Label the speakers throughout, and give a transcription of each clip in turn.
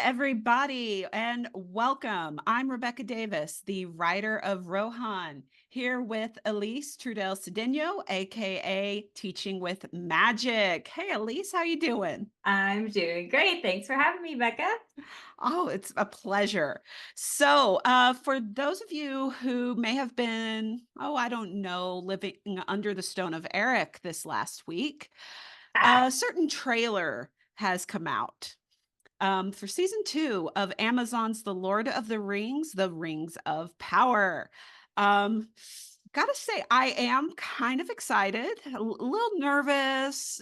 Speaker 1: everybody, and welcome. I'm Rebecca Davis, the writer of Rohan, here with Elise Trudell Cedeno, aka Teaching with Magic. Hey, Elise, how you doing?
Speaker 2: I'm doing great. Thanks for having me, Becca.
Speaker 1: Oh, it's a pleasure. So, for those of you who may have been, I don't know, living under the stone of Eric this last week,
Speaker 2: Ah,
Speaker 1: a certain trailer has come out for season 2 of Amazon's The Lord of the Rings, The Rings of Power. Um, Gotta say, I am kind of excited, little nervous.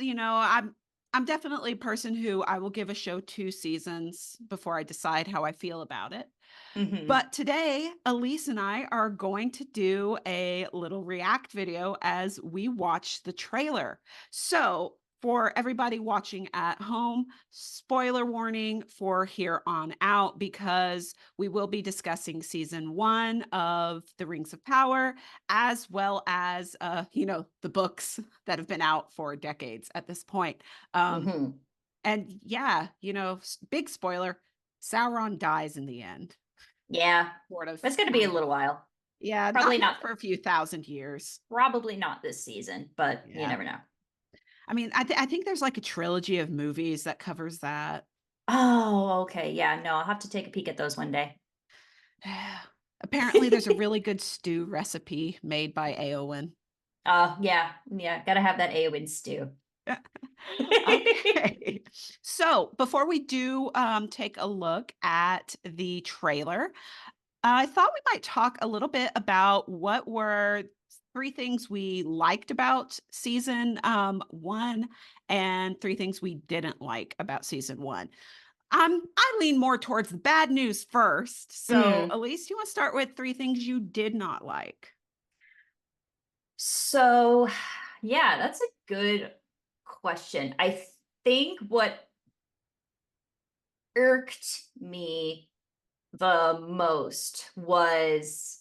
Speaker 1: I'm definitely a person who I will give a show 2 seasons before I decide how I feel about it.
Speaker 2: hmm.
Speaker 1: But today, Elise and I are going to do a little react video as we watch the trailer. So, for everybody watching at home, spoiler warning for here on out because we will be discussing season 1 of The Rings of Power as well as the books that have been out for decades at this point. Um
Speaker 2: Hmm.
Speaker 1: and yeah, big spoiler, Sauron dies in the end.
Speaker 2: Yeah,
Speaker 1: Sort of,
Speaker 2: it's going to be a
Speaker 1: kind of.
Speaker 2: little while.
Speaker 1: Yeah, not
Speaker 2: Probably
Speaker 1: not
Speaker 2: not.
Speaker 1: for a few thousand years.
Speaker 2: Probably not this season, but you
Speaker 1: Yeah.
Speaker 2: never know.
Speaker 1: I mean, I think there's like a trilogy of movies that covers that.
Speaker 2: Oh, okay. Yeah, no, I'll have to take a peek at those one day.
Speaker 1: Apparently, there's a really good stew recipe made by Aowen.
Speaker 2: Yeah, yeah. Gotta have that Aowen stew.
Speaker 1: Okay. So before we do take a look at the trailer, I thought we might talk a little bit about what were 3 things we liked about season 1 and 3 things we didn't like about season 1. I lean more towards the bad news first. So,
Speaker 2: Hmm.
Speaker 1: Elise, you want to start with 3 things you did not like?
Speaker 2: So, yeah, that's a good question. I think what irked me the most was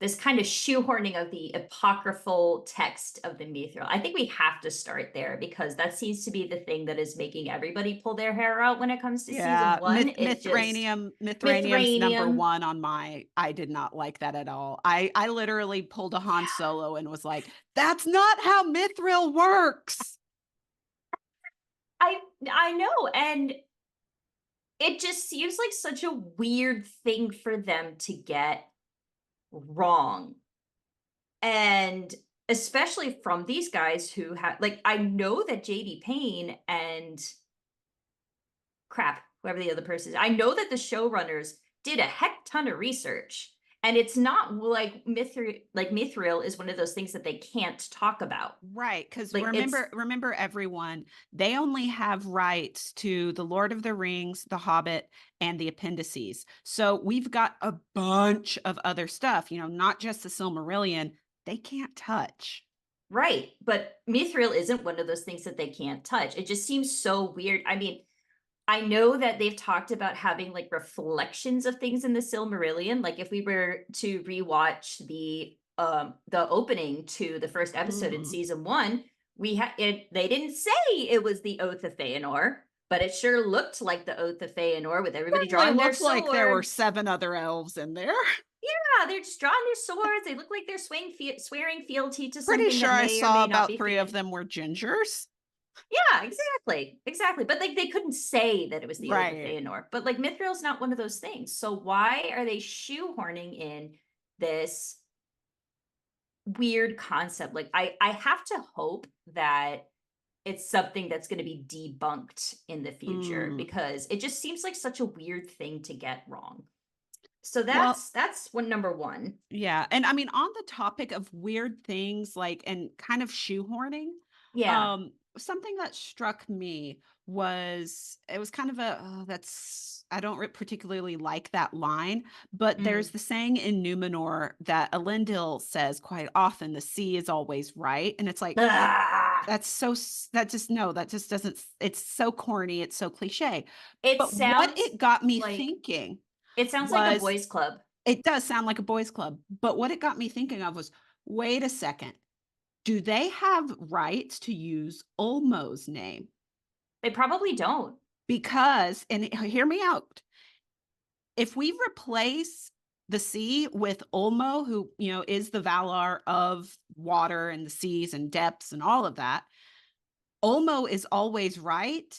Speaker 2: this kind of shoehorning of the apocryphal text of the Mithril. I think we have to start there because that seems to be the thing that is making everybody pull their hair out when it comes to season
Speaker 1: Yeah,
Speaker 2: one. It just
Speaker 1: Mithranium's number
Speaker 2: Mithranium.
Speaker 1: 1 on my I did not like that at all. I literally pulled a Han
Speaker 2: Yeah,
Speaker 1: Solo and was like, "That's not how Mithril works."
Speaker 2: I know, and it just seems like such a weird thing for them to get wrong. And especially from these guys who have like I know that JD Payne and crap, whoever the other person is. I know that the showrunners did a heck ton of research, and it's not like Mithril is one of those things that they can't talk about.
Speaker 1: Right, because
Speaker 2: Like it's
Speaker 1: remember everyone, they only have rights to The Lord of the Rings, The Hobbit, and the appendices. So we've got a bunch of other stuff, not just the Silmarillion, they can't touch.
Speaker 2: right, but Mithril isn't one of those things that they can't touch. It just seems so weird. I mean, I know that they've talked about having like reflections of things in the Silmarillion. Like if we were to rewatch the opening to the first episode in
Speaker 1: Mm.
Speaker 2: season one, we had it they didn't say it was the Oath of Feanor, but it sure looked like the Oath of Feanor with everybody
Speaker 1: Certainly
Speaker 2: drawing their
Speaker 1: looked like there were
Speaker 2: swords.
Speaker 1: 7 other elves in there.
Speaker 2: Yeah, they're just drawing their swords. They look like they're swearing fealty to
Speaker 1: Pretty
Speaker 2: something
Speaker 1: sure
Speaker 2: that
Speaker 1: I
Speaker 2: may or
Speaker 1: saw
Speaker 2: may not
Speaker 1: about
Speaker 2: be
Speaker 1: 3 of
Speaker 2: fealty.
Speaker 1: them were gingers.
Speaker 2: Yeah, exactly. Exactly. But like they couldn't say that it was the Oath of
Speaker 1: Right.
Speaker 2: Feanor. But like Mithril's not one of those things. So why are they shoehorning in this weird concept? Like I have to hope that it's something that's going to be debunked in the future
Speaker 1: Mm.
Speaker 2: because it just seems like such a weird thing to get wrong. So
Speaker 1: Well,
Speaker 2: that's one number one.
Speaker 1: yeah, and I mean, on the topic of weird things, like, and kind of shoehorning,
Speaker 2: Yeah.
Speaker 1: something that struck me was it was kind of that's I don't particularly like that line, but there's
Speaker 2: Mm.
Speaker 1: the saying in Numenor that Elendil says quite often, "The sea is always right," and it's like,
Speaker 2: Ah!
Speaker 1: that's so that just no, that just doesn't it's so corny, it's so cliche.
Speaker 2: It
Speaker 1: But what
Speaker 2: sounds
Speaker 1: it got me
Speaker 2: like
Speaker 1: thinking
Speaker 2: it sounds like a
Speaker 1: was
Speaker 2: boys club.
Speaker 1: it does sound like a boys club, but what it got me thinking of was, wait a second, do they have rights to use Ulmo's name?
Speaker 2: They probably don't.
Speaker 1: Because and hear me out. if we replace the sea with Ulmo, who, is the Valar of water and the seas and depths and all of that, Ulmo is always right,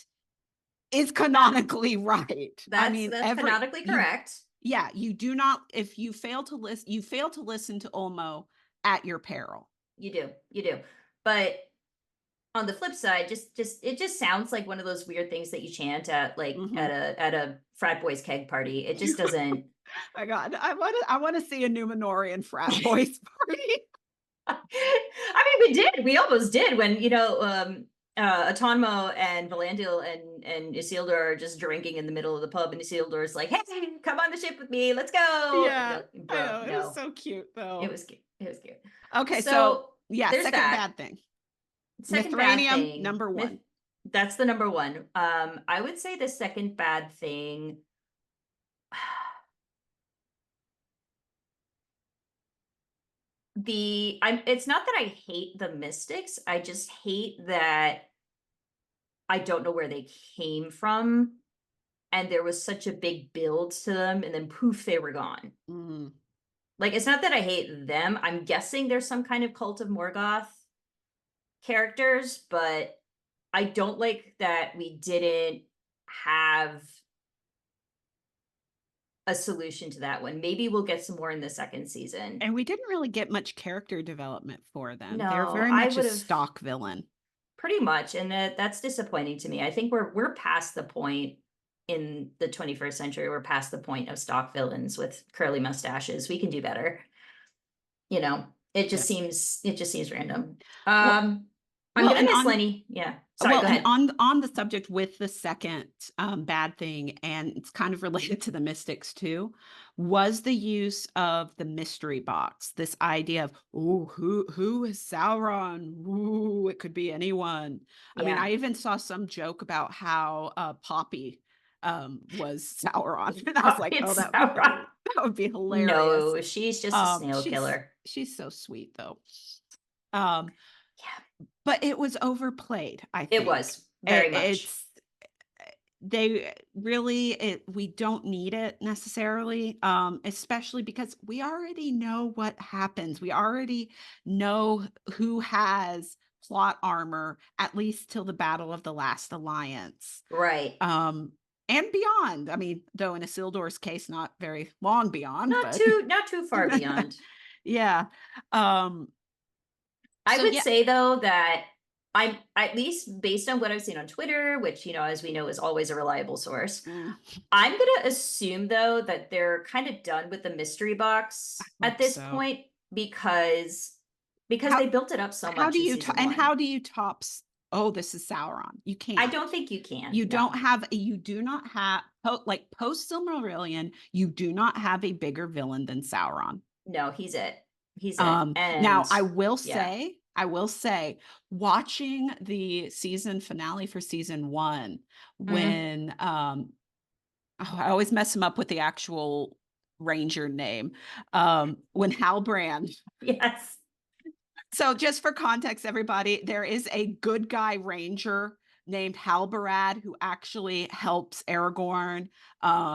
Speaker 1: is canonically right. I mean,
Speaker 2: That's
Speaker 1: every
Speaker 2: canonically
Speaker 1: you
Speaker 2: correct.
Speaker 1: yeah, you do not if you fail to listen to Ulmo at your peril.
Speaker 2: You do. But on the flip side, just it just sounds like one of those weird things that you chant at like
Speaker 1: Mhm.
Speaker 2: at a frat boys keg party. It just doesn't.
Speaker 1: My god, I wanna see a Numenorian frat boys party.
Speaker 2: I mean, we did. We almost did when Autonmo and Valandil and Isildur are just drinking in the middle of the pub, and Isildur is like, "Hey, come on the ship with me. Let's go." And
Speaker 1: Yeah,
Speaker 2: no,
Speaker 1: I
Speaker 2: bro,
Speaker 1: know, it was
Speaker 2: no,
Speaker 1: so cute,
Speaker 2: it
Speaker 1: though.
Speaker 2: was cute. It was cute.
Speaker 1: Okay, so,
Speaker 2: So
Speaker 1: yeah,
Speaker 2: there's
Speaker 1: second
Speaker 2: that.
Speaker 1: bad thing.
Speaker 2: Second bad
Speaker 1: Mithranium,
Speaker 2: thing.
Speaker 1: number
Speaker 2: Myth.
Speaker 1: 1.
Speaker 2: That's the number one. I would say the second bad thing. It's not that I hate the Mystics. I just hate that I don't know where they came from, and there was such a big build to them, and then poof, they were gone.
Speaker 1: Mhm.
Speaker 2: Like, it's not that I hate them. I'm guessing there's some kind of cult of Morgoth characters, but I don't like that we didn't have a solution to that one. Maybe we'll get some more in the second season.
Speaker 1: And we didn't really get much character development for them. They're
Speaker 2: No,
Speaker 1: very
Speaker 2: I
Speaker 1: much a
Speaker 2: would have
Speaker 1: stock villain.
Speaker 2: pretty much, and that's disappointing to me. I think we're past the point in the 21st century. We're past the point of stock villains with curly mustaches. We can do better. You know,
Speaker 1: Yeah.
Speaker 2: it just seems random.
Speaker 1: Well
Speaker 2: I'm
Speaker 1: well,
Speaker 2: gonna
Speaker 1: and
Speaker 2: miss
Speaker 1: on
Speaker 2: Lenny. Yeah. Sorry,
Speaker 1: Well,
Speaker 2: go
Speaker 1: and
Speaker 2: ahead.
Speaker 1: on the subject with the second, bad thing, and it's kind of related to the Mystics too, was the use of the mystery box. This idea of, "Ooh, who is Sauron? Ooh, it could be anyone." I mean,
Speaker 2: Yeah.
Speaker 1: I even saw some joke about how, Poppy, was Sauron, and I was like, "Oh,
Speaker 2: It's
Speaker 1: that
Speaker 2: not right.
Speaker 1: that would be hilarious."
Speaker 2: No, she's just a snail
Speaker 1: She's
Speaker 2: killer.
Speaker 1: she's so sweet though. Um
Speaker 2: Yeah.
Speaker 1: but it was overplayed, I
Speaker 2: It
Speaker 1: think.
Speaker 2: was very much.
Speaker 1: It's they really we don't need it necessarily, especially because we already know what happens. We already know who has plot armor, at least till the Battle of the Last Alliance,
Speaker 2: Right.
Speaker 1: um, and beyond. I mean, though in Isildur's case, not very long beyond, but
Speaker 2: Not too far beyond.
Speaker 1: yeah. Um,
Speaker 2: I
Speaker 1: so
Speaker 2: would
Speaker 1: yeah.
Speaker 2: say though that I'm at least based on what I've seen on Twitter, which as we know is always a reliable source.
Speaker 1: Mm,
Speaker 2: I'm gonna assume though that they're kind of done with the mystery
Speaker 1: I
Speaker 2: box at
Speaker 1: hope
Speaker 2: this
Speaker 1: so.
Speaker 2: point because
Speaker 1: How
Speaker 2: they built it up so
Speaker 1: How
Speaker 2: much
Speaker 1: do
Speaker 2: in
Speaker 1: you to
Speaker 2: season
Speaker 1: and
Speaker 2: one.
Speaker 1: how do you top "Oh, this is Sauron"? You
Speaker 2: I
Speaker 1: can't.
Speaker 2: don't think you can.
Speaker 1: You don't
Speaker 2: No,
Speaker 1: have you do not have like, post Silmarillion, you do not have a bigger villain than Sauron.
Speaker 2: no, he's it. He's it.
Speaker 1: Now
Speaker 2: And yeah.
Speaker 1: I will say, watching the season finale for season 1
Speaker 2: Mm,
Speaker 1: when, I always mess him up with the actual ranger name, when Halbrand.
Speaker 2: yes.
Speaker 1: So just for context, everybody, there is a good guy ranger named Halbarad who actually helps Aragorn.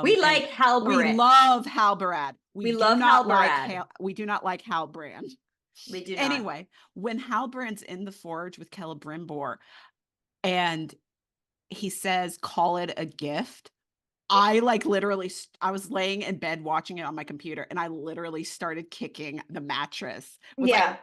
Speaker 2: We
Speaker 1: And
Speaker 2: like
Speaker 1: we
Speaker 2: Halbereth.
Speaker 1: love Halbarad.
Speaker 2: We love Halberad.
Speaker 1: We do not like Halbrand.
Speaker 2: We do not.
Speaker 1: Anyway, when Halbrand's in the forge with Celebrimbor and he says, "Call it a gift." I like literally, I was laying in bed watching it on my computer, and I literally started kicking the mattress. Was like,
Speaker 2: Yeah.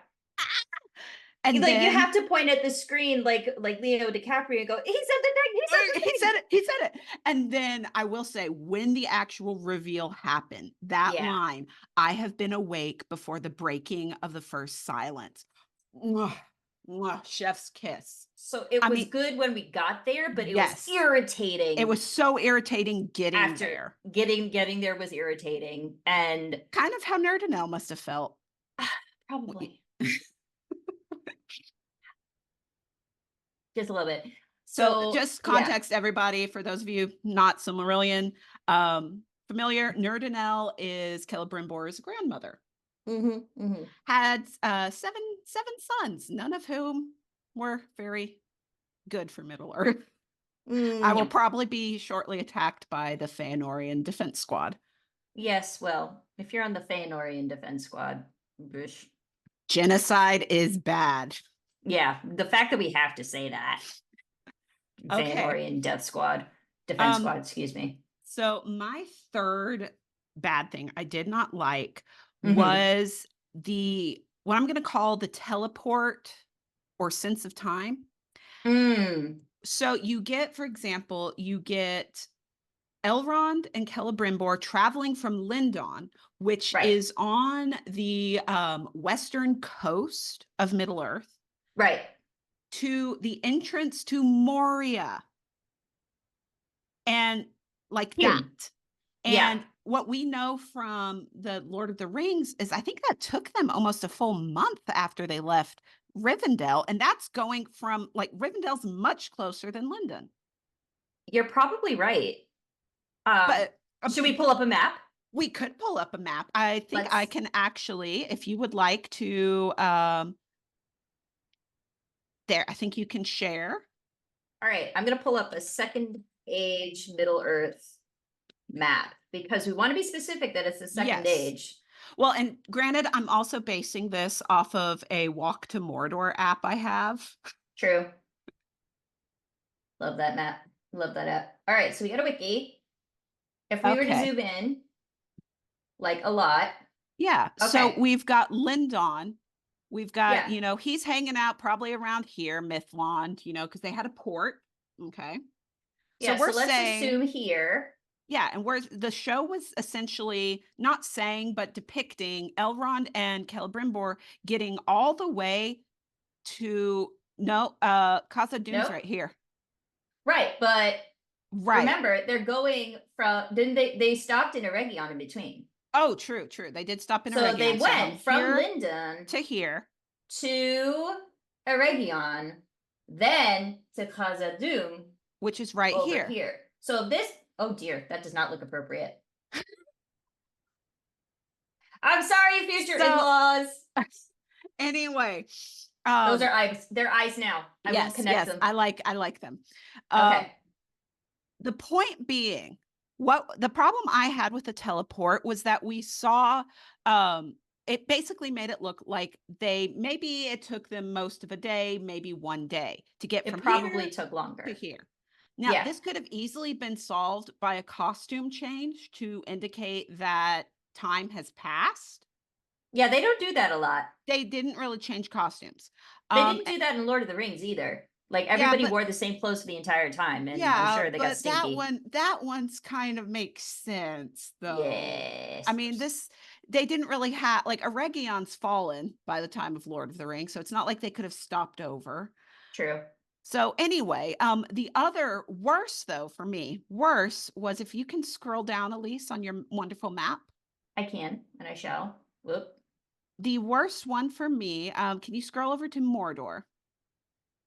Speaker 1: and
Speaker 2: Like you
Speaker 1: then
Speaker 2: have to point at the screen like Leo DiCaprio and go, he said the thing, he said the thing.
Speaker 1: He said it. And then I will say, when the actual reveal happened, that
Speaker 2: Yeah.
Speaker 1: line, "I have been awake before the breaking of the first silence." Mwah, mwah, chef's kiss.
Speaker 2: So it
Speaker 1: I
Speaker 2: was
Speaker 1: mean,
Speaker 2: good when we got there, but it was
Speaker 1: yes, it
Speaker 2: irritating
Speaker 1: was so irritating getting
Speaker 2: after
Speaker 1: there.
Speaker 2: getting there was irritating. And
Speaker 1: Kind of how Nerdanel must have felt.
Speaker 2: probably just a little bit.
Speaker 1: So
Speaker 2: So
Speaker 1: just
Speaker 2: yeah.
Speaker 1: context, everybody, for those of you not Silmarillion familiar, Nerdanel is Celebrimbor's grandmother.
Speaker 2: Hmm.
Speaker 1: Had seven sons, none of whom were very good for Middle Earth. I will
Speaker 2: No.
Speaker 1: probably be shortly attacked by the Feanorian defense squad.
Speaker 2: Yes, well, if you're on the Feanorian Defense Squad, bish.
Speaker 1: Genocide is bad.
Speaker 2: Yeah, the fact that we have to say that,
Speaker 1: Okay.
Speaker 2: Feanorian Death Squad, Defense
Speaker 1: Um,
Speaker 2: Squad, excuse me.
Speaker 1: so my third bad thing I did not like
Speaker 2: Mm-hmm.
Speaker 1: was the what I'm going to call the teleport or sense of time.
Speaker 2: Mm,
Speaker 1: So you get, for example, you get Elrond and Celebrimbor traveling from Lindon, which
Speaker 2: right,
Speaker 1: is on the western coast of Middle Earth,
Speaker 2: right.
Speaker 1: to the entrance to Moria, and like that.
Speaker 2: Hmm. Yeah.
Speaker 1: And what we know from the Lord of the Rings is I think that took them almost a full month after they left Rivendell. And that's going from like Rivendell's much closer than Lindon.
Speaker 2: You're probably right. Um,
Speaker 1: But
Speaker 2: should we pull up a map?
Speaker 1: we could pull up a map. I think I
Speaker 2: Let's.
Speaker 1: can actually, if you would like to, there, I think you can share.
Speaker 2: All right, I'm gonna pull up a second age Middle Earth map because we want to be specific that it's the second
Speaker 1: Yes.
Speaker 2: age.
Speaker 1: Well, and granted, I'm also basing this off of a Walk to Mordor app I have.
Speaker 2: True. Love that map. Love that app. All right, so we got a wiki. If we were to
Speaker 1: Okay.
Speaker 2: zoom in, like a lot.
Speaker 1: Yeah. So
Speaker 2: Okay.
Speaker 1: we've got Lindon. We've got,
Speaker 2: Yeah.
Speaker 1: you know, he's hanging out probably around here, Mythlond, you know, because they had a port. Okay. So
Speaker 2: Yeah.
Speaker 1: we're
Speaker 2: So let's
Speaker 1: saying,
Speaker 2: assume here.
Speaker 1: yeah, and where the show was essentially not saying, but depicting Elrond and Celebrimbor getting all the way to no, Casa Dune's
Speaker 2: Nope.
Speaker 1: right here.
Speaker 2: Right. But
Speaker 1: Right.
Speaker 2: remember, they're going from, didn't they stopped in Eregion in between.
Speaker 1: Oh, true, true. They did stop in
Speaker 2: So they
Speaker 1: Eregion. So from
Speaker 2: went from
Speaker 1: here
Speaker 2: Linden
Speaker 1: to here,
Speaker 2: to Eregion, then to Khazad-dûm
Speaker 1: which is right
Speaker 2: over
Speaker 1: here.
Speaker 2: here. So this, oh dear, that does not look appropriate. I'm sorry, future
Speaker 1: So
Speaker 2: in-laws.
Speaker 1: anyway,
Speaker 2: Those are
Speaker 1: um,
Speaker 2: eyes. They're eyes now. I won't
Speaker 1: yes,
Speaker 2: connect
Speaker 1: yes,
Speaker 2: them.
Speaker 1: I like them.
Speaker 2: Okay.
Speaker 1: Um, the point being, what the problem I had with the teleport was that we saw it basically made it look like they maybe it took them most of a day, maybe one day to get
Speaker 2: It
Speaker 1: from
Speaker 2: probably
Speaker 1: here
Speaker 2: took
Speaker 1: to
Speaker 2: longer.
Speaker 1: here. Now,
Speaker 2: Yeah.
Speaker 1: this could have easily been solved by a costume change to indicate that time has passed.
Speaker 2: Yeah, they don't do that a lot.
Speaker 1: They didn't really change costumes.
Speaker 2: They didn't
Speaker 1: A-
Speaker 2: do that in Lord of the Rings either. Like
Speaker 1: yeah,
Speaker 2: everybody
Speaker 1: but
Speaker 2: wore the same clothes the entire time, and I'm
Speaker 1: yeah,
Speaker 2: sure they got
Speaker 1: but that
Speaker 2: stinky.
Speaker 1: one that one's kind of makes sense though. I
Speaker 2: Yes.
Speaker 1: mean, this they didn't really have like Eregion's fallen by the time of Lord of the Rings, so it's not like they could have stopped over.
Speaker 2: True.
Speaker 1: So anyway, the other worse though for me, worse was if you can scroll down, Elise, on your wonderful map.
Speaker 2: I can, and I shall. Whoop.
Speaker 1: The worst one for me, can you scroll over to Mordor?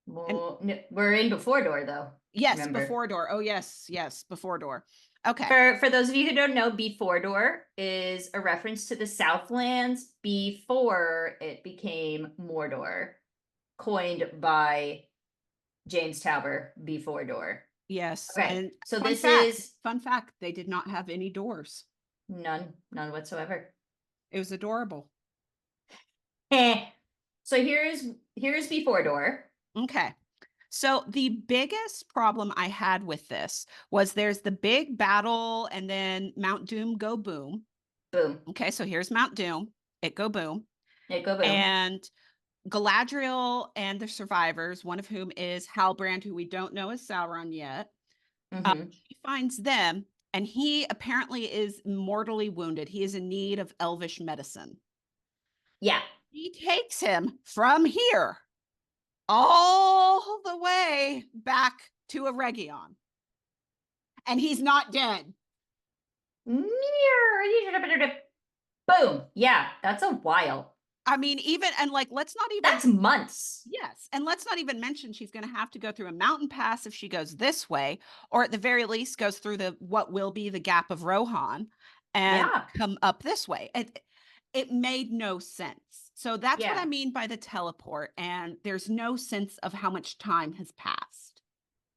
Speaker 1: And
Speaker 2: More, no, we're in before door though.
Speaker 1: yes,
Speaker 2: Remember.
Speaker 1: before door. Oh yes, yes, before door. Okay.
Speaker 2: For those of you who don't know, Before Door is a reference to the Southlands before it became Mordor, coined by James Tauber Before Door.
Speaker 1: Yes,
Speaker 2: Okay,
Speaker 1: and
Speaker 2: so this is
Speaker 1: fun fact, they did not have any doors.
Speaker 2: none whatsoever.
Speaker 1: It was adorable.
Speaker 2: Eh. So here's Before Door.
Speaker 1: Okay. So the biggest problem I had with this was there's the big battle and then Mount Doom go boom.
Speaker 2: Boom.
Speaker 1: Okay, so here's Mount Doom, it go boom.
Speaker 2: It go boom.
Speaker 1: And Galadriel and the survivors, one of whom is Halbrand, who we don't know is Sauron yet.
Speaker 2: Mm-hmm.
Speaker 1: She finds them, and he apparently is mortally wounded. He is in need of elvish medicine.
Speaker 2: Yeah.
Speaker 1: He takes him from here all the way back to Eregion, and he's not dead.
Speaker 2: Boom. Yeah, that's a while.
Speaker 1: I mean, even and like, let's not even
Speaker 2: That's months.
Speaker 1: yes, and let's not even mention she's going to have to go through a mountain pass if she goes this way, or at the very least goes through the what will be the Gap of Rohan and
Speaker 2: Yeah.
Speaker 1: come up this way. It made no sense. So that's what I
Speaker 2: Yeah.
Speaker 1: mean by the teleport, and there's no sense of how much time has passed.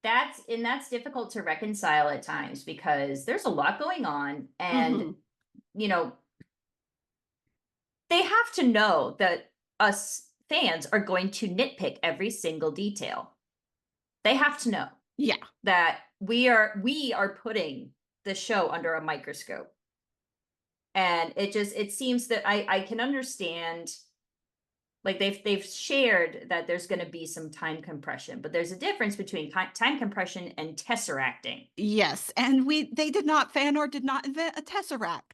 Speaker 2: That's difficult to reconcile at times because there's a lot going on and
Speaker 1: Hmm.
Speaker 2: you know, they have to know that us fans are going to nitpick every single detail. They have to know
Speaker 1: Yeah.
Speaker 2: that we are putting the show under a microscope. And it seems that I can understand, like they've shared that there's going to be some time compression, but there's a difference between time compression and tesseracting.
Speaker 1: Yes, and they did not Fanor did not invent a tesseract.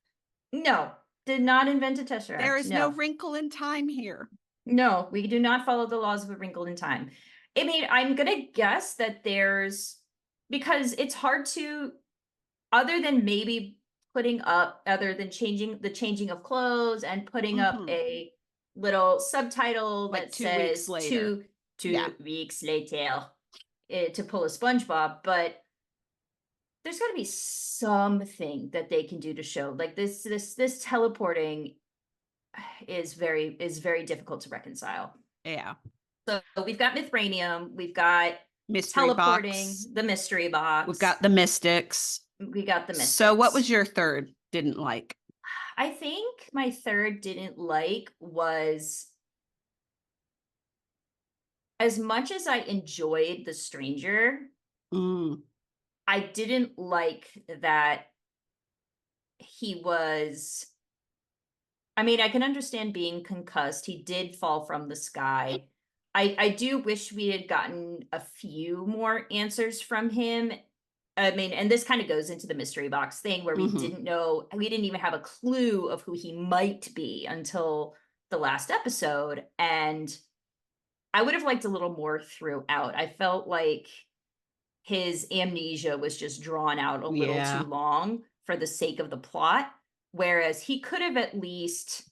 Speaker 2: No, did not invent a
Speaker 1: There
Speaker 2: tesseract.
Speaker 1: is no
Speaker 2: No,
Speaker 1: wrinkle in time here.
Speaker 2: no, we do not follow the laws of a wrinkle in time. I mean, I'm gonna guess that there's, because it's hard to, other than maybe putting up, other than changing of clothes and putting up
Speaker 1: Mhm.
Speaker 2: a little subtitle
Speaker 1: Like
Speaker 2: that
Speaker 1: 2 weeks
Speaker 2: says
Speaker 1: later. Yeah.
Speaker 2: 2 weeks later, to pull a SpongeBob, but there's got to be something that they can do to show, like this teleporting is very difficult to reconcile.
Speaker 1: Yeah.
Speaker 2: So we've got Mithranium, we've got
Speaker 1: Mystery box.
Speaker 2: teleporting, the mystery
Speaker 1: We've
Speaker 2: box,
Speaker 1: got the Mystics.
Speaker 2: we got the
Speaker 1: So what
Speaker 2: mystics.
Speaker 1: was your 3rd didn't like?
Speaker 2: I think my third didn't like was, as much as I enjoyed The Stranger,
Speaker 1: Mm,
Speaker 2: I didn't like that he was, I mean, I can understand being concussed. He did fall from the sky. I do wish we had gotten a few more answers from him. I mean, and this kind of goes into the mystery box thing where
Speaker 1: mhm.
Speaker 2: we didn't even have a clue of who he might be until the last episode. And I would have liked a little more throughout. I felt like his amnesia was just drawn out a little too
Speaker 1: Yeah.
Speaker 2: long for the sake of the plot, whereas he could have at least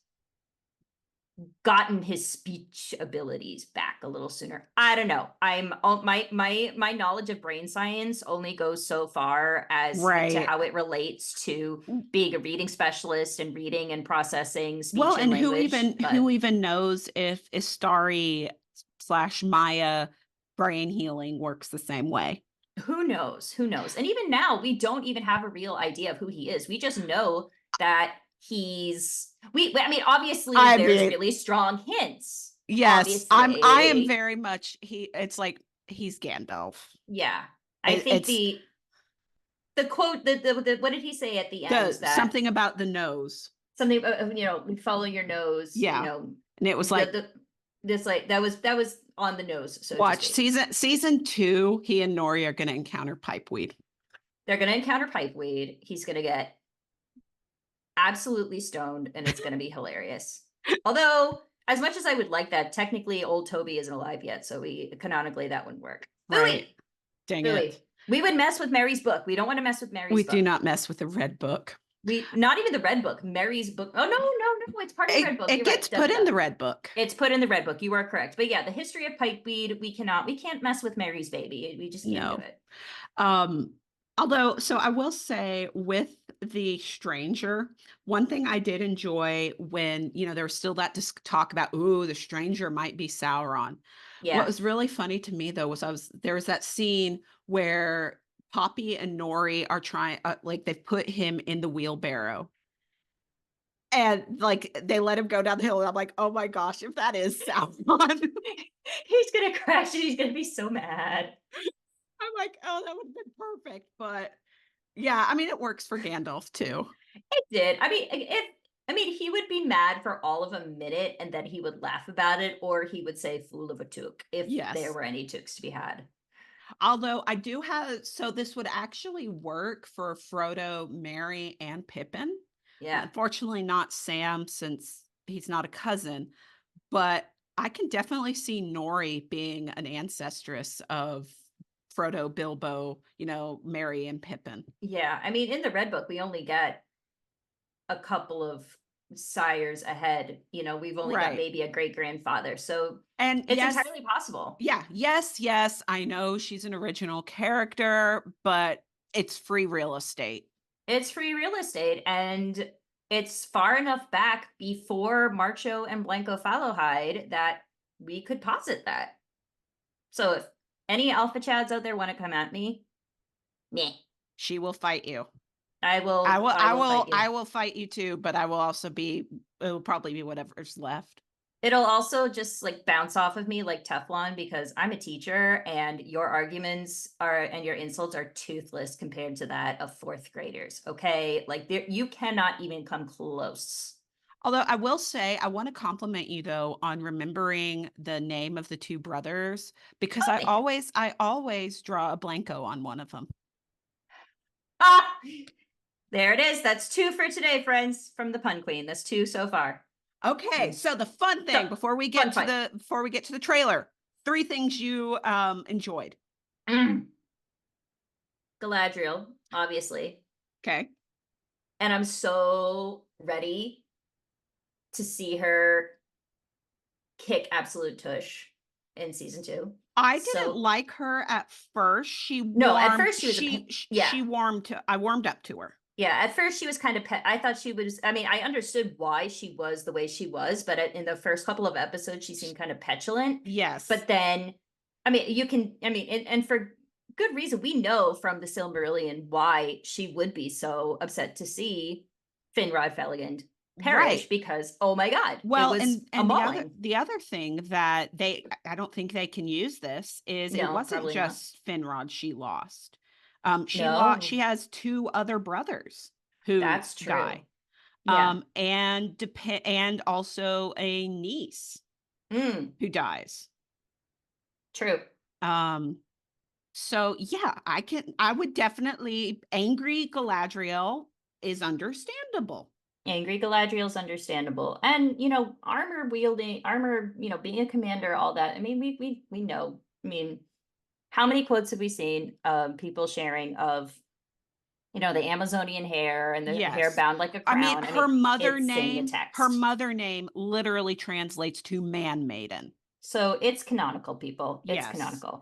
Speaker 2: gotten his speech abilities back a little sooner. I don't know. My knowledge of brain science only goes so far as to
Speaker 1: Right.
Speaker 2: how it relates to being a reading specialist and reading and processing
Speaker 1: Well,
Speaker 2: speech and
Speaker 1: and
Speaker 2: language,
Speaker 1: who
Speaker 2: but
Speaker 1: even knows if Istari slash Maya brain healing works the same way?
Speaker 2: who knows? Who knows? And even now, we don't even have a real idea of who he is. We just know that I mean, obviously
Speaker 1: I
Speaker 2: there's
Speaker 1: mean,
Speaker 2: really strong hints.
Speaker 1: yes, I am
Speaker 2: Obviously.
Speaker 1: very much it's like he's Gandalf.
Speaker 2: Yeah. I think
Speaker 1: It's
Speaker 2: the quote, the what did he say at the end,
Speaker 1: the
Speaker 2: that
Speaker 1: something about the nose.
Speaker 2: something, follow your nose,
Speaker 1: Yeah. And it was like,
Speaker 2: this, like, that was on the nose, so to
Speaker 1: watch
Speaker 2: speak.
Speaker 1: season 2, he and Nori are gonna encounter pipeweed.
Speaker 2: They're going to encounter pipeweed. He's going to get absolutely stoned, and it's going to be hilarious. Although, as much as I would like that, technically old Toby isn't alive yet, so we canonically that wouldn't work.
Speaker 1: Right.
Speaker 2: Booey,
Speaker 1: Dang it.
Speaker 2: booey. We would mess with Mary's book. We don't want to mess with
Speaker 1: We
Speaker 2: Mary's
Speaker 1: do
Speaker 2: book.
Speaker 1: not mess with the red book.
Speaker 2: We Not even the red book, Mary's book. Oh, no, no, no, it's part of the red book.
Speaker 1: It
Speaker 2: You're
Speaker 1: gets
Speaker 2: right. Da
Speaker 1: put
Speaker 2: da
Speaker 1: in
Speaker 2: da.
Speaker 1: the red book.
Speaker 2: It's put in the red book. You are correct. But yeah, the history of pipeweed, we can't mess with Mary's baby. We just can't do
Speaker 1: No.
Speaker 2: it.
Speaker 1: Um, although, so I will say with the stranger, one thing I did enjoy when, there was still that talk about, ooh, the stranger might be Sauron. What
Speaker 2: Yeah.
Speaker 1: was really funny to me though was there was that scene where Poppy and Nori are trying, like they've put him in the wheelbarrow and like they let him go down the hill. And I'm like, oh my gosh, if that is Sauron.
Speaker 2: He's gonna crash and he's gonna be so mad.
Speaker 1: I'm like, oh, that would have been perfect. But yeah, I mean, it works for Gandalf too.
Speaker 2: It did. I mean, he would be mad for all of a minute and then he would laugh about it, or he would say fool of a took if there
Speaker 1: Yes.
Speaker 2: were any tooks to be had.
Speaker 1: Although I do have, so this would actually work for Frodo, Merry, and Pippin.
Speaker 2: Yeah.
Speaker 1: Unfortunately, not Sam since he's not a cousin, but I can definitely see Nori being an ancestress of Frodo, Bilbo, Merry, and Pippin.
Speaker 2: Yeah. I mean, in the red book, we only get a couple of sires ahead. We've only got
Speaker 1: Right.
Speaker 2: maybe a great grandfather. So
Speaker 1: And
Speaker 2: it's
Speaker 1: yes,
Speaker 2: entirely possible.
Speaker 1: yeah, yes, yes, I know she's an original character, but it's free real estate.
Speaker 2: It's free real estate, and it's far enough back before Marcho and Blanco Fallowhide that we could posit that. So if any alpha chads out there want to come at me, meh.
Speaker 1: She will fight you.
Speaker 2: I will fight you.
Speaker 1: I will fight you too, but I will also be it'll probably be whatever's left.
Speaker 2: It'll also just like bounce off of me like Teflon because I'm a teacher and your arguments are and your insults are toothless compared to that of fourth graders. Okay. Like you cannot even come close.
Speaker 1: Although I will say, I want to compliment you though on remembering the name of the two brothers because
Speaker 2: Oh, thank you.
Speaker 1: I always draw a blanco on one of them.
Speaker 2: Ah, there it is. That's two for today, friends, from the Pun Queen. That's two so far.
Speaker 1: Okay,
Speaker 2: Mm.
Speaker 1: so the fun
Speaker 2: So
Speaker 1: thing
Speaker 2: fun fight.
Speaker 1: before we get to the trailer, three things you enjoyed.
Speaker 2: Mm. Galadriel, obviously.
Speaker 1: Okay.
Speaker 2: And I'm so ready to see her kick absolute tush in season two.
Speaker 1: I didn't
Speaker 2: So
Speaker 1: like her at first.
Speaker 2: no, at first she was yeah.
Speaker 1: She warmed to I warmed up to her.
Speaker 2: Yeah, at first she was kind of I thought she was I mean, I understood why she was the way she was, but in the first couple of episodes she seemed kind of petulant.
Speaker 1: Yes.
Speaker 2: But then I mean, you can I mean, and for good reason, we know from the Silmarillion why she would be so upset to see Finrod Felagund perish
Speaker 1: Right.
Speaker 2: because oh my god, it
Speaker 1: Well,
Speaker 2: was a
Speaker 1: and
Speaker 2: mauling.
Speaker 1: the other thing that I don't think they can use this is it
Speaker 2: No,
Speaker 1: wasn't
Speaker 2: probably not.
Speaker 1: just Finrod she lost.
Speaker 2: No,
Speaker 1: She has two other brothers who
Speaker 2: that's true.
Speaker 1: die.
Speaker 2: Yeah.
Speaker 1: And also a niece
Speaker 2: Mm,
Speaker 1: who dies.
Speaker 2: true.
Speaker 1: Um, so yeah, I would definitely angry Galadriel is understandable.
Speaker 2: Angry Galadriel's understandable. And, armor wielding, armor, being a commander, all that. I mean, we know. I mean, how many quotes have we seen of people sharing of, the Amazonian hair and the hair
Speaker 1: Yes.
Speaker 2: bound like a
Speaker 1: I mean,
Speaker 2: crown? I mean, it's saying the
Speaker 1: her
Speaker 2: text.
Speaker 1: mother name literally translates to man maiden.
Speaker 2: So it's canonical, people. It's
Speaker 1: Yes.
Speaker 2: canonical.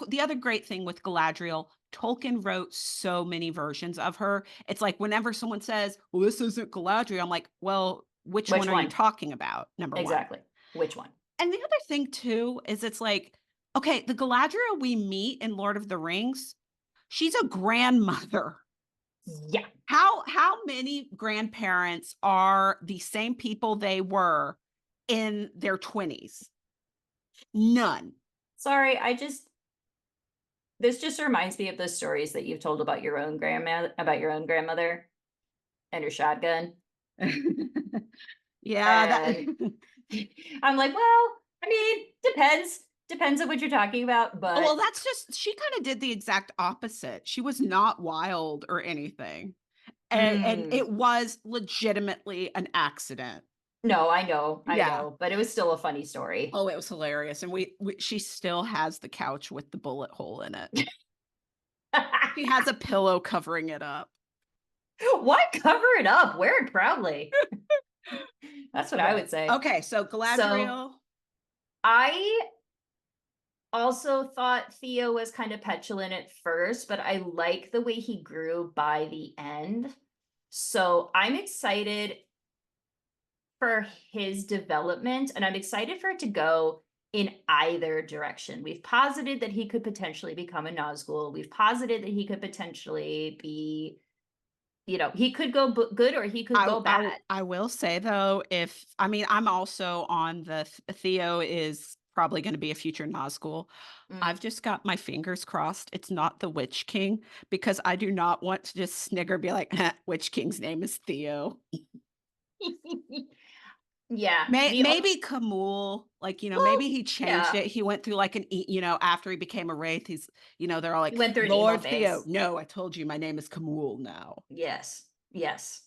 Speaker 1: The other great thing with Galadriel, Tolkien wrote so many versions of her. It's like whenever someone says, "Well, this isn't Galadriel," I'm like, "Well, which
Speaker 2: Which
Speaker 1: one are you
Speaker 2: one?
Speaker 1: talking about?" Number 1.
Speaker 2: Exactly. Which one?
Speaker 1: And the other thing too is it's like, okay, the Galadriel we meet in Lord of the Rings, she's a grandmother.
Speaker 2: Yeah.
Speaker 1: How many grandparents are the same people they were in their 20s? None.
Speaker 2: Sorry, this just reminds me of the stories that you've told about your own grandmother and her shotgun.
Speaker 1: Yeah, that
Speaker 2: And I'm like, well, I mean, depends. Depends on what you're talking about,
Speaker 1: well,
Speaker 2: but
Speaker 1: that's just she kinda did the exact opposite. She was not wild or anything, and
Speaker 2: mm,
Speaker 1: it was legitimately an accident.
Speaker 2: no, I
Speaker 1: Yeah.
Speaker 2: know, but it was still a funny story.
Speaker 1: Oh, it was hilarious, and we she still has the couch with the bullet hole in it. She has a pillow covering it up.
Speaker 2: Why cover it up? Wear it proudly. That's what I
Speaker 1: Okay.
Speaker 2: would say.
Speaker 1: Okay, so
Speaker 2: So
Speaker 1: Galadriel.
Speaker 2: I also thought Theo was kind of petulant at first, but I like the way he grew by the end. So I'm excited for his development, and I'm excited for it to go in either direction. We've posited that he could potentially become a Nazgul. We've posited that he could potentially be, he could go good or he could go bad.
Speaker 1: I will say though, if I mean, I'm also on the Theo is probably gonna be a future Nazgul.
Speaker 2: Mm.
Speaker 1: I've just got my fingers crossed it's not the Witch King because I do not want to just snigger, be like, Witch King's name is Theo."
Speaker 2: Yeah.
Speaker 1: Maybe Kamul, like,
Speaker 2: Well,
Speaker 1: maybe he changed
Speaker 2: yeah.
Speaker 1: it. He went through like after he became a wraith, they're all
Speaker 2: He
Speaker 1: like,
Speaker 2: went through an emo
Speaker 1: "Lord Theo."
Speaker 2: phase.
Speaker 1: "No, I told you my name is Kamul now."
Speaker 2: Yes. Yes.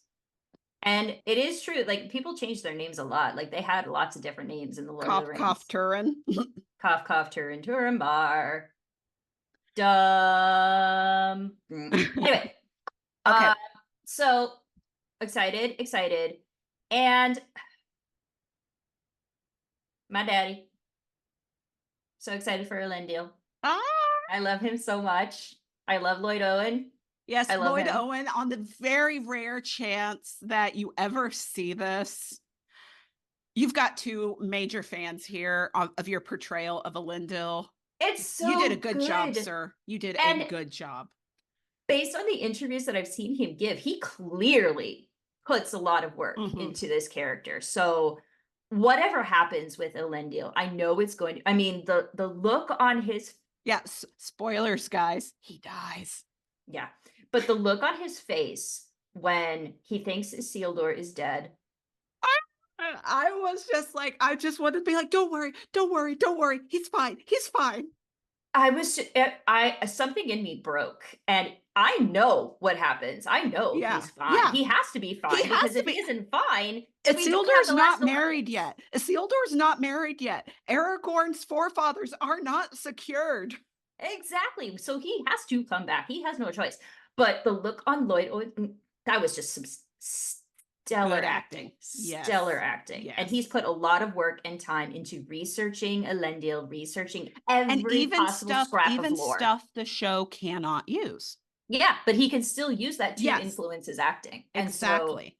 Speaker 2: And it is true. Like people change their names a lot. Like they had lots of different names in the Lord of the
Speaker 1: Cough, cough,
Speaker 2: Rings.
Speaker 1: Turin.
Speaker 2: Cough, cough, Turin, Turambar. Dumb. Anyway,
Speaker 1: Okay.
Speaker 2: uh, so excited, excited. And my daddy, so excited for Elendil.
Speaker 1: Ah!
Speaker 2: I love him so much. I love Lloyd Owen.
Speaker 1: Yes,
Speaker 2: I love
Speaker 1: Lloyd
Speaker 2: him.
Speaker 1: Owen, on the very rare chance that you ever see this, you've got 2 major fans here of your portrayal of Elendil.
Speaker 2: It's
Speaker 1: You did a
Speaker 2: so
Speaker 1: good job,
Speaker 2: good.
Speaker 1: sir. You did a
Speaker 2: And
Speaker 1: good job.
Speaker 2: based on the interviews that I've seen him give, he clearly puts a lot of work
Speaker 1: Mhm.
Speaker 2: into this character. So whatever happens with Elendil, I know it's going to, I mean, the look on his,
Speaker 1: Yeah, spoilers, guys. He dies.
Speaker 2: yeah, but the look on his face when he thinks Isildur is dead.
Speaker 1: I was just like, I just wanted to be like, "Don't worry, don't worry, don't worry. He's fine. He's fine."
Speaker 2: I something in me broke, and I know what happens. I know
Speaker 1: Yeah,
Speaker 2: he's fine.
Speaker 1: yeah.
Speaker 2: He has to be
Speaker 1: He
Speaker 2: fine because
Speaker 1: has to
Speaker 2: if he
Speaker 1: be.
Speaker 2: isn't fine, then we don't have
Speaker 1: Isildur's
Speaker 2: the last
Speaker 1: not married
Speaker 2: alliance.
Speaker 1: yet. Isildur's not married yet. Aragorn's forefathers are not secured.
Speaker 2: Exactly. So he has to come back. He has no choice. But the look on that was just some
Speaker 1: Good
Speaker 2: stellar acting.
Speaker 1: acting.
Speaker 2: Stellar
Speaker 1: Yes.
Speaker 2: acting. And he's
Speaker 1: Yes.
Speaker 2: put a lot of work and time into researching Elendil, researching
Speaker 1: And
Speaker 2: every possible scrap of
Speaker 1: even
Speaker 2: lore.
Speaker 1: stuff the show cannot use.
Speaker 2: Yeah, but he can still use that to
Speaker 1: Yes,
Speaker 2: influence his acting. And so,
Speaker 1: exactly.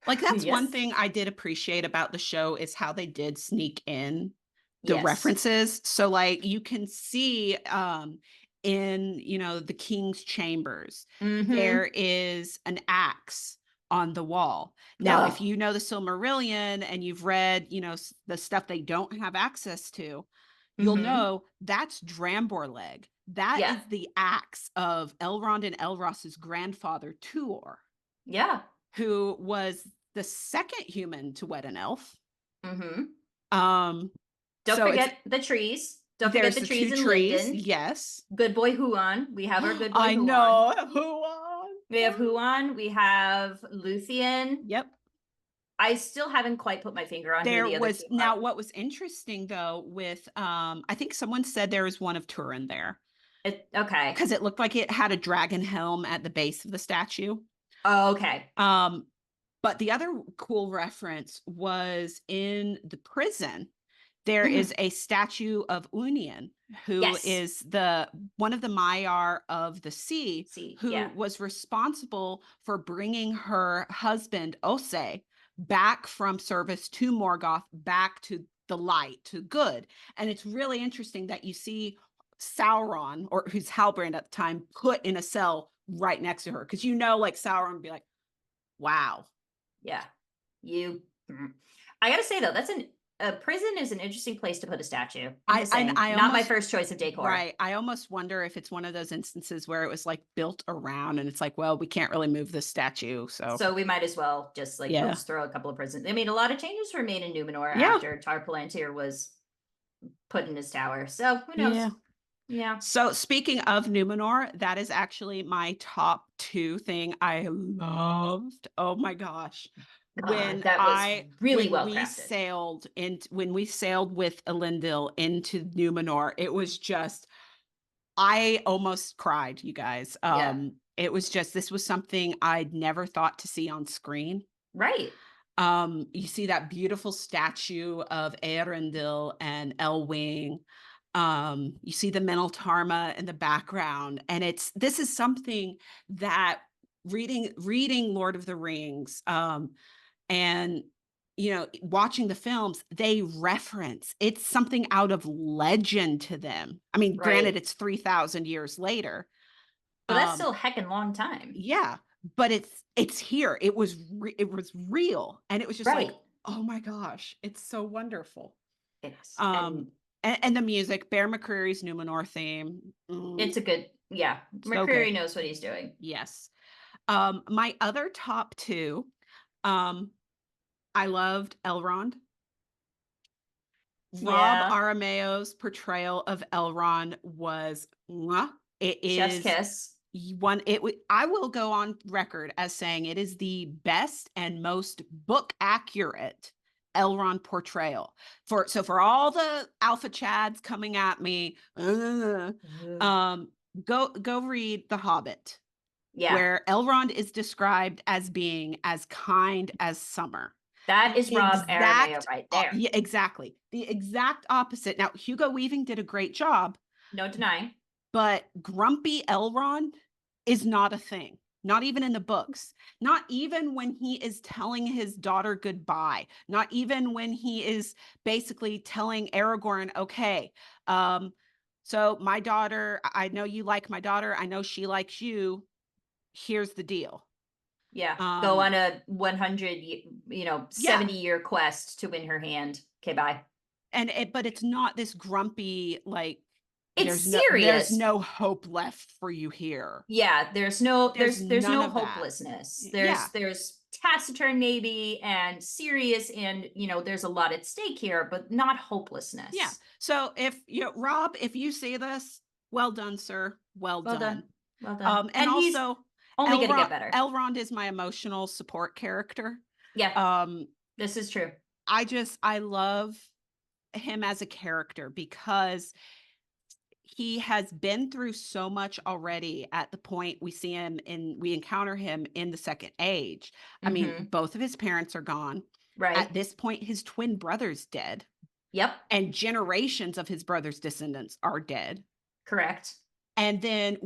Speaker 1: Like, that's one
Speaker 2: yes,
Speaker 1: thing I did appreciate about the show is how they did sneak in the
Speaker 2: yes.
Speaker 1: references. So, like, you can see, in, the king's chambers, there
Speaker 2: Mm-hmm.
Speaker 1: is an axe on the wall. Now, if
Speaker 2: Oh,
Speaker 1: you know the Silmarillion and you've read, the stuff they don't have access to, you'll
Speaker 2: mm-hmm.
Speaker 1: know that's Dramborleg. That
Speaker 2: Yeah,
Speaker 1: is the axe of Elrond and Elros's grandfather, Tuor,
Speaker 2: yeah.
Speaker 1: who was the second human to wed an elf.
Speaker 2: Mm-hmm.
Speaker 1: Um,
Speaker 2: Don't
Speaker 1: so it's
Speaker 2: forget the trees. Don't forget
Speaker 1: there's
Speaker 2: the
Speaker 1: the
Speaker 2: trees
Speaker 1: two
Speaker 2: in
Speaker 1: trees,
Speaker 2: Linden.
Speaker 1: yes.
Speaker 2: Good boy Huon. We have our good boy
Speaker 1: I
Speaker 2: Huon.
Speaker 1: know. Who won?
Speaker 2: We have Huon. We have Luthien.
Speaker 1: Yep.
Speaker 2: I still haven't quite put my finger on who
Speaker 1: There
Speaker 2: the other
Speaker 1: was
Speaker 2: two
Speaker 1: now
Speaker 2: are.
Speaker 1: what was interesting though with I think someone said there was one of Turin there
Speaker 2: Okay.
Speaker 1: because it looked like it had a dragon helm at the base of the statue.
Speaker 2: Okay.
Speaker 1: Um, but the other cool reference was in the prison. There is
Speaker 2: Mhm.
Speaker 1: a statue of Union, who
Speaker 2: Yes.
Speaker 1: is the one of the Maiar of the sea,
Speaker 2: See,
Speaker 1: who
Speaker 2: yeah.
Speaker 1: was responsible for bringing her husband Ose back from service to Morgoth, back to the light, to good. And it's really interesting that you see Sauron, or who's Halbrand at the time, put in a cell right next to her, because like Sauron would be like, "Wow."
Speaker 2: Yeah. You. Mhm. I gotta say though, that's an a prison is an interesting place to put a statue. I'm
Speaker 1: I
Speaker 2: just
Speaker 1: and
Speaker 2: saying,
Speaker 1: I
Speaker 2: not my
Speaker 1: almost
Speaker 2: first choice of decor.
Speaker 1: Right. I almost wonder if it's one of those instances where it was, like, built around and it's like, "Well, we can't really move this statue, so."
Speaker 2: So we might as well just like we'll
Speaker 1: Yeah.
Speaker 2: just throw a couple of prisons. I mean, a lot of changes were made in Numenor
Speaker 1: Yeah.
Speaker 2: after Tar Palantir was put in his tower. So who
Speaker 1: Yeah.
Speaker 2: knows? Yeah.
Speaker 1: So, speaking of Numenor, that is actually my top 2 thing I loved. Oh my gosh.
Speaker 2: God, that was really well crafted.
Speaker 1: When we sailed with Elendil into Numenor, it was just I almost cried, you guys.
Speaker 2: Yeah.
Speaker 1: It was just this was something I'd never thought to see on screen.
Speaker 2: Right.
Speaker 1: You see that beautiful statue of Eärendil and Elwing. You see the Meneltarma in the background, and this is something that reading Lord of the Rings, and watching the films, they reference. It's something out of legend to them. I mean, granted,
Speaker 2: Right.
Speaker 1: it's 3,000 years later.
Speaker 2: But that's
Speaker 1: Um,
Speaker 2: still a heckin' long time.
Speaker 1: yeah, but it's here. It was real, and it was just like,
Speaker 2: Right.
Speaker 1: "Oh my gosh, it's so wonderful."
Speaker 2: Yes.
Speaker 1: Um,
Speaker 2: And
Speaker 1: and the music, Bear McCreary's Numenor theme,
Speaker 2: it's a good, yeah.
Speaker 1: so good.
Speaker 2: McCreary knows what he's doing.
Speaker 1: Yes. My other top 2, um, I loved Elrond. Rob
Speaker 2: Yeah.
Speaker 1: Arameo's portrayal of Elrond was mwah. It
Speaker 2: Chef's
Speaker 1: is
Speaker 2: kiss.
Speaker 1: I will go on record as saying it is the best and most book accurate Elrond portrayal. For all the alpha chads coming at me,
Speaker 2: Ugh.
Speaker 1: um, go read The Hobbit,
Speaker 2: Yeah.
Speaker 1: where Elrond is described as being as kind as summer.
Speaker 2: That
Speaker 1: The
Speaker 2: is Rob Arameo
Speaker 1: exact
Speaker 2: right there.
Speaker 1: Yeah, exactly. The exact opposite. Now, Hugo Weaving did a great job,
Speaker 2: No denying.
Speaker 1: but grumpy Elrond is not a thing. Not even in the books. Not even when he is telling his daughter goodbye. Not even when he is basically telling Aragorn, okay, um, So my daughter, I know you like my daughter. I know she likes you. Here's the deal.
Speaker 2: Yeah. Go
Speaker 1: Um,
Speaker 2: on a 70
Speaker 1: yeah.
Speaker 2: year quest to win her hand. Okay, bye.
Speaker 1: But it's not this grumpy, like,
Speaker 2: It's
Speaker 1: there's
Speaker 2: serious.
Speaker 1: no hope left for you here.
Speaker 2: Yeah,
Speaker 1: There's
Speaker 2: there's
Speaker 1: none
Speaker 2: no
Speaker 1: of that.
Speaker 2: hopelessness.
Speaker 1: Yeah.
Speaker 2: There's taciturn maybe and serious, and there's a lot at stake here, but not
Speaker 1: Yeah.
Speaker 2: hopelessness.
Speaker 1: So if Rob, if you see this, well done, sir. Well
Speaker 2: Well done.
Speaker 1: done.
Speaker 2: Well done.
Speaker 1: And
Speaker 2: And he's
Speaker 1: also
Speaker 2: only going to get better.
Speaker 1: Elrond is my emotional support character.
Speaker 2: Yeah,
Speaker 1: Um,
Speaker 2: this is true.
Speaker 1: I love him as a character because he has been through so much already at the point we encounter him in the second age. I mean,
Speaker 2: Mhm.
Speaker 1: both of his parents are gone. At
Speaker 2: Right.
Speaker 1: this point, his twin brother's dead,
Speaker 2: Yep.
Speaker 1: and generations of his brother's descendants are dead.
Speaker 2: Correct.
Speaker 1: And then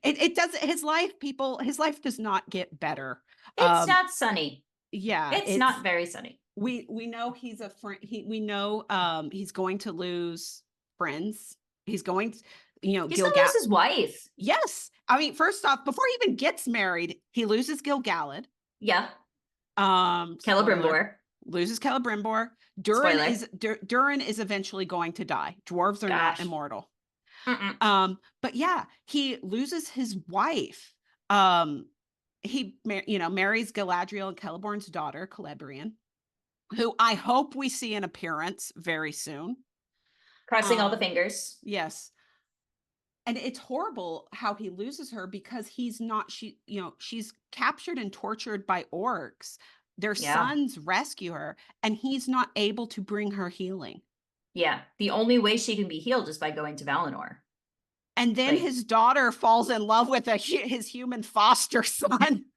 Speaker 1: it does his life does not get better.
Speaker 2: It's
Speaker 1: Um,
Speaker 2: not sunny.
Speaker 1: yeah,
Speaker 2: It's not very sunny.
Speaker 1: we know he's a friend. We know he's going to lose friends. He's going to,
Speaker 2: He's going to
Speaker 1: Gilgal.
Speaker 2: lose his wife.
Speaker 1: Yes. I mean, first off, before he even gets married, he loses Gilgalad.
Speaker 2: Yeah.
Speaker 1: Spoiler,
Speaker 2: Celebrimbor.
Speaker 1: loses Celebrimbor.
Speaker 2: Spoiler.
Speaker 1: Durin is eventually going to die. Dwarves are not
Speaker 2: Gosh.
Speaker 1: immortal.
Speaker 2: Mm-mm.
Speaker 1: But yeah, he loses his wife. Um, marries Galadriel and Celeborn's daughter, Celebrian, who I hope we see an appearance very soon.
Speaker 2: Crossing all the
Speaker 1: Um,
Speaker 2: fingers.
Speaker 1: yes. And it's horrible how he loses her because he's not she's captured and tortured by orcs. Their
Speaker 2: Yeah.
Speaker 1: sons rescue her, and he's not able to bring her healing.
Speaker 2: Yeah. The only way she can be healed is by going to Valinor.
Speaker 1: And then
Speaker 2: Like,
Speaker 1: his daughter falls in love with his human foster son.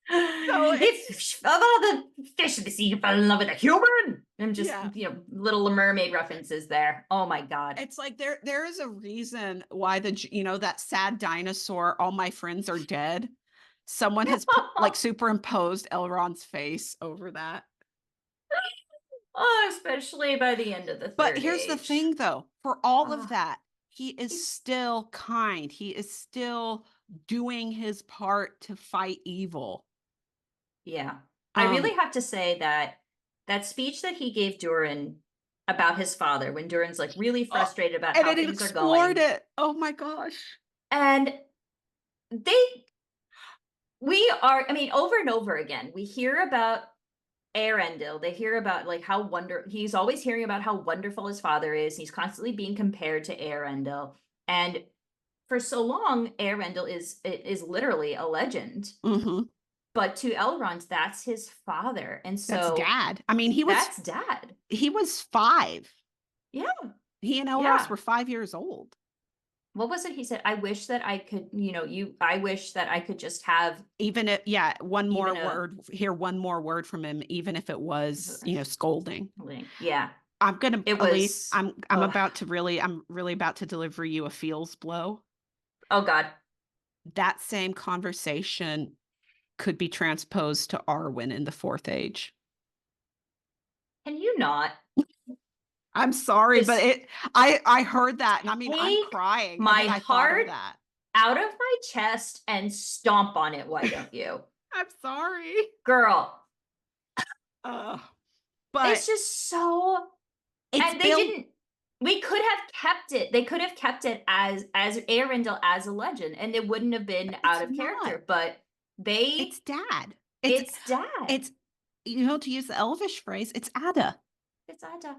Speaker 1: So it's
Speaker 2: if of all the fish in the sea, you fell in love with a human. I'm just,
Speaker 1: yeah.
Speaker 2: little mermaid references there. Oh my God.
Speaker 1: It's like there is a reason why that sad dinosaur, all my friends are dead. Someone has put like superimposed Elrond's face over that.
Speaker 2: Oh, especially by the end of the
Speaker 1: But
Speaker 2: third
Speaker 1: here's the
Speaker 2: age.
Speaker 1: thing though, for all of
Speaker 2: Oh,
Speaker 1: that, he is
Speaker 2: he's
Speaker 1: still kind. He is still doing his part to fight evil.
Speaker 2: Yeah. I really
Speaker 1: Um,
Speaker 2: have to say that that speech that he gave Durin about his father, when Durin's like really
Speaker 1: oh,
Speaker 2: frustrated about
Speaker 1: and
Speaker 2: how
Speaker 1: it
Speaker 2: things are
Speaker 1: explored
Speaker 2: going,
Speaker 1: it. Oh my gosh.
Speaker 2: and they we are, I mean, over and over again, we hear about Arendelle. They hear about like he's always hearing about how wonderful his father is. He's constantly being compared to Arendelle. And for so long, Arendelle is literally a legend.
Speaker 1: Mhm.
Speaker 2: But to Elrond, that's his father. And
Speaker 1: That's
Speaker 2: so
Speaker 1: dad. I mean,
Speaker 2: that's dad.
Speaker 1: he was 5.
Speaker 2: Yeah.
Speaker 1: He and Elros
Speaker 2: Yeah.
Speaker 1: were 5 years old.
Speaker 2: What was it he said? I wish that I could, I wish that I could just have
Speaker 1: Even if yeah,
Speaker 2: even a
Speaker 1: one more word from him, even if it was, scolding.
Speaker 2: link. Yeah.
Speaker 1: I'm gonna
Speaker 2: It
Speaker 1: Elise,
Speaker 2: was
Speaker 1: I'm really about to deliver you a feels blow.
Speaker 2: oh God.
Speaker 1: That same conversation could be transposed to Arwen in the Fourth Age.
Speaker 2: Can you not
Speaker 1: I'm sorry, but
Speaker 2: just
Speaker 1: I heard that, and I mean, I'm
Speaker 2: take
Speaker 1: crying, and
Speaker 2: my
Speaker 1: then I thought of
Speaker 2: heart
Speaker 1: that.
Speaker 2: out of my chest and stomp on it, why don't you?
Speaker 1: I'm sorry.
Speaker 2: Girl,
Speaker 1: Uh,
Speaker 2: it's
Speaker 1: but
Speaker 2: just so
Speaker 1: it's
Speaker 2: and they
Speaker 1: built
Speaker 2: didn't we could have kept it. They could have kept it as Arendelle as a legend and it wouldn't have been
Speaker 1: it's
Speaker 2: out of
Speaker 1: not.
Speaker 2: character, but
Speaker 1: It's
Speaker 2: they
Speaker 1: dad. It's
Speaker 2: it's dad.
Speaker 1: it's to use the Elvish phrase, it's Ada.
Speaker 2: It's Ada.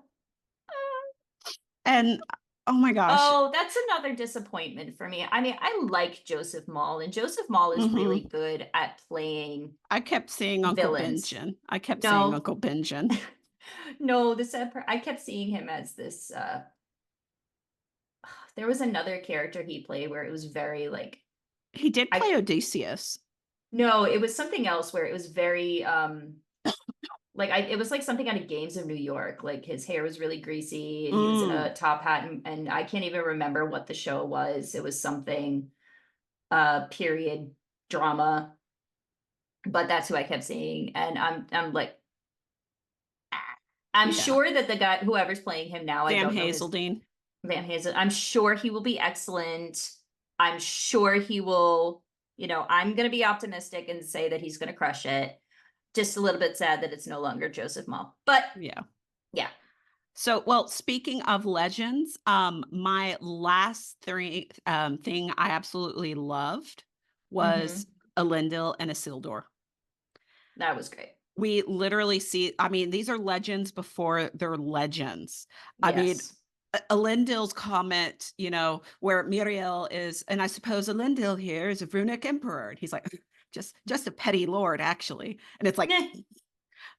Speaker 1: And oh my gosh.
Speaker 2: Oh, that's another disappointment for me. I mean, I like Joseph Mall, and Joseph Mall is really
Speaker 1: Mhm.
Speaker 2: good at playing
Speaker 1: I kept seeing Uncle
Speaker 2: villains.
Speaker 1: Benjen. I kept seeing
Speaker 2: No,
Speaker 1: Uncle Benjen.
Speaker 2: no, the sad part, I kept seeing him as this. There was another character he played where it was very like
Speaker 1: He did
Speaker 2: I
Speaker 1: play Odysseus.
Speaker 2: no, it was something else where it was very like it was like something out of Games of New York. Like his hair was really greasy and he was in
Speaker 1: Mm.
Speaker 2: a top hat and I can't even remember what the show was. It was something period drama, but that's who I kept seeing and I'm like, I'm
Speaker 1: Yeah.
Speaker 2: sure that the guy, whoever's playing him now, I
Speaker 1: Sam
Speaker 2: don't know his
Speaker 1: Hazeldine.
Speaker 2: Van Hazen. I'm sure he will be excellent. I'm sure he will, I'm going to be optimistic and say that he's going to crush it. Just a little bit sad that it's no longer Joseph Mall. But
Speaker 1: Yeah.
Speaker 2: yeah.
Speaker 1: So, well, speaking of legends, my last thing I absolutely loved was
Speaker 2: Hmm.
Speaker 1: Elendil and Isildur.
Speaker 2: That was great.
Speaker 1: We literally see, I mean, these are legends before they're legends. I mean,
Speaker 2: Yes.
Speaker 1: Elendil's comment, where Miriel is, and I suppose Elendil here is a runic emperor. And he's like, just a petty lord, actually. And it's like,
Speaker 2: Nah.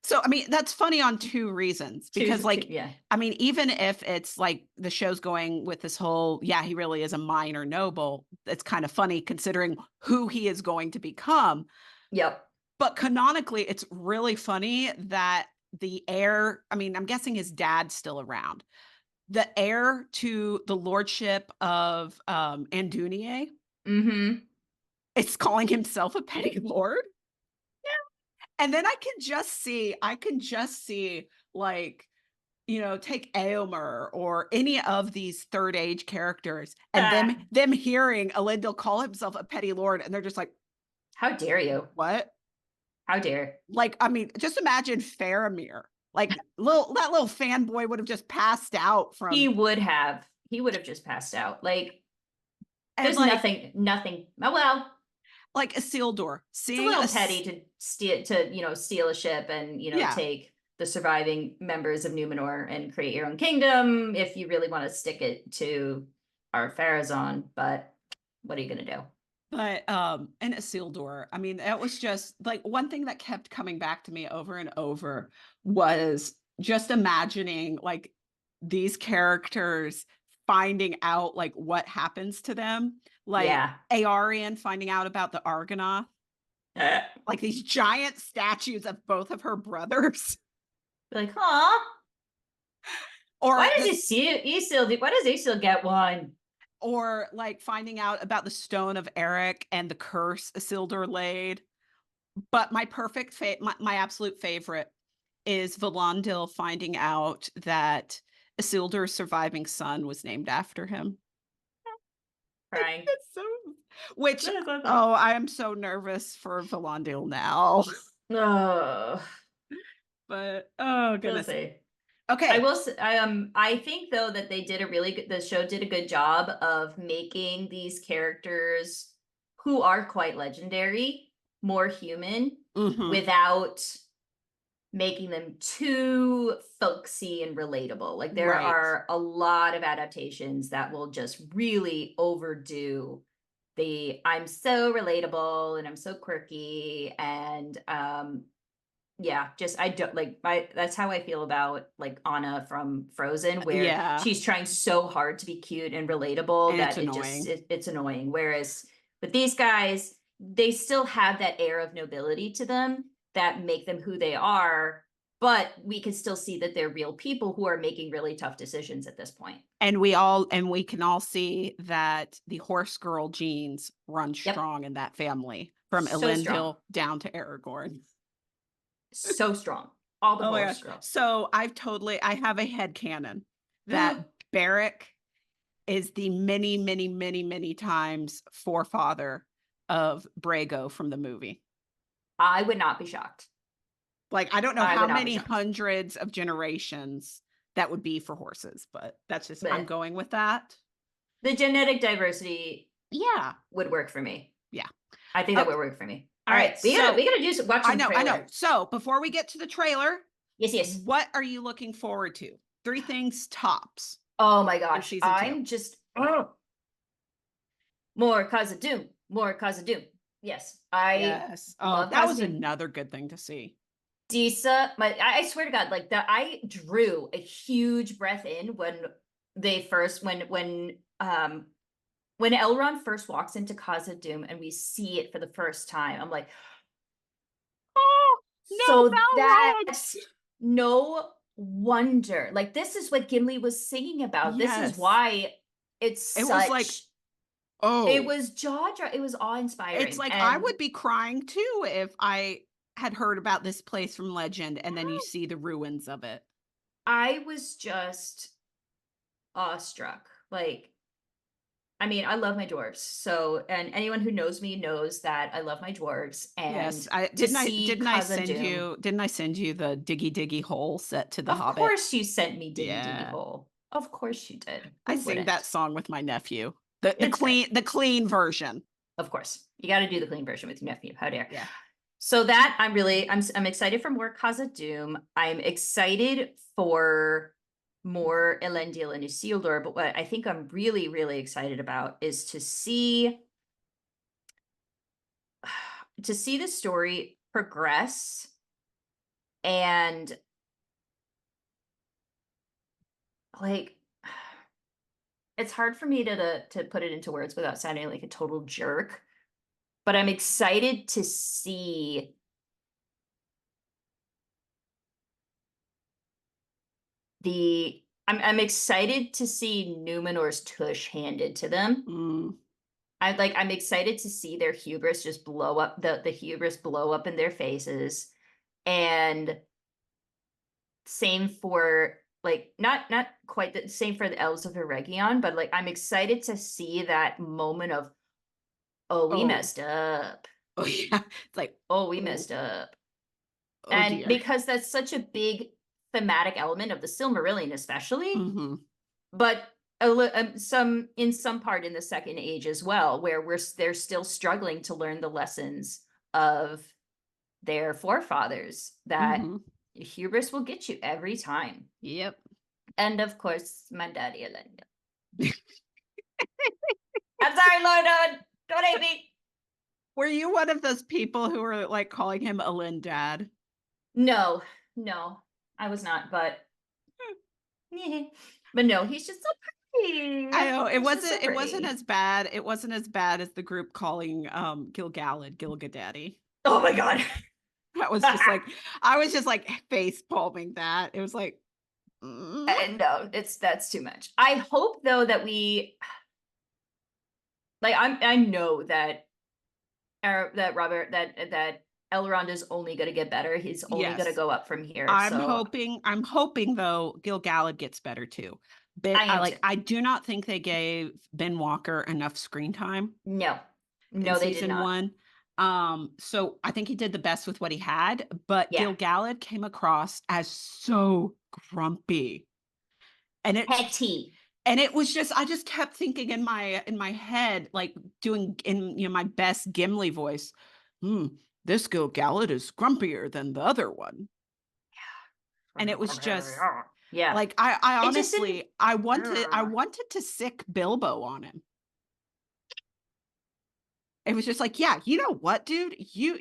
Speaker 1: so, I mean, that's funny on 2 reasons because, like,
Speaker 2: Yeah.
Speaker 1: I mean, even if it's like the show's going with this whole, yeah, he really is a minor noble, it's kind of funny considering who he is going to become.
Speaker 2: Yep.
Speaker 1: But canonically, it's really funny that the heir, I mean, I'm guessing his dad's still around. The heir to the lordship of Andunier
Speaker 2: Hmm.
Speaker 1: is calling himself a petty lord. And then I can just see like take Aomer or any of these third age characters and them
Speaker 2: Ah,
Speaker 1: them hearing Elendil call himself a petty lord and they're just like,
Speaker 2: how dare you?
Speaker 1: what?
Speaker 2: How dare.
Speaker 1: Like, I mean, just imagine Faramir. Like that little fanboy would have just passed out
Speaker 2: He
Speaker 1: from
Speaker 2: would have. He would have just passed out. Like,
Speaker 1: and
Speaker 2: there's nothing. Oh, well,
Speaker 1: like Isildur
Speaker 2: it's a
Speaker 1: seeing
Speaker 2: little petty to steal a ship and
Speaker 1: yeah,
Speaker 2: take the surviving members of Numenor and create your own kingdom if you really want to stick it to our Pharazôn. But what are you gonna do?
Speaker 1: but and Isildur. I mean, that was just like one thing that kept coming back to me over and over was just imagining like these characters finding out like what happens to them, like
Speaker 2: Yeah.
Speaker 1: Aarion finding out about the Argonath,
Speaker 2: Uh,
Speaker 1: like these giant statues of both of her brothers,
Speaker 2: like, huh?
Speaker 1: or
Speaker 2: Why does he
Speaker 1: this,
Speaker 2: see Isil? Why does Isil get one?
Speaker 1: or like finding out about the Stone of Eric and the curse Isildur laid. But my absolute favorite is Valandil finding out that Isildur's surviving son was named after him.
Speaker 2: Crying.
Speaker 1: It's so which oh, I am so nervous for Valandil now.
Speaker 2: Oh,
Speaker 1: But oh
Speaker 2: we'll
Speaker 1: goodness.
Speaker 2: see. I
Speaker 1: Okay.
Speaker 2: will. I think though that they did a really good. The show did a good job of making these characters who are quite legendary more human
Speaker 1: Mhm.
Speaker 2: without making them too folksy and relatable. Like there
Speaker 1: Right.
Speaker 2: are a lot of adaptations that will just really overdo the I'm so relatable and I'm so quirky and yeah, just I don't like my that's how I feel about like Anna from Frozen, where
Speaker 1: Yeah,
Speaker 2: she's trying so hard to be cute and relatable
Speaker 1: and it's
Speaker 2: that
Speaker 1: annoying.
Speaker 2: it's annoying. Whereas with these guys, they still have that air of nobility to them that make them who they are, but we can still see that they're real people who are making really tough decisions at this point.
Speaker 1: And we can all see that the horse girl genes run
Speaker 2: Yep.
Speaker 1: strong in that family from
Speaker 2: So strong.
Speaker 1: Elendil down to Aragorn.
Speaker 2: So strong. All the
Speaker 1: Oh my
Speaker 2: horse
Speaker 1: gosh.
Speaker 2: girls.
Speaker 1: So I have a head canon that Barrack is the many, many, many, many times forefather of Brago from the movie.
Speaker 2: I would not be shocked.
Speaker 1: Like, I don't know
Speaker 2: I
Speaker 1: how
Speaker 2: would not be
Speaker 1: many
Speaker 2: shocked.
Speaker 1: hundreds of generations that would be for horses, but that's just, I'm
Speaker 2: But
Speaker 1: going with that.
Speaker 2: the genetic diversity
Speaker 1: Yeah.
Speaker 2: would work for me.
Speaker 1: Yeah.
Speaker 2: I think that
Speaker 1: Okay.
Speaker 2: would work for me.
Speaker 1: All
Speaker 2: All
Speaker 1: right.
Speaker 2: right,
Speaker 1: So
Speaker 2: we gotta do watch
Speaker 1: I
Speaker 2: some
Speaker 1: know, I know.
Speaker 2: trailer.
Speaker 1: So before we get to the trailer,
Speaker 2: Yes, yes.
Speaker 1: what are you looking forward to? 3 things tops
Speaker 2: Oh my
Speaker 1: in
Speaker 2: gosh,
Speaker 1: season 2.
Speaker 2: I'm just more Cause of Doom, more Cause of Doom. Yes, I
Speaker 1: Yes. Oh,
Speaker 2: love
Speaker 1: that
Speaker 2: Cause of
Speaker 1: was
Speaker 2: Doom.
Speaker 1: another good thing to see.
Speaker 2: Disa, I swear to God, like that, I drew a huge breath in when they first when Elrond first walks into Cause of Doom and we see it for the first time. I'm like,
Speaker 1: Oh, no
Speaker 2: so
Speaker 1: Balrogs.
Speaker 2: that's no wonder. Like this is what Gimli was singing about. This is
Speaker 1: Yes.
Speaker 2: why it's
Speaker 1: It was like,
Speaker 2: such it
Speaker 1: oh,
Speaker 2: was it was
Speaker 1: it's
Speaker 2: awe-inspiring.
Speaker 1: like I
Speaker 2: And
Speaker 1: would be crying too if I had heard about this place from legend and then you see the ruins of it.
Speaker 2: I was just awestruck. Like, I mean, I love my dwarves. So, and anyone who knows me knows that I love my dwarves. And
Speaker 1: Yes, I
Speaker 2: to
Speaker 1: didn't I
Speaker 2: see
Speaker 1: didn't I
Speaker 2: Kaza
Speaker 1: send
Speaker 2: Doom,
Speaker 1: you didn't I send you the Diggy Diggy Hole set to The
Speaker 2: of
Speaker 1: Hobbit?
Speaker 2: course you sent me Diggy Diggy
Speaker 1: Yeah.
Speaker 2: Hole. Of course you did.
Speaker 1: I
Speaker 2: Who
Speaker 1: sing that
Speaker 2: wouldn't?
Speaker 1: song with my nephew.
Speaker 2: It's great.
Speaker 1: The clean version.
Speaker 2: Of course. You got to do the clean version with your nephew. How dare.
Speaker 1: Yeah.
Speaker 2: So that I'm excited for more Kaza Doom. I'm excited for more Elendil and Isildur, but what I think I'm really, really excited about is to see the story progress and like it's hard for me to put it into words without sounding like a total jerk, but I'm excited to see I'm excited to see Numenor's tush handed to them.
Speaker 1: Mm,
Speaker 2: I'm excited to see their hubris just blow up the hubris blow up in their faces. And same for like not quite the same for the elves of Eregion, but like I'm excited to see that moment of, oh, we
Speaker 1: oh.
Speaker 2: messed up.
Speaker 1: Oh, yeah. It's like,
Speaker 2: Oh, we
Speaker 1: "Oh,
Speaker 2: messed up.
Speaker 1: oh
Speaker 2: And
Speaker 1: dear."
Speaker 2: because that's such a big thematic element of the Silmarillion, especially,
Speaker 1: Mhm.
Speaker 2: but some in some part in the Second Age as well, where they're still struggling to learn the lessons of their forefathers. That
Speaker 1: Mhm.
Speaker 2: hubris will get you every time.
Speaker 1: Yep.
Speaker 2: And of course, my daddy Elendil. I'm sorry, Lord, don't hate me.
Speaker 1: Were you one of those people who were, like, calling him Elin dad?
Speaker 2: No, no, I was not, but but no, he's just so pretty.
Speaker 1: I know,
Speaker 2: He's just so
Speaker 1: it wasn't
Speaker 2: pretty.
Speaker 1: as bad it wasn't as bad as the group calling, Gil-galad Gilgadaddy.
Speaker 2: Oh my god.
Speaker 1: That was just like I was just, like, face palming that. It was like, "Mm."
Speaker 2: And no, it's that's too much. I hope though that we like I know that that Robert that Elrond is only going to get better. He's only going to
Speaker 1: Yes.
Speaker 2: go up from here. So
Speaker 1: I'm hoping though Gil-galad gets better too. But
Speaker 2: I am too.
Speaker 1: I do not think they gave Ben Walker enough screen time
Speaker 2: No,
Speaker 1: in
Speaker 2: no, they did
Speaker 1: season
Speaker 2: not.
Speaker 1: 1. So I think he did the best with what he had, but
Speaker 2: Yeah,
Speaker 1: Gil-galad came across as so grumpy. And it's
Speaker 2: petty.
Speaker 1: and it was just I just kept thinking in my head, like doing in my best Gimli voice, "Hmm, this Gil-galad is grumpier than the other one." And it was just
Speaker 2: Yeah,
Speaker 1: like I
Speaker 2: it just didn't.
Speaker 1: honestly I wanted to sick Bilbo on him. It was just like, "Yeah, you know what, dude? You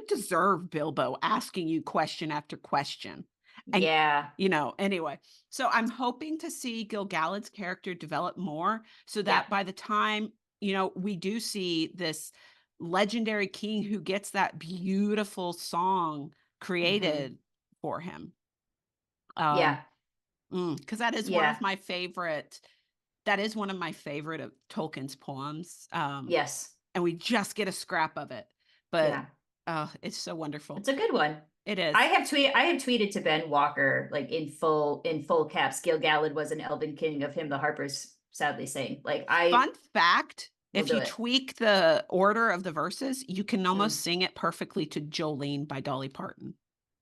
Speaker 1: deserve Bilbo asking you question after question." And,
Speaker 2: Yeah,
Speaker 1: anyway, so I'm hoping to see Gil-galad's character develop more so
Speaker 2: yeah.
Speaker 1: that by the time, we do see this legendary king who gets that beautiful song
Speaker 2: Hmm.
Speaker 1: created for him. Um,
Speaker 2: Yeah,
Speaker 1: because that is one of
Speaker 2: yeah.
Speaker 1: my favorite that is one of my favorite of Tolkien's poems,
Speaker 2: Yes,
Speaker 1: and we just get a scrap of it, but,
Speaker 2: yeah.
Speaker 1: it's so wonderful.
Speaker 2: It's a good one.
Speaker 1: It is.
Speaker 2: I have tweeted to Ben Walker like in full caps. Gil-galad was an Elven King of him. The Harpers sadly saying like I
Speaker 1: Fun fact,
Speaker 2: will
Speaker 1: if
Speaker 2: do
Speaker 1: you
Speaker 2: it.
Speaker 1: tweak the order of the verses, you can almost
Speaker 2: Mm.
Speaker 1: sing it perfectly to Jolene by Dolly Parton.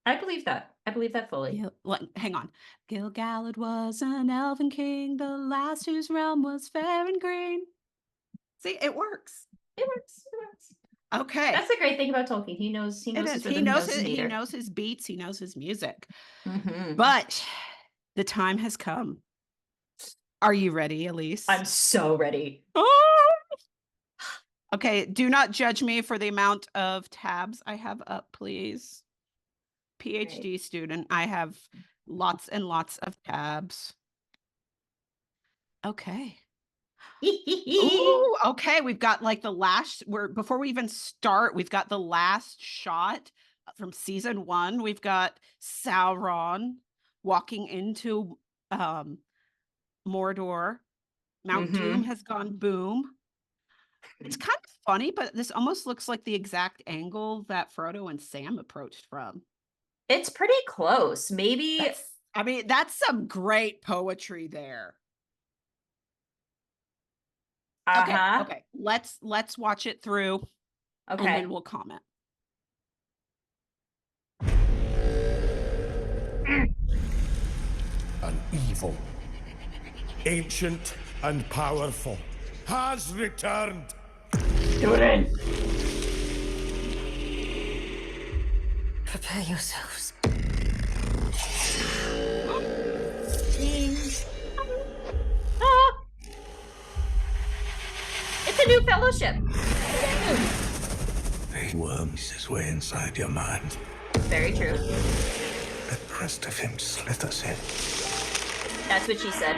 Speaker 2: I believe that. I believe that fully.
Speaker 1: Hang on. Gil-galad was an elven king, the last whose realm was fair and green. See, it works.
Speaker 2: It works. It works.
Speaker 1: Okay.
Speaker 2: That's the great thing about Tolkien. He
Speaker 1: It
Speaker 2: knows
Speaker 1: is.
Speaker 2: his rhythm. He knows his
Speaker 1: He
Speaker 2: meter.
Speaker 1: knows his beats, he knows his music.
Speaker 2: Hmm.
Speaker 1: But the time has come. Are you ready, Elise?
Speaker 2: I'm so ready.
Speaker 1: Ah! Okay, do not judge me for the amount of tabs I have up, please.
Speaker 2: Right.
Speaker 1: PhD student, I have lots and lots of tabs. Okay. Ooh, okay, we've got, like, the last we're before we even start, we've got the last shot from season 1. We've got Sauron walking into, Mordor. Mount Doom
Speaker 2: Hmm.
Speaker 1: has gone boom. It's kind of funny, but this almost looks like the exact angle that Frodo and Sam approached from.
Speaker 2: It's pretty close. Maybe
Speaker 1: That's I mean, that's some great poetry there. Okay,
Speaker 2: Uh-huh.
Speaker 1: okay. Let's watch it through and then
Speaker 2: Okay.
Speaker 1: we'll comment.
Speaker 2: Mm.
Speaker 3: An evil, ancient and powerful, has returned.
Speaker 2: Student.
Speaker 4: Prepare yourselves.
Speaker 2: Ding. Ah, it's a new fellowship.
Speaker 3: A worm is his way inside your mind.
Speaker 2: Very true.
Speaker 3: The crest of him slithers in.
Speaker 2: That's what she said.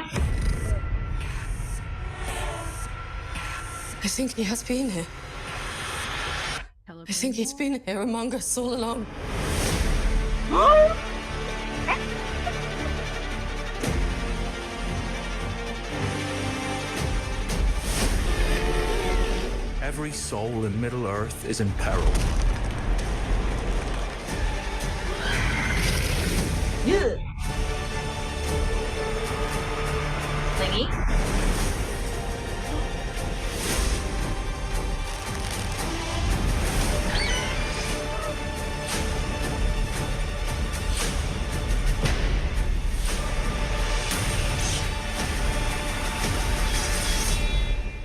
Speaker 4: I think he has been here. I think he's been here among us all along.
Speaker 5: Every soul in Middle-earth is in peril.
Speaker 2: Yeah. Clingy.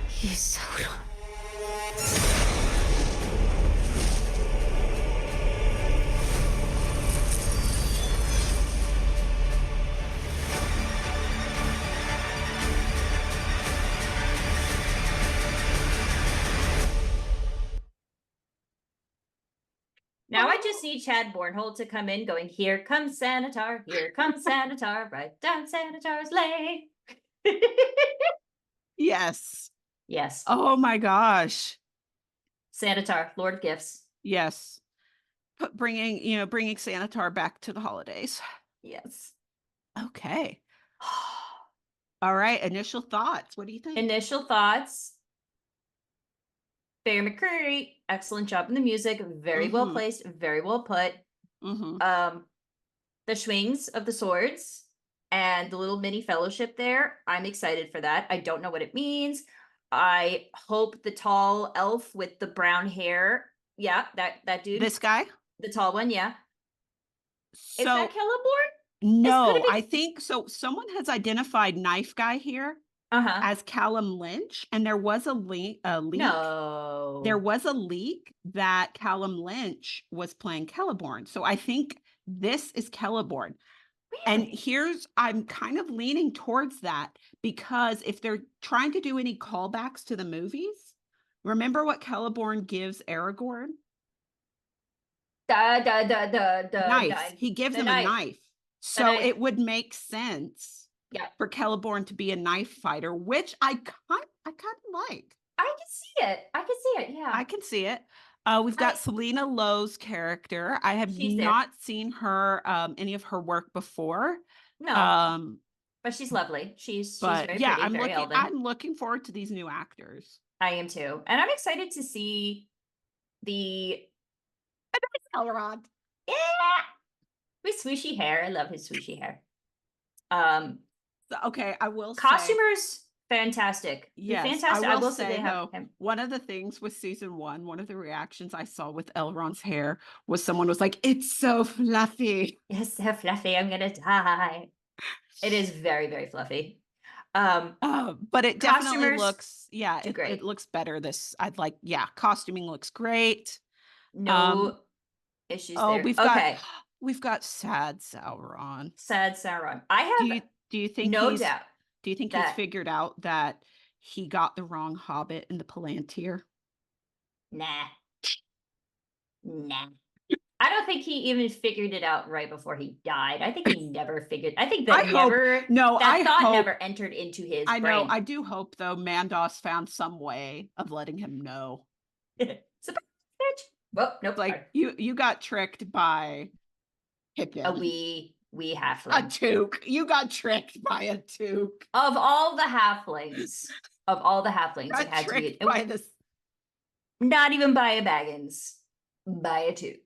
Speaker 4: He's Sauron.
Speaker 2: Now I just need Chad Bornhold to come in going, here comes Sanitar, here comes Sanitar, right down Sanitar's lane.
Speaker 1: Yes.
Speaker 2: Yes.
Speaker 1: Oh my gosh.
Speaker 2: Sanitar, Lord of Gifts.
Speaker 1: Yes. Bringing Sanitar back to the holidays.
Speaker 2: Yes.
Speaker 1: Okay. All right. Initial thoughts. What do you think?
Speaker 2: Initial thoughts. Bear McCreary, excellent job in the music, very well
Speaker 1: Mhm.
Speaker 2: placed, very well put.
Speaker 1: Mhm.
Speaker 2: The swings of the swords and the little mini fellowship there, I'm excited for that. I don't know what it means. I hope the tall elf with the brown hair, yeah, that dude,
Speaker 1: This guy?
Speaker 2: the tall one, yeah. Is that
Speaker 1: So
Speaker 2: Celeborn? It's gonna
Speaker 1: no,
Speaker 2: be
Speaker 1: I think so. Someone has identified Knife Guy here
Speaker 2: uh-huh.
Speaker 1: as Callum Lynch, and there was a leak. There
Speaker 2: No.
Speaker 1: was a leak that Callum Lynch was playing Celeborn. So I think this is Celeborn. And
Speaker 2: Really?
Speaker 1: I'm kind of leaning towards that because if they're trying to do any callbacks to the movies, remember what Celeborn gives Aragorn? Knife. He gives
Speaker 2: The
Speaker 1: him a
Speaker 2: knife.
Speaker 1: knife.
Speaker 2: The
Speaker 1: So
Speaker 2: knife.
Speaker 1: it would make sense
Speaker 2: Yeah.
Speaker 1: for Celeborn to be a knife fighter, which I kind of like.
Speaker 2: I can see it. I can see it. Yeah.
Speaker 1: I can see it. We've got
Speaker 2: I
Speaker 1: Selena Lowe's character. I have
Speaker 2: she's there.
Speaker 1: not seen her any of her work before.
Speaker 2: No,
Speaker 1: Um,
Speaker 2: but she's lovely. She's
Speaker 1: but
Speaker 2: very
Speaker 1: yeah,
Speaker 2: pretty, very elven.
Speaker 1: I'm looking forward to these new actors.
Speaker 2: I am too. And I'm excited to see the
Speaker 1: Elrond.
Speaker 2: yeah, with swooshy hair. I love his swooshy hair. Um
Speaker 1: So, okay, I will say
Speaker 2: Costumers, fantastic.
Speaker 1: yes, I
Speaker 2: Fantastic. I
Speaker 1: will
Speaker 2: will say
Speaker 1: say
Speaker 2: they have
Speaker 1: though,
Speaker 2: him.
Speaker 1: one of the things with season one, one of the reactions I saw with Elrond's hair was someone was like, "It's so fluffy."
Speaker 2: It's so fluffy, I'm gonna die. It is very, very fluffy. Um,
Speaker 1: But it definitely
Speaker 2: Costumers
Speaker 1: looks, yeah,
Speaker 2: do
Speaker 1: it
Speaker 2: great.
Speaker 1: looks better. I'd like, yeah, costuming looks great. Um,
Speaker 2: No issues
Speaker 1: oh,
Speaker 2: there. Okay.
Speaker 1: we've got sad Sauron.
Speaker 2: Sad Sauron. I
Speaker 1: Do
Speaker 2: have
Speaker 1: you do you think
Speaker 2: no doubt
Speaker 1: he's
Speaker 2: that
Speaker 1: figured out that he got the wrong hobbit in the Palantir?
Speaker 2: nah, nah. I don't think he even figured it out right before he died. I think he never figured. I think
Speaker 1: I
Speaker 2: that
Speaker 1: hope
Speaker 2: never
Speaker 1: no, I
Speaker 2: that thought
Speaker 1: hope
Speaker 2: never entered into his
Speaker 1: I know,
Speaker 2: brain.
Speaker 1: I do hope though Mandos found some way of letting him know.
Speaker 2: Surprise, bitch. Well, nope. Sorry.
Speaker 1: Like you got tricked by
Speaker 2: A
Speaker 1: Pippin.
Speaker 2: wee
Speaker 1: A
Speaker 2: halfling.
Speaker 1: toque. You got tricked by a toque.
Speaker 2: Of all the halflings, it
Speaker 1: Got
Speaker 2: had to be
Speaker 1: tricked by this.
Speaker 2: not even by a Baggins, by a Toque.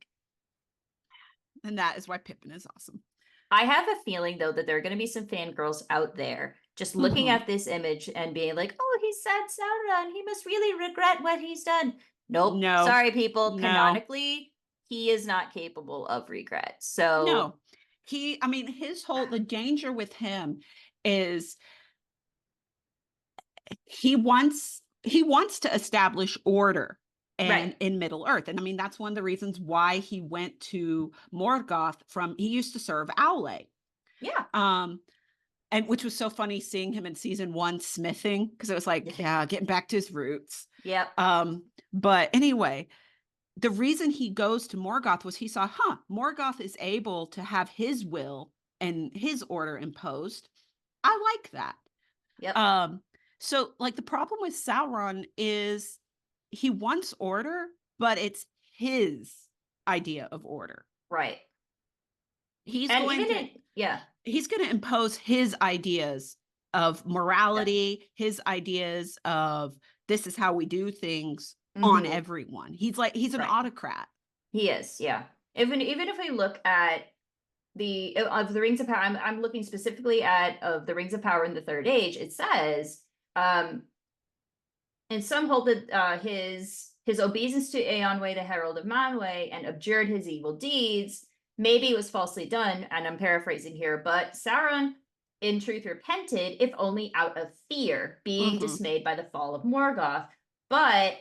Speaker 1: And that is why Pippin is awesome.
Speaker 2: I have a feeling though that there are going to be some fangirls out there just looking
Speaker 1: Mhm.
Speaker 2: at this image and being like, "Oh, he's sad Sauron. He must really regret what he's done." Nope.
Speaker 1: No.
Speaker 2: Sorry, people.
Speaker 1: No.
Speaker 2: Canonically, he is not capable of regret. So,
Speaker 1: No. I mean, the danger with him is he wants to establish order
Speaker 2: right.
Speaker 1: and in Middle Earth. And I mean, that's one of the reasons why he went to Morgoth he used to serve Aule.
Speaker 2: Yeah.
Speaker 1: Um, and which was so funny seeing him in season 1 smithing, because it was like, yeah, getting back to his roots.
Speaker 2: Yep.
Speaker 1: But anyway, the reason he goes to Morgoth was he saw, Morgoth is able to have his will and his order imposed. I like that.
Speaker 2: Yep.
Speaker 1: Um, so like the problem with Sauron is he wants order, but it's his idea of order.
Speaker 2: Right.
Speaker 1: He's
Speaker 2: And
Speaker 1: going
Speaker 2: even
Speaker 1: to
Speaker 2: in yeah.
Speaker 1: he's going to impose his ideas of
Speaker 2: Yeah.
Speaker 1: morality, his ideas of this is how we do things on
Speaker 2: Mhm.
Speaker 1: everyone. He's an
Speaker 2: Right.
Speaker 1: autocrat.
Speaker 2: He is. Yeah. Even if we look at the of the Rings of Power, I'm looking specifically at of the Rings of Power in the Third Age. It says, and some hold that his obeisance to Eonwë, the Herald of Manwë, and abjured his evil deeds. Maybe it was falsely done, and I'm paraphrasing here, but Sauron in truth repented, if only out of fear, being
Speaker 1: Mhm.
Speaker 2: dismayed by the fall of Morgoth. But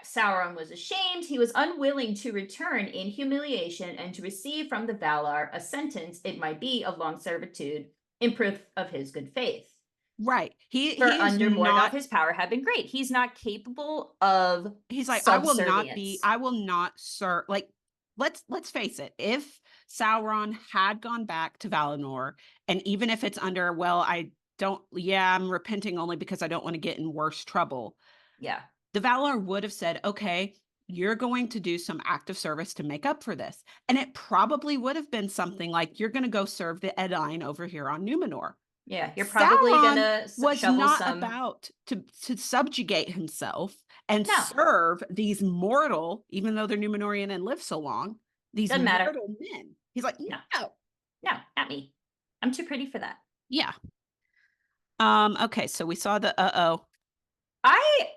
Speaker 2: Sauron was ashamed. He was unwilling to return in humiliation and to receive from the Valar a sentence, it might be, of long servitude, in proof of his good faith.
Speaker 1: Right.
Speaker 2: For
Speaker 1: He is
Speaker 2: under Morgoth,
Speaker 1: not
Speaker 2: his power had been great. He's not capable of
Speaker 1: he's like,
Speaker 2: subservience.
Speaker 1: I will not serve, like, let's face it. If Sauron had gone back to Valinor, and even if it's under, well, I'm repenting only because I don't want to get in worse trouble.
Speaker 2: Yeah.
Speaker 1: The Valar would have said, okay, you're going to do some active service to make up for this. And it probably would have been something like, you're going to go serve the Edain over here on Numenor.
Speaker 2: Yeah. You're probably
Speaker 1: Sauron
Speaker 2: gonna
Speaker 1: was
Speaker 2: shovel
Speaker 1: not
Speaker 2: some.
Speaker 1: about to subjugate himself and
Speaker 2: No,
Speaker 1: serve these mortal, even though they're Numenorian and live so long, these
Speaker 2: doesn't matter.
Speaker 1: mortal men. He's like,
Speaker 2: No,
Speaker 1: no.
Speaker 2: no, not me. I'm too pretty for that.
Speaker 1: Yeah. Okay, so we saw the uh-oh.
Speaker 2: I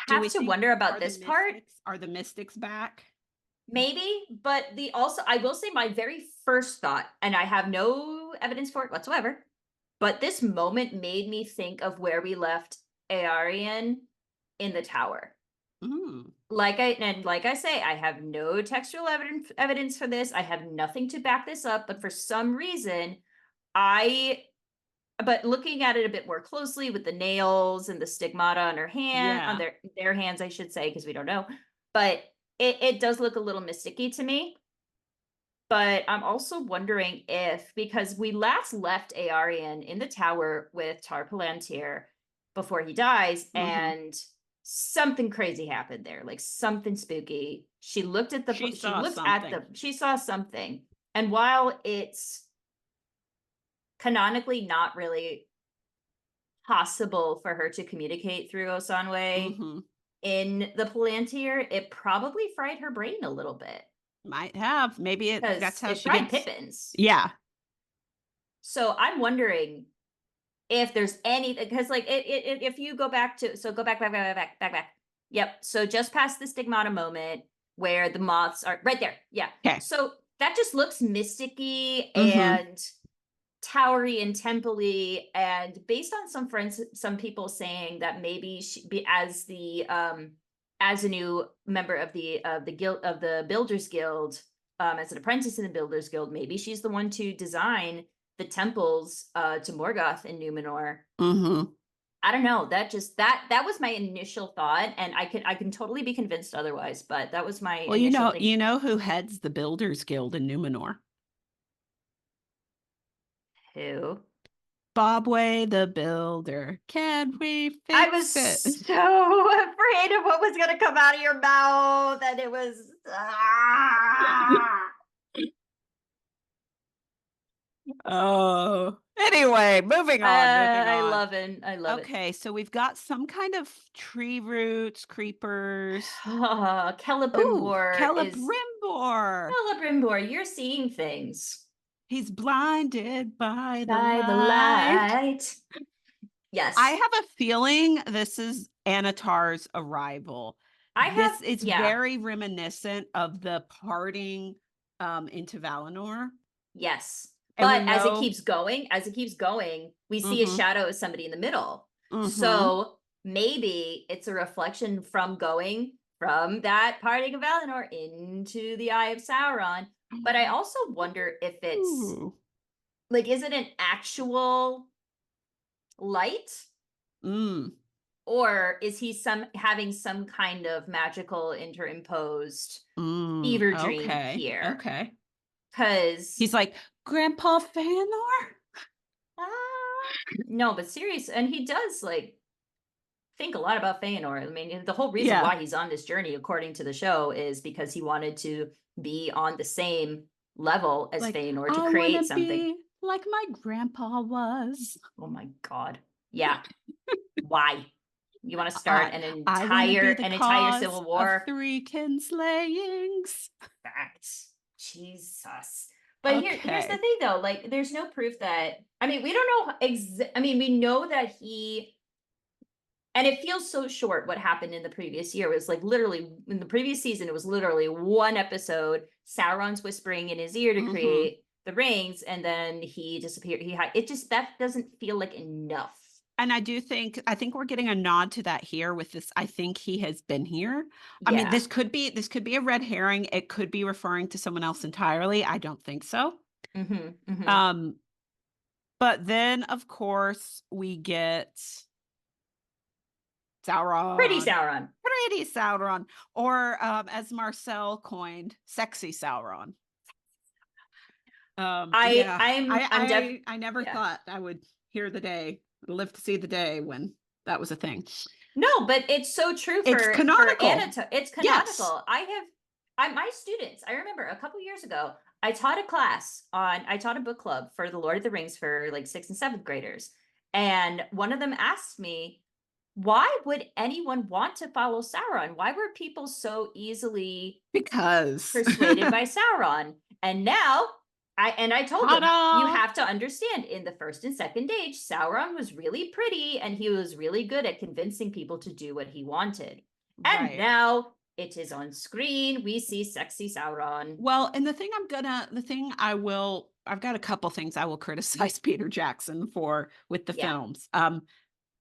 Speaker 1: Do
Speaker 2: have
Speaker 1: we
Speaker 2: to
Speaker 1: think
Speaker 2: wonder about this part.
Speaker 1: are the mystics back?
Speaker 2: Maybe, but the also I will say my very first thought, and I have no evidence for it whatsoever, but this moment made me think of where we left Aarion in the tower.
Speaker 1: Mm.
Speaker 2: Like I say, I have no textual evidence for this. I have nothing to back this up, but for some reason, I but looking at it a bit more closely with the nails and the stigmata on
Speaker 1: Yeah.
Speaker 2: their hands, I should say, because we don't know. But it does look a little mysticky to me. But I'm also wondering if, because we last left Aarion in the tower with Tar Palantir before he dies,
Speaker 1: Mhm.
Speaker 2: and something crazy happened there, like something spooky.
Speaker 1: She saw something.
Speaker 2: She saw something. And while it's canonically not really possible for her to communicate through Osanwe
Speaker 1: Mhm.
Speaker 2: in the Palantir, it probably fried her brain a little bit
Speaker 1: Might have. Maybe that's
Speaker 2: because
Speaker 1: how
Speaker 2: it
Speaker 1: she
Speaker 2: fried
Speaker 1: gets.
Speaker 2: Pippin's.
Speaker 1: Yeah.
Speaker 2: So I'm wondering if there's any, because like if you go back to, so go back. Yep. So just past the stigmata moment where the moths are right there. Yeah.
Speaker 1: Okay.
Speaker 2: So that just looks mysticky
Speaker 1: Mhm.
Speaker 2: and towery and temple-y, and based on some people saying that maybe she be as a new member of the guild of the Builders Guild, as an apprentice in the Builders Guild, maybe she's the one to design the temples to Morgoth in Numenor.
Speaker 1: Mhm.
Speaker 2: I don't know. That was my initial thought, and I can totally be convinced otherwise, but that was my
Speaker 1: Well,
Speaker 2: initial thing.
Speaker 1: you know who heads the Builders Guild in Numenor?
Speaker 2: Who?
Speaker 1: Bobway the Builder. Can we
Speaker 2: I was
Speaker 1: fix it?
Speaker 2: so afraid of what was going to come out of your mouth, and it was.
Speaker 1: Oh, Anyway, moving on, moving
Speaker 2: I
Speaker 1: on.
Speaker 2: love it. I love it.
Speaker 1: Okay, so we've got some kind of tree roots, creepers. Ooh,
Speaker 2: Celebrimbor is
Speaker 1: Celebrimbor.
Speaker 2: Celebrimbor. You're seeing things
Speaker 1: He's blinded by the
Speaker 2: by the
Speaker 1: light.
Speaker 2: light.
Speaker 1: I
Speaker 2: Yes,
Speaker 1: have a feeling this is Anatar's arrival.
Speaker 2: I have.
Speaker 1: This is
Speaker 2: Yeah,
Speaker 1: very reminiscent of the parting into Valinor.
Speaker 2: yes.
Speaker 1: And we
Speaker 2: But
Speaker 1: know
Speaker 2: as it keeps going, we see a
Speaker 1: mhm,
Speaker 2: shadow of somebody in the middle.
Speaker 1: mhm.
Speaker 2: So maybe it's a reflection from going from that parting of Valinor into the Eye of Sauron. But I also wonder if it's
Speaker 1: Ooh.
Speaker 2: like, is it an actual light?
Speaker 1: Mm,
Speaker 2: Or is he having some kind of magical interimposed fever dream
Speaker 1: okay,
Speaker 2: here?
Speaker 1: okay.
Speaker 2: Because
Speaker 1: He's like, Grandpa Fanor?
Speaker 2: no, but serious, and he does like think a lot about Feanor. I mean, the whole reason
Speaker 1: Yeah.
Speaker 2: why he's on this journey, according to the show, is because he wanted to be on the same level as
Speaker 1: Like,
Speaker 2: Feanor to
Speaker 1: I want
Speaker 2: create
Speaker 1: to
Speaker 2: something.
Speaker 1: be like my grandpa was.
Speaker 2: Oh my god. Yeah. Why? You want to start
Speaker 1: I I want to be the
Speaker 2: an entire
Speaker 1: cause
Speaker 2: civil
Speaker 1: of
Speaker 2: war?
Speaker 1: 3 kinslayings.
Speaker 2: Facts. Jesus. But here's the
Speaker 1: Okay.
Speaker 2: thing though, like there's no proof that I mean, we don't know I mean, we know that he and it feels so short what happened in the previous year. It was like literally in the previous season, it was literally one episode. Sauron's whispering in his ear to
Speaker 1: Mhm.
Speaker 2: create the rings, and then he disappeared. It just that doesn't feel like enough.
Speaker 1: And I think we're getting a nod to that here with this. I think he has been here. I mean,
Speaker 2: Yeah.
Speaker 1: this could be a red herring. It could be referring to someone else entirely. I don't think so.
Speaker 2: Mm-hmm. Mm-hmm.
Speaker 1: Um, but then of course we get
Speaker 2: Pretty
Speaker 1: Sauron.
Speaker 2: Sauron.
Speaker 1: Pretty Sauron, or as Marcel coined, sexy Sauron. Yeah,
Speaker 2: I'm def
Speaker 1: I never
Speaker 2: yeah.
Speaker 1: thought I would live to see the day when that was a thing.
Speaker 2: No, but it's so true
Speaker 1: It's
Speaker 2: for
Speaker 1: canonical.
Speaker 2: Anna. It's
Speaker 1: Yes.
Speaker 2: canonical. My students. I remember a couple years ago, I taught a class on. I taught a book club for the Lord of the Rings for like 6th and 7th graders, and one of them asked me, "Why would anyone want to follow Sauron? Why were people so easily
Speaker 1: Because
Speaker 2: persuaded by Sauron?" And now I told them, you
Speaker 1: ta-da!
Speaker 2: have to understand in the first and second age, Sauron was really pretty and he was really good at convincing people to do what he wanted. And
Speaker 1: Right.
Speaker 2: now it is on screen. We see sexy Sauron.
Speaker 1: Well, and I've got a couple things I will criticize Peter Jackson for with the
Speaker 2: Yeah.
Speaker 1: films.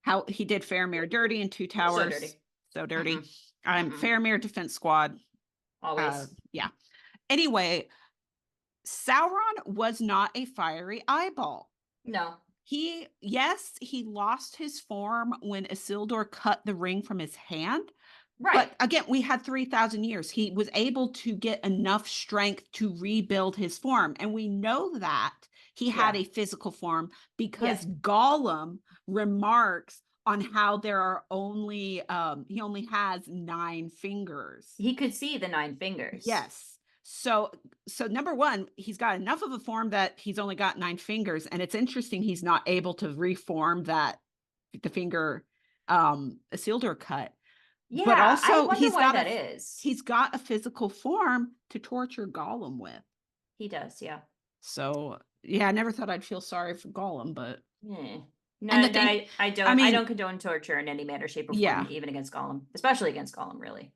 Speaker 1: How he did Faramir dirty in Two
Speaker 2: So
Speaker 1: Towers.
Speaker 2: dirty.
Speaker 1: So dirty.
Speaker 2: Mm-mm. Mm-mm.
Speaker 1: Faramir Defense Squad.
Speaker 2: Always.
Speaker 1: Yeah. Anyway, Sauron was not a fiery eyeball.
Speaker 2: No.
Speaker 1: Yes, he lost his form when Isildur cut the ring from his hand.
Speaker 2: Right.
Speaker 1: But again, we had 3,000 years. He was able to get enough strength to rebuild his form. And we know that he had
Speaker 2: Yeah.
Speaker 1: a physical form
Speaker 2: Yeah.
Speaker 1: because Gollum remarks on how he only has 9 fingers.
Speaker 2: He could see the 9 fingers.
Speaker 1: Yes. So number one, he's got enough of a form that he's only got 9 fingers, and it's interesting he's not able to reform the finger Isildur cut. But
Speaker 2: Yeah. I
Speaker 1: also
Speaker 2: wonder why that is.
Speaker 1: he's got a physical form to torture Gollum with.
Speaker 2: He does. Yeah.
Speaker 1: So yeah, I never thought I'd feel sorry for Gollum, but
Speaker 2: Yeah. No,
Speaker 1: and the
Speaker 2: no,
Speaker 1: thing,
Speaker 2: I
Speaker 1: I
Speaker 2: don't. I
Speaker 1: mean,
Speaker 2: don't condone torture in any manner, shape, or form,
Speaker 1: yeah.
Speaker 2: even against Gollum, especially against Gollum. Really.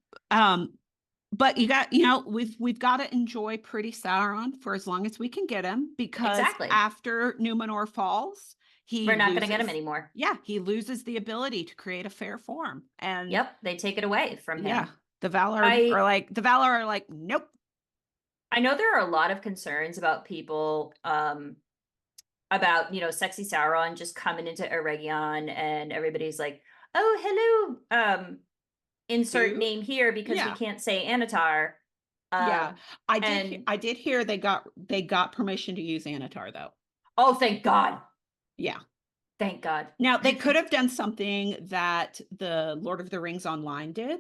Speaker 1: But we've got to enjoy pretty Sauron for as long as we can get him, because
Speaker 2: Exactly.
Speaker 1: after Numenor falls,
Speaker 2: We're not going to get him anymore.
Speaker 1: he loses the ability to create a fair form. And
Speaker 2: Yep, they take it away from him.
Speaker 1: yeah, the Valar are like, nope.
Speaker 2: I know there are a lot of concerns about people about sexy Sauron just coming into Eregion, and everybody's like, "Oh, hello, insert
Speaker 1: Who?
Speaker 2: name here because we
Speaker 1: Yeah.
Speaker 2: can't say Anatar."
Speaker 1: Yeah,
Speaker 2: And
Speaker 1: I did hear they got permission to use Anatar though.
Speaker 2: oh, thank God.
Speaker 1: Yeah.
Speaker 2: Thank God.
Speaker 1: Now they could have done something that the Lord of the Rings Online did.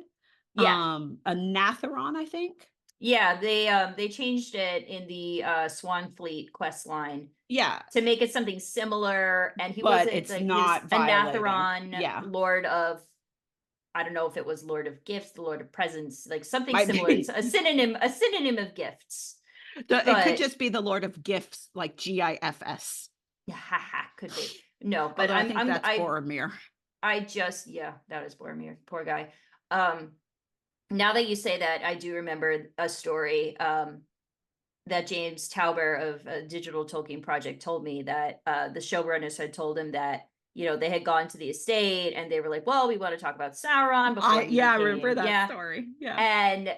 Speaker 2: Yeah.
Speaker 1: A Natharon, I think.
Speaker 2: Yeah, they changed it in the Swan Fleet quest line
Speaker 1: Yeah,
Speaker 2: to make it something similar, and he
Speaker 1: but
Speaker 2: wasn't
Speaker 1: it's
Speaker 2: like this
Speaker 1: not violating.
Speaker 2: Anatheron
Speaker 1: Yeah,
Speaker 2: Lord of, I don't know if it was Lord of Gifts, the Lord of Presents, like something
Speaker 1: might
Speaker 2: similar. It's
Speaker 1: be.
Speaker 2: a synonym of gifts.
Speaker 1: It could
Speaker 2: But
Speaker 1: just be the Lord of Gifts, like GIFS.
Speaker 2: yeah, haha, could be. No, but
Speaker 1: Although I think that's Boromir.
Speaker 2: I just, yeah, that was Boromir, poor guy. Now that you say that, I do remember a story that James Tauber of Digital Tolkien Project told me that the showrunners had told him that, you know, they had gone to the estate and they were like, well, we want to talk about Sauron before he
Speaker 1: I remember
Speaker 2: became,
Speaker 1: that
Speaker 2: yeah.
Speaker 1: story. Yeah.
Speaker 2: And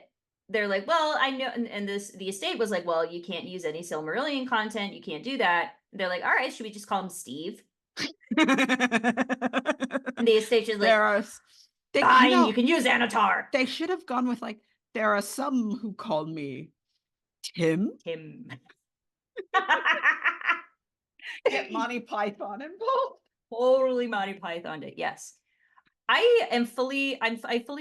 Speaker 2: they're like, well, I know, and the estate was like, well, you can't use any Silmarillion content, you can't do that. They're like, all right, should we just call him Steve? And the estate is like,
Speaker 1: There are,
Speaker 2: fine, you can use Anatar.
Speaker 1: they should have gone with like, there are some who call me Tim.
Speaker 2: Him.
Speaker 1: Get Monty Python involved.
Speaker 2: Totally Monty Pythoned it. Yes. I fully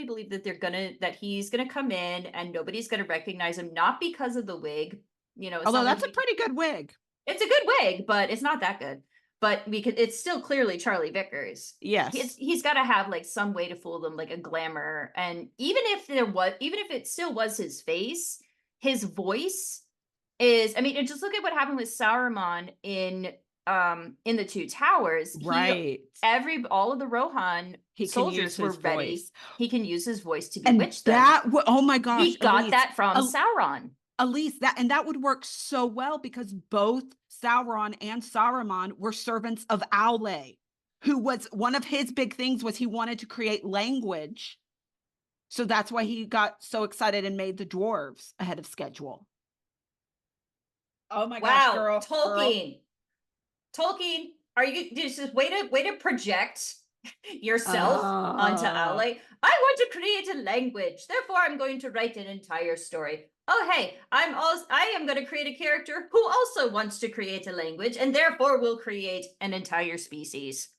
Speaker 2: believe that he's gonna come in and nobody's gonna recognize him, not because of the wig. You know, it's
Speaker 1: Although
Speaker 2: not
Speaker 1: that's
Speaker 2: like
Speaker 1: a pretty good wig.
Speaker 2: it's a good wig, but it's not that good. But because it's still clearly Charlie Vickers.
Speaker 1: Yes.
Speaker 2: He's got to have like some way to fool them, like a glamour. And even if it still was his face, his voice is. I mean, and just look at what happened with Saruman in the Two Towers.
Speaker 1: Right.
Speaker 2: All of the Rohan
Speaker 1: He can use
Speaker 2: soldiers were
Speaker 1: his
Speaker 2: ready.
Speaker 1: voice.
Speaker 2: He can use his voice to
Speaker 1: And
Speaker 2: bewitch them.
Speaker 1: that, oh my gosh.
Speaker 2: He got
Speaker 1: Elise,
Speaker 2: that from Sauron.
Speaker 1: Elise, that would work so well because both Sauron and Saruman were servants of Aule, who was one of his big things was he wanted to create language. So that's why he got so excited and made the dwarves ahead of schedule. Oh my gosh, girl.
Speaker 2: Tolkien. Tolkien, are you just way to project yourself onto Aule? I want to create a language, therefore I'm going to write an entire story. Oh hey, I am going to create a character who also wants to create a language and therefore will create an entire species.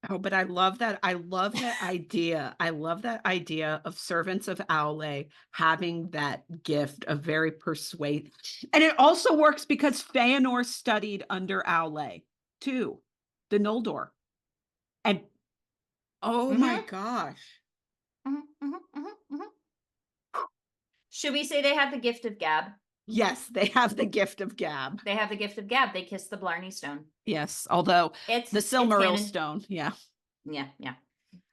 Speaker 1: Oh, but I love that. I love that idea. I love that idea of servants of Aule having that gift of very persuade. And it also works because Feanor studied under Aule too, the Noldor. And oh my gosh.
Speaker 2: Should we say they have the gift of gab?
Speaker 1: Yes, they have the gift of gab.
Speaker 2: They have the gift of gab. They kiss the Blarney Stone.
Speaker 1: Yes, although
Speaker 2: it's
Speaker 1: the Silmaril Stone, yeah.
Speaker 2: Yeah.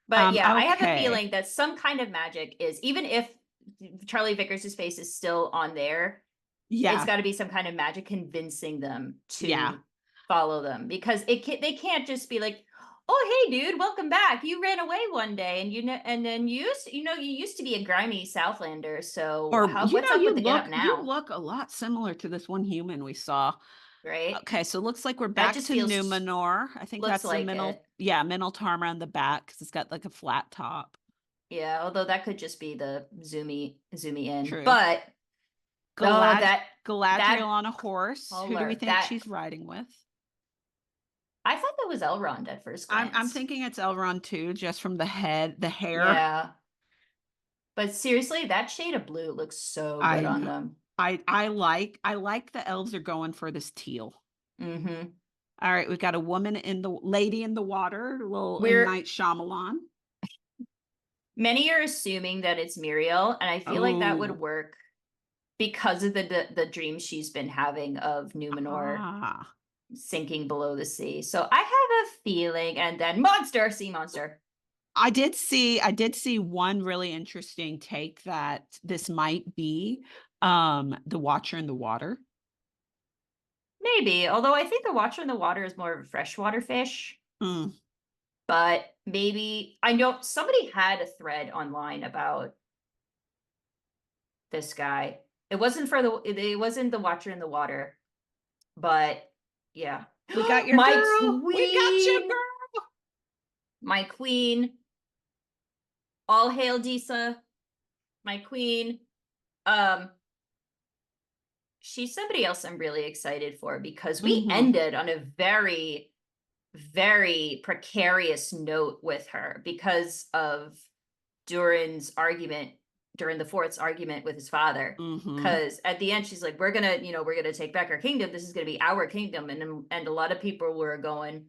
Speaker 2: But yeah,
Speaker 1: okay.
Speaker 2: I have a feeling that some kind of magic is, even if Charlie Vickers' face is still on there, it's got to be some kind of magic convincing them to follow them, because they can't just be like, oh hey dude, welcome back, you ran away one day and then you used to be a grimy Southlander, so what's up with the get up now?
Speaker 1: You look a lot similar to this one human we saw.
Speaker 2: Right.
Speaker 1: Okay, so it looks like we're back to Numenor. I think that's like the middle. Yeah, Minaltar on the back because it's got like a flat top.
Speaker 2: Yeah, although that could just be the zoomy in.
Speaker 1: True.
Speaker 2: But
Speaker 1: Galadriel on a horse. Who do we think she's riding with?
Speaker 2: I thought that was Elrond at first glance.
Speaker 1: I'm thinking it's Elrond too, just from the head, the hair.
Speaker 2: Yeah. But seriously, that shade of blue looks so good on them.
Speaker 1: I like the elves are going for this teal.
Speaker 2: Mm-hmm.
Speaker 1: All right, we've got a lady in the water, a little Night Shyamalan.
Speaker 2: Many are assuming that it's Muriel, and I feel like that would work because of the dreams she's been having of Numenor sinking below the sea. So I have a feeling, and then sea monster.
Speaker 1: I did see one really interesting take that this might be the Watcher in the Water.
Speaker 2: Maybe, although I think the Watcher in the Water is more of a freshwater fish. But maybe, I know somebody had a thread online about this guy. It wasn't the Watcher in the Water, but yeah.
Speaker 1: We got your girl. We got you, girl.
Speaker 2: My queen. All hail Disa. My queen. She's somebody else I'm really excited for, because we ended on a very, very precarious note with her because of Durin's argument during the fourth's argument with his father.
Speaker 1: Mhm.
Speaker 2: Because at the end, she's like, we're gonna take back our kingdom. This is gonna be our kingdom. And a lot of people were going,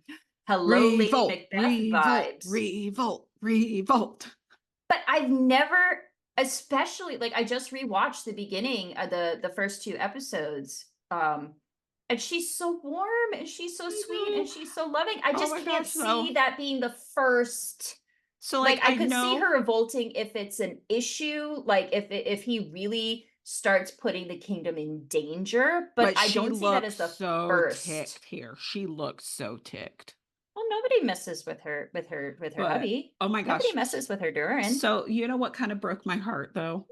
Speaker 2: hello, Lady
Speaker 1: Revolt,
Speaker 2: Macbeth
Speaker 1: revolt,
Speaker 2: vibes.
Speaker 1: revolt, revolt.
Speaker 2: But I've never, especially like I just rewatched the beginning of the first 2 episodes. And she's so warm and she's so
Speaker 1: I
Speaker 2: sweet
Speaker 1: know.
Speaker 2: and she's so loving. I
Speaker 1: Oh
Speaker 2: just
Speaker 1: my
Speaker 2: can't
Speaker 1: gosh, though.
Speaker 2: see that being the first.
Speaker 1: So,
Speaker 2: Like
Speaker 1: like,
Speaker 2: I
Speaker 1: I
Speaker 2: could see
Speaker 1: know
Speaker 2: her revolting if it's an issue, like if he really starts putting the kingdom in danger, but
Speaker 1: but
Speaker 2: I
Speaker 1: she
Speaker 2: don't see that as
Speaker 1: looks
Speaker 2: the
Speaker 1: so
Speaker 2: first.
Speaker 1: ticked here. She looks so ticked.
Speaker 2: Well, nobody messes with her
Speaker 1: But,
Speaker 2: hubby.
Speaker 1: oh my
Speaker 2: Nobody
Speaker 1: gosh.
Speaker 2: messes with her Durin.
Speaker 1: So, you know what kind of broke my heart, though?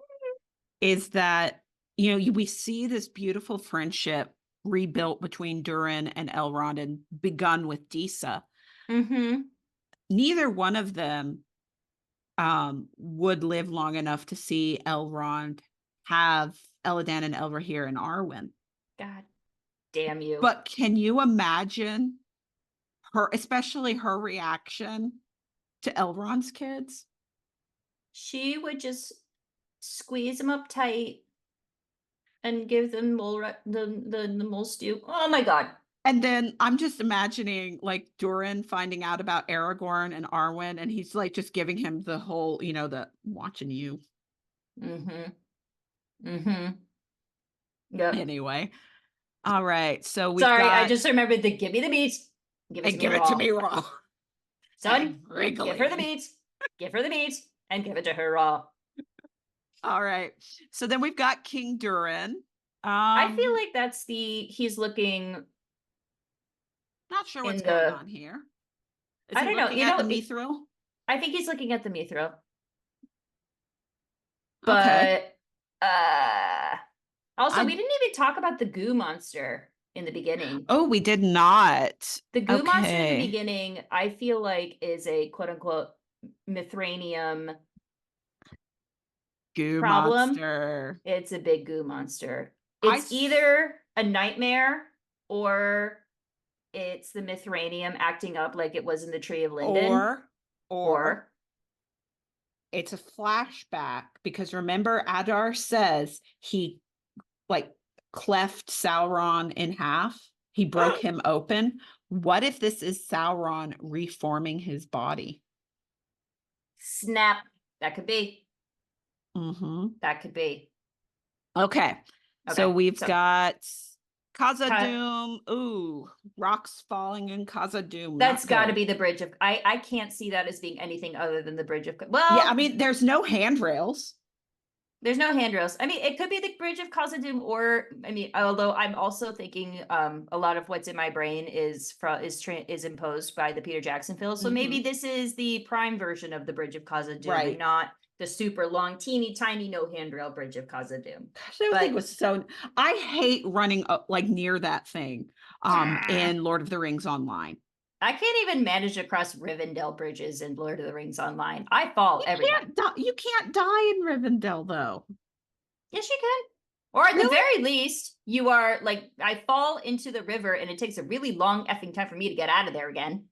Speaker 1: Is that, you know, we see this beautiful friendship rebuilt between Durin and Elrond and begun with Disa.
Speaker 2: Mm-hmm.
Speaker 1: Neither one of them would live long enough to see Elrond have Elladan and Elrohir and Arwen.
Speaker 2: God damn you.
Speaker 1: But can you imagine her, especially her reaction to Elrond's kids?
Speaker 2: She would just squeeze them up tight and give them the mole stew. Oh my god.
Speaker 1: And then I'm just imagining like Durin finding out about Aragorn and Arwen, and he's like just giving him the whole, you know, the watching you.
Speaker 2: Mm-hmm. Mm-hmm. Yep.
Speaker 1: Anyway. All right. So we've
Speaker 2: Sorry, I
Speaker 1: got
Speaker 2: just remembered the give me the meat. Give it to
Speaker 1: and
Speaker 2: me
Speaker 1: give it to
Speaker 2: raw.
Speaker 1: me raw.
Speaker 2: Son,
Speaker 1: And
Speaker 2: give her the
Speaker 1: wriggling.
Speaker 2: meat. Give her the meat and give it to her raw.
Speaker 1: All right. So then we've got King Durin.
Speaker 2: I feel like that's he's looking
Speaker 1: Not sure what's
Speaker 2: in
Speaker 1: going
Speaker 2: the,
Speaker 1: on here. Is
Speaker 2: I
Speaker 1: he
Speaker 2: don't know,
Speaker 1: looking at the mithril?
Speaker 2: I think he's looking at the mithril.
Speaker 1: Okay.
Speaker 2: But also we
Speaker 1: I
Speaker 2: didn't even talk about the goo monster in the beginning.
Speaker 1: Oh, we did not.
Speaker 2: The goo monster in the
Speaker 1: Okay.
Speaker 2: beginning, I feel like is a quote unquote mithranium
Speaker 1: Goo
Speaker 2: problem.
Speaker 1: monster.
Speaker 2: It's a big goo monster.
Speaker 1: I
Speaker 2: It's
Speaker 1: s-
Speaker 2: either a nightmare or it's the mithranium acting up like it was in the Tree of Linden.
Speaker 1: Or it's a flashback because remember Adar says he like cleft Sauron in half. He broke him open. What if this is Sauron reforming his body?
Speaker 2: Snap. That could be.
Speaker 1: Mm-hmm.
Speaker 2: That could be.
Speaker 1: Okay. So
Speaker 2: Okay,
Speaker 1: we've
Speaker 2: so-
Speaker 1: got Khazad-dûm. Ooh, rocks falling in Khazad-dûm.
Speaker 2: That's got to
Speaker 1: good.
Speaker 2: be the bridge of. I can't see that as being anything other than the bridge of. Well,
Speaker 1: Yeah, I mean, there's no handrails.
Speaker 2: there's no handrails. I mean, it could be the bridge of Khazad-dûm, or I mean, although I'm also thinking a lot of what's in my brain is imposed by the Peter Jackson film. So maybe this is the prime version of the bridge of Khazad-dûm,
Speaker 1: Right.
Speaker 2: and not the super long, teeny tiny, no handrail bridge of Khazad-dûm.
Speaker 1: Gosh, that thing was so. I hate running up like near that thing. In Lord of the Rings Online.
Speaker 2: I can't even manage across Rivendell bridges in Lord of the Rings Online. I fall every time.
Speaker 1: You can't die in Rivendell though.
Speaker 2: Yes, you can. Or at the
Speaker 1: Really?
Speaker 2: very least, you are like, I fall into the river and it takes a really long effing time for me to get out of there again.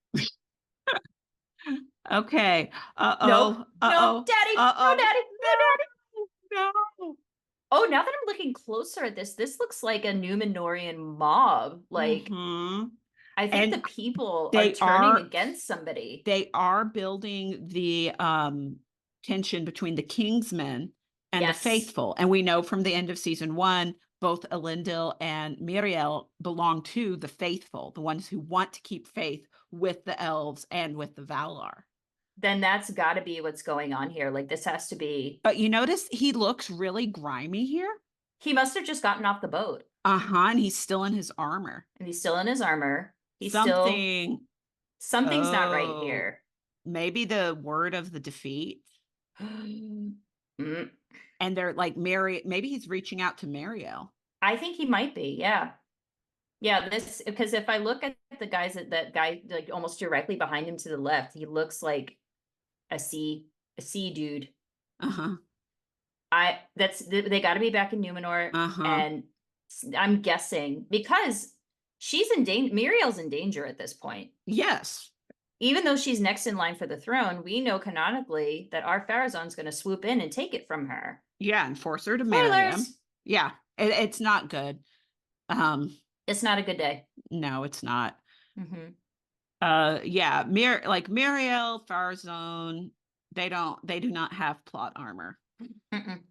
Speaker 1: Okay. Uh-oh.
Speaker 2: No,
Speaker 1: Uh-oh.
Speaker 2: daddy,
Speaker 1: Uh-oh.
Speaker 2: no, daddy, no, daddy.
Speaker 1: No.
Speaker 2: Oh, now that I'm looking closer at this looks like a Numenorian mob. Like,
Speaker 1: Mhm.
Speaker 2: I think
Speaker 1: And
Speaker 2: the people are
Speaker 1: they
Speaker 2: turning
Speaker 1: are-
Speaker 2: against somebody.
Speaker 1: They are building the tension between the Kingsmen and
Speaker 2: Yes.
Speaker 1: the faithful. And we know from the end of season 1, both Elendil and Miriel belong to the faithful, the ones who want to keep faith with the elves and with the Valar.
Speaker 2: Then that's got to be what's going on here. Like, this has to be.
Speaker 1: But you notice he looks really grimy here?
Speaker 2: He must have just gotten off the boat.
Speaker 1: Uh-huh, and he's still in his armor.
Speaker 2: And he's still in his armor. He's
Speaker 1: Something's
Speaker 2: not right here.
Speaker 1: Maybe the word of the defeat.
Speaker 2: Mm.
Speaker 1: And they're like maybe he's reaching out to Mariel.
Speaker 2: I think he might be, yeah. Yeah, this, because if I look at the guys, that guy like almost directly behind him to the left, he looks like a sea dude.
Speaker 1: Uh-huh.
Speaker 2: They got to be back in Numenor, and I'm guessing because she's in danger. Muriel's in danger at this point.
Speaker 1: Yes.
Speaker 2: Even though she's next in line for the throne, we know canonically that our Pharazôn's going to swoop in and take it from her.
Speaker 1: Yeah, and force her to marry him.
Speaker 2: Spoilers.
Speaker 1: Yeah, it's not good. Um,
Speaker 2: It's not a good day.
Speaker 1: no, it's not.
Speaker 2: Mhm.
Speaker 1: Yeah, like Muriel, Farazone, they do not have plot armor.
Speaker 2: Mm-mm.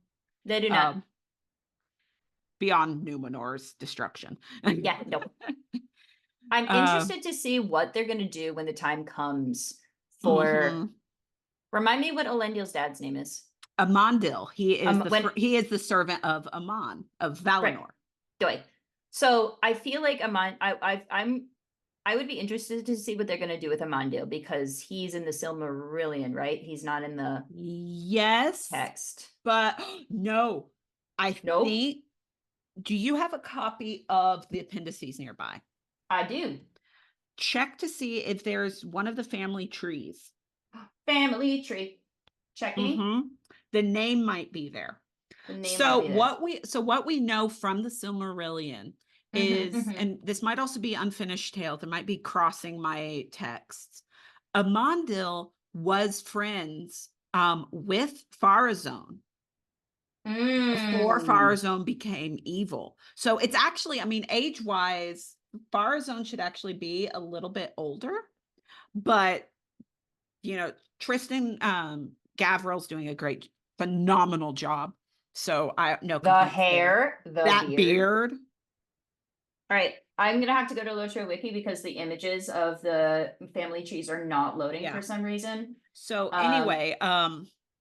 Speaker 2: They do not.
Speaker 1: Um, beyond Numenor's destruction.
Speaker 2: Yeah, no. I'm
Speaker 1: uh,
Speaker 2: interested to see what they're gonna do when the time comes for
Speaker 1: mhm.
Speaker 2: remind me what Elendil's dad's name is.
Speaker 1: Amandil,
Speaker 2: When
Speaker 1: he is the servant of Aman of
Speaker 2: right,
Speaker 1: Valinor.
Speaker 2: Joy. So I feel like I would be interested to see what they're gonna do with Amandil because he's in the Silmarillion, right? He's not in the
Speaker 1: Yes,
Speaker 2: text.
Speaker 1: but no, I
Speaker 2: Nope,
Speaker 1: think. Do you have a copy of the appendices nearby?
Speaker 2: I do.
Speaker 1: Check to see if there's one of the family trees.
Speaker 2: Family tree. Checking.
Speaker 1: Mm-hmm. The name might be there.
Speaker 2: The name might
Speaker 1: So
Speaker 2: be there.
Speaker 1: what we know from the Silmarillion
Speaker 2: Mm-hmm,
Speaker 1: is,
Speaker 2: mm-hmm.
Speaker 1: and this might also be unfinished tale, there might be crossing my texts. Amandil was friends with Farazone before
Speaker 2: Mm.
Speaker 1: Farazone became evil. So it's actually, I mean, age-wise, Farazone should actually be a little bit older, but Tristan Gavril's doing a phenomenal job. So I no
Speaker 2: The
Speaker 1: complaints there.
Speaker 2: hair, the
Speaker 1: That
Speaker 2: beard.
Speaker 1: beard.
Speaker 2: All right, I'm gonna have to go to Lotro Wiki because the images of the family trees are not loading
Speaker 1: Yeah.
Speaker 2: for some reason.
Speaker 1: So
Speaker 2: Um,
Speaker 1: anyway,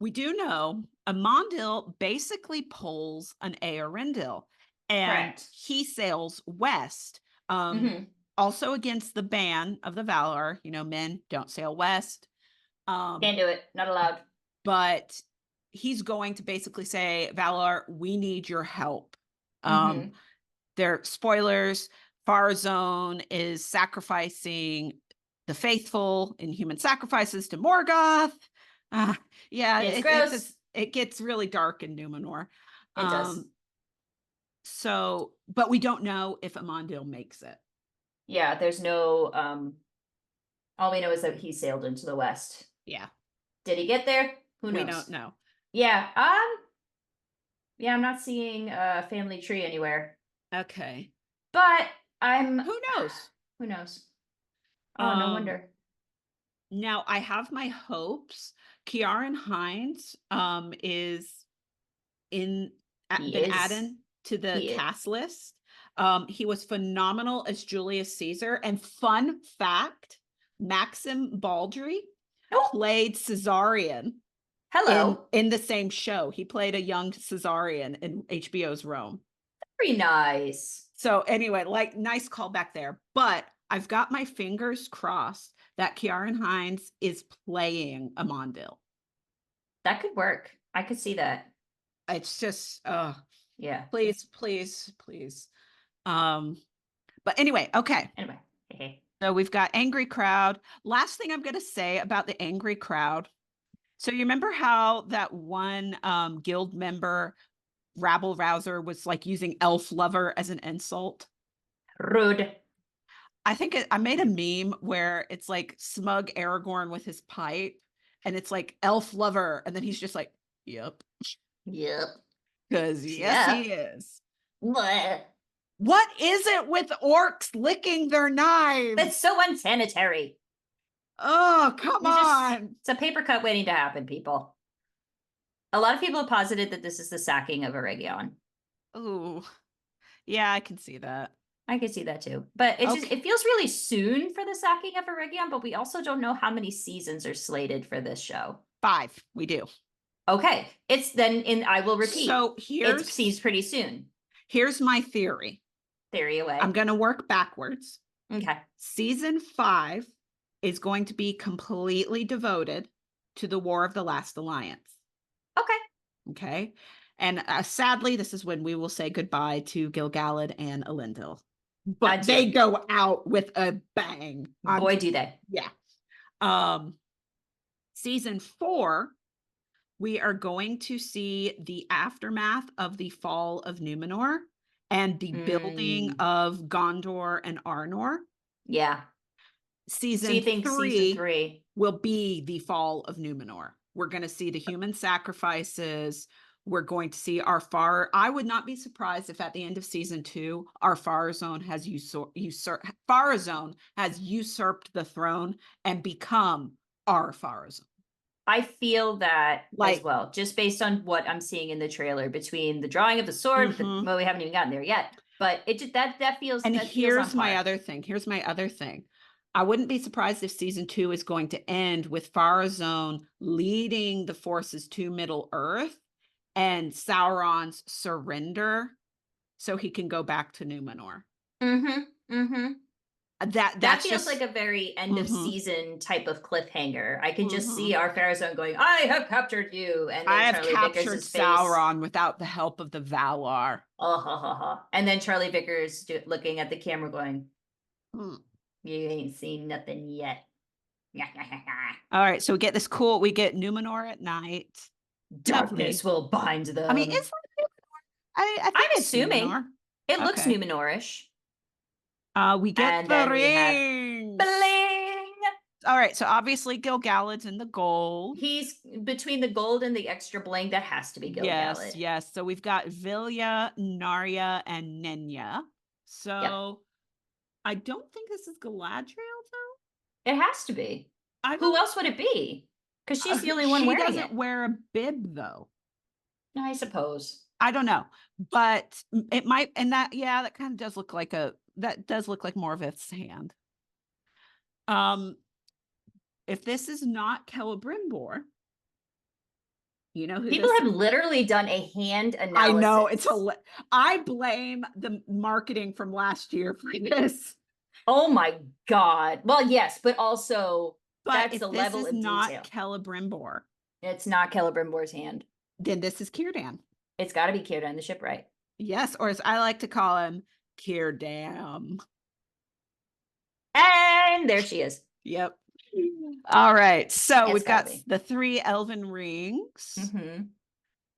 Speaker 1: we do know Amandil basically pulls an Eärendil and
Speaker 2: correct.
Speaker 1: he sails west. Um,
Speaker 2: Mm-hmm.
Speaker 1: also against the ban of the Valar, men don't sail west.
Speaker 2: Can't do it. Not allowed.
Speaker 1: But he's going to basically say, Valar, we need your help.
Speaker 2: Mm-hmm.
Speaker 1: They're spoilers. Farazone is sacrificing the faithful in human sacrifices to Morgoth. Uh, yeah,
Speaker 2: It's gross.
Speaker 1: it gets really dark in Numenor.
Speaker 2: It does.
Speaker 1: But we don't know if Amandil makes it.
Speaker 2: Yeah, there's no all we know is that he sailed into the west.
Speaker 1: Yeah,
Speaker 2: Did he get there? Who
Speaker 1: we don't
Speaker 2: knows?
Speaker 1: know.
Speaker 2: Yeah, yeah, I'm not seeing a family tree anywhere.
Speaker 1: Okay,
Speaker 2: But I'm
Speaker 1: who knows?
Speaker 2: who knows? Oh, no
Speaker 1: Um,
Speaker 2: wonder.
Speaker 1: Now I have my hopes. Kieran Hines is in
Speaker 2: He
Speaker 1: been
Speaker 2: is.
Speaker 1: added to the
Speaker 2: He is.
Speaker 1: cast list. He was phenomenal as Julius Caesar. And fun fact, Maxim Baldry
Speaker 2: Oh,
Speaker 1: played Caesarion
Speaker 2: hello.
Speaker 1: in the same show. He played a young Caesarion in HBO's Rome.
Speaker 2: Very nice.
Speaker 1: So anyway, like nice callback there. But I've got my fingers crossed that Kieran Hines is playing Amandil.
Speaker 2: That could work. I could see that.
Speaker 1: It's just
Speaker 2: Yeah.
Speaker 1: please, please, please. But anyway, okay.
Speaker 2: Anyway. Hey.
Speaker 1: So we've got angry crowd. Last thing I'm going to say about the angry crowd. So you remember how that one guild member, rabble rouser, was like using elf lover as an insult?
Speaker 2: Rude.
Speaker 1: I think I made a meme where it's like smug Aragorn with his pipe, and it's like elf lover, and then he's just like, "Yep,"
Speaker 2: Yep.
Speaker 1: because yes,
Speaker 2: Yeah.
Speaker 1: he is.
Speaker 2: Blech.
Speaker 1: What is it with orcs licking their knives?
Speaker 2: That's so unsanitary.
Speaker 1: Oh, come on.
Speaker 2: It's a paper cut waiting to happen, people. A lot of people have posited that this is the sacking of Eregion.
Speaker 1: Oh, yeah, I can see that.
Speaker 2: I could see that too. But it
Speaker 1: Okay.
Speaker 2: feels really soon for the sacking of Eregion, but we also don't know how many seasons are slated for this show.
Speaker 1: 5, we do.
Speaker 2: Okay. It's then I will repeat.
Speaker 1: So
Speaker 2: it seems pretty soon.
Speaker 1: Here's my theory.
Speaker 2: Theory away.
Speaker 1: I'm going to work backwards.
Speaker 2: Okay.
Speaker 1: Season 5 is going to be completely devoted to the War of the Last Alliance.
Speaker 2: Okay.
Speaker 1: Okay. And sadly, this is when we will say goodbye to Gil-galad and Elendil. But they go out with a bang.
Speaker 2: Boy, do they.
Speaker 1: Yeah. Season 4, we are going to see the aftermath of the fall of Numenor and the building of Gondor and Arnor.
Speaker 2: Yeah.
Speaker 1: Season
Speaker 2: So you think
Speaker 1: 3
Speaker 2: season 3
Speaker 1: will be the fall of Numenor. We're going to see the human sacrifices. we're going to see our I would not be surprised if at the end of season 2, our Farazone has Farazone has usurped the throne and become our Farazone.
Speaker 2: I feel that as
Speaker 1: Like
Speaker 2: well, just based on what I'm seeing in the trailer between the drawing of the sword,
Speaker 1: mhm.
Speaker 2: well, we haven't even gotten there yet, but it just
Speaker 1: And
Speaker 2: that feels on
Speaker 1: here's my
Speaker 2: par.
Speaker 1: other thing. Here's my other thing. I wouldn't be surprised if season 2 is going to end with Farazone leading the forces to Middle Earth and Sauron's surrender so he can go back to Numenor.
Speaker 2: Mhm, mhm. That
Speaker 1: That's
Speaker 2: feels like
Speaker 1: just
Speaker 2: a very end of
Speaker 1: mhm,
Speaker 2: season type of cliffhanger. I can just see
Speaker 1: mhm.
Speaker 2: our Pharazôn going, "I have captured you," and then
Speaker 1: I have
Speaker 2: Charlie
Speaker 1: captured
Speaker 2: Vickers' face,
Speaker 1: Sauron without the help of the Valar.
Speaker 2: oh, ha, ha, ha. And then Charlie Vickers looking at the camera going,
Speaker 1: Mm.
Speaker 2: "You ain't seen nothing yet."
Speaker 1: All right, so we get Numenor at night. Lovely.
Speaker 2: Darkness will bind
Speaker 1: I mean,
Speaker 2: them.
Speaker 1: is that Numenor? I
Speaker 2: I'm
Speaker 1: think it's
Speaker 2: assuming
Speaker 1: Numenor.
Speaker 2: it looks
Speaker 1: Okay.
Speaker 2: Numenorish.
Speaker 1: We get
Speaker 2: And
Speaker 1: the
Speaker 2: then we have
Speaker 1: rings.
Speaker 2: bling.
Speaker 1: All right, so obviously Gil-galad's in the gold.
Speaker 2: He's between the gold and the extra bling. That has to be
Speaker 1: Yes,
Speaker 2: Gil-galad.
Speaker 1: yes. So we've got Vilya, Narya, and Nenya.
Speaker 2: Yep,
Speaker 1: So I don't think this is Galadriel, though.
Speaker 2: it has to be.
Speaker 1: I
Speaker 2: Who
Speaker 1: don't.
Speaker 2: else would it be? Because she's the only one
Speaker 1: She
Speaker 2: wearing it.
Speaker 1: doesn't wear a bib, though.
Speaker 2: I suppose.
Speaker 1: I don't know, but it might. And that kind of does look like more of its hand. If this is not Celebrimbor, you know who
Speaker 2: People
Speaker 1: this
Speaker 2: have literally done a hand analysis.
Speaker 1: I know I blame the marketing from last year for this.
Speaker 2: Oh my God. Well, yes, but also
Speaker 1: But
Speaker 2: that's
Speaker 1: if
Speaker 2: the
Speaker 1: this
Speaker 2: level
Speaker 1: is
Speaker 2: of
Speaker 1: not
Speaker 2: detail.
Speaker 1: Celebrimbor,
Speaker 2: It's not Celebrimbor's hand.
Speaker 1: then this is Círdan.
Speaker 2: It's got to be Círdan, the shipwright.
Speaker 1: Yes, or as I like to call him, Círdan.
Speaker 2: And there she is.
Speaker 1: Yep. All right. So
Speaker 2: It's
Speaker 1: we've got
Speaker 2: gotta be.
Speaker 1: the 3 elven rings.
Speaker 2: Mm-hmm.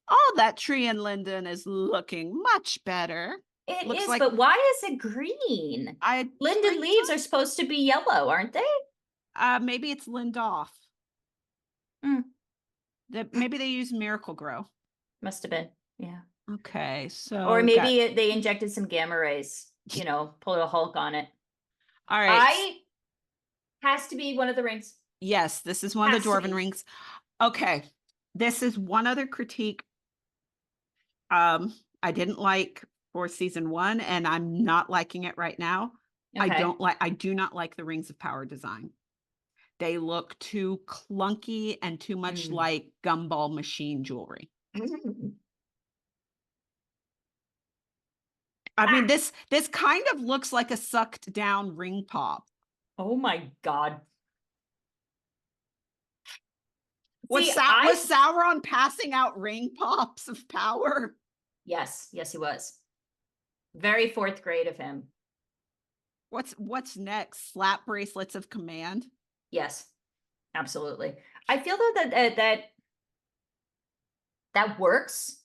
Speaker 1: Oh, that tree in Linden is looking much better.
Speaker 2: It
Speaker 1: Looks
Speaker 2: is,
Speaker 1: like
Speaker 2: but why is it green? Linden leaves are supposed to be yellow, aren't they?
Speaker 1: Maybe it's Lindoff.
Speaker 2: Mm,
Speaker 1: Maybe they use Miracle Grow.
Speaker 2: must have been. Yeah.
Speaker 1: Okay, so
Speaker 2: Or
Speaker 1: we've got
Speaker 2: maybe they injected some gamma rays, pulled a Hulk on it.
Speaker 1: all right.
Speaker 2: Has to be one of the rings.
Speaker 1: Yes, this is one of
Speaker 2: Has
Speaker 1: the
Speaker 2: to
Speaker 1: dwarven
Speaker 2: be.
Speaker 1: rings. Okay. This is one other critique I didn't like for season 1 and I'm not liking it right now.
Speaker 2: Okay.
Speaker 1: I do not like the rings of power design. They look too clunky and too much
Speaker 2: Mm.
Speaker 1: like gumball machine jewelry. I mean, this kind of looks like a sucked down ring pop.
Speaker 2: Oh my God.
Speaker 1: Was
Speaker 2: See,
Speaker 1: Sauron passing out ring pops of power?
Speaker 2: Yes, he was. Very fourth grade of him.
Speaker 1: What's next? Slap bracelets of command?
Speaker 2: Yes, absolutely. I feel though that works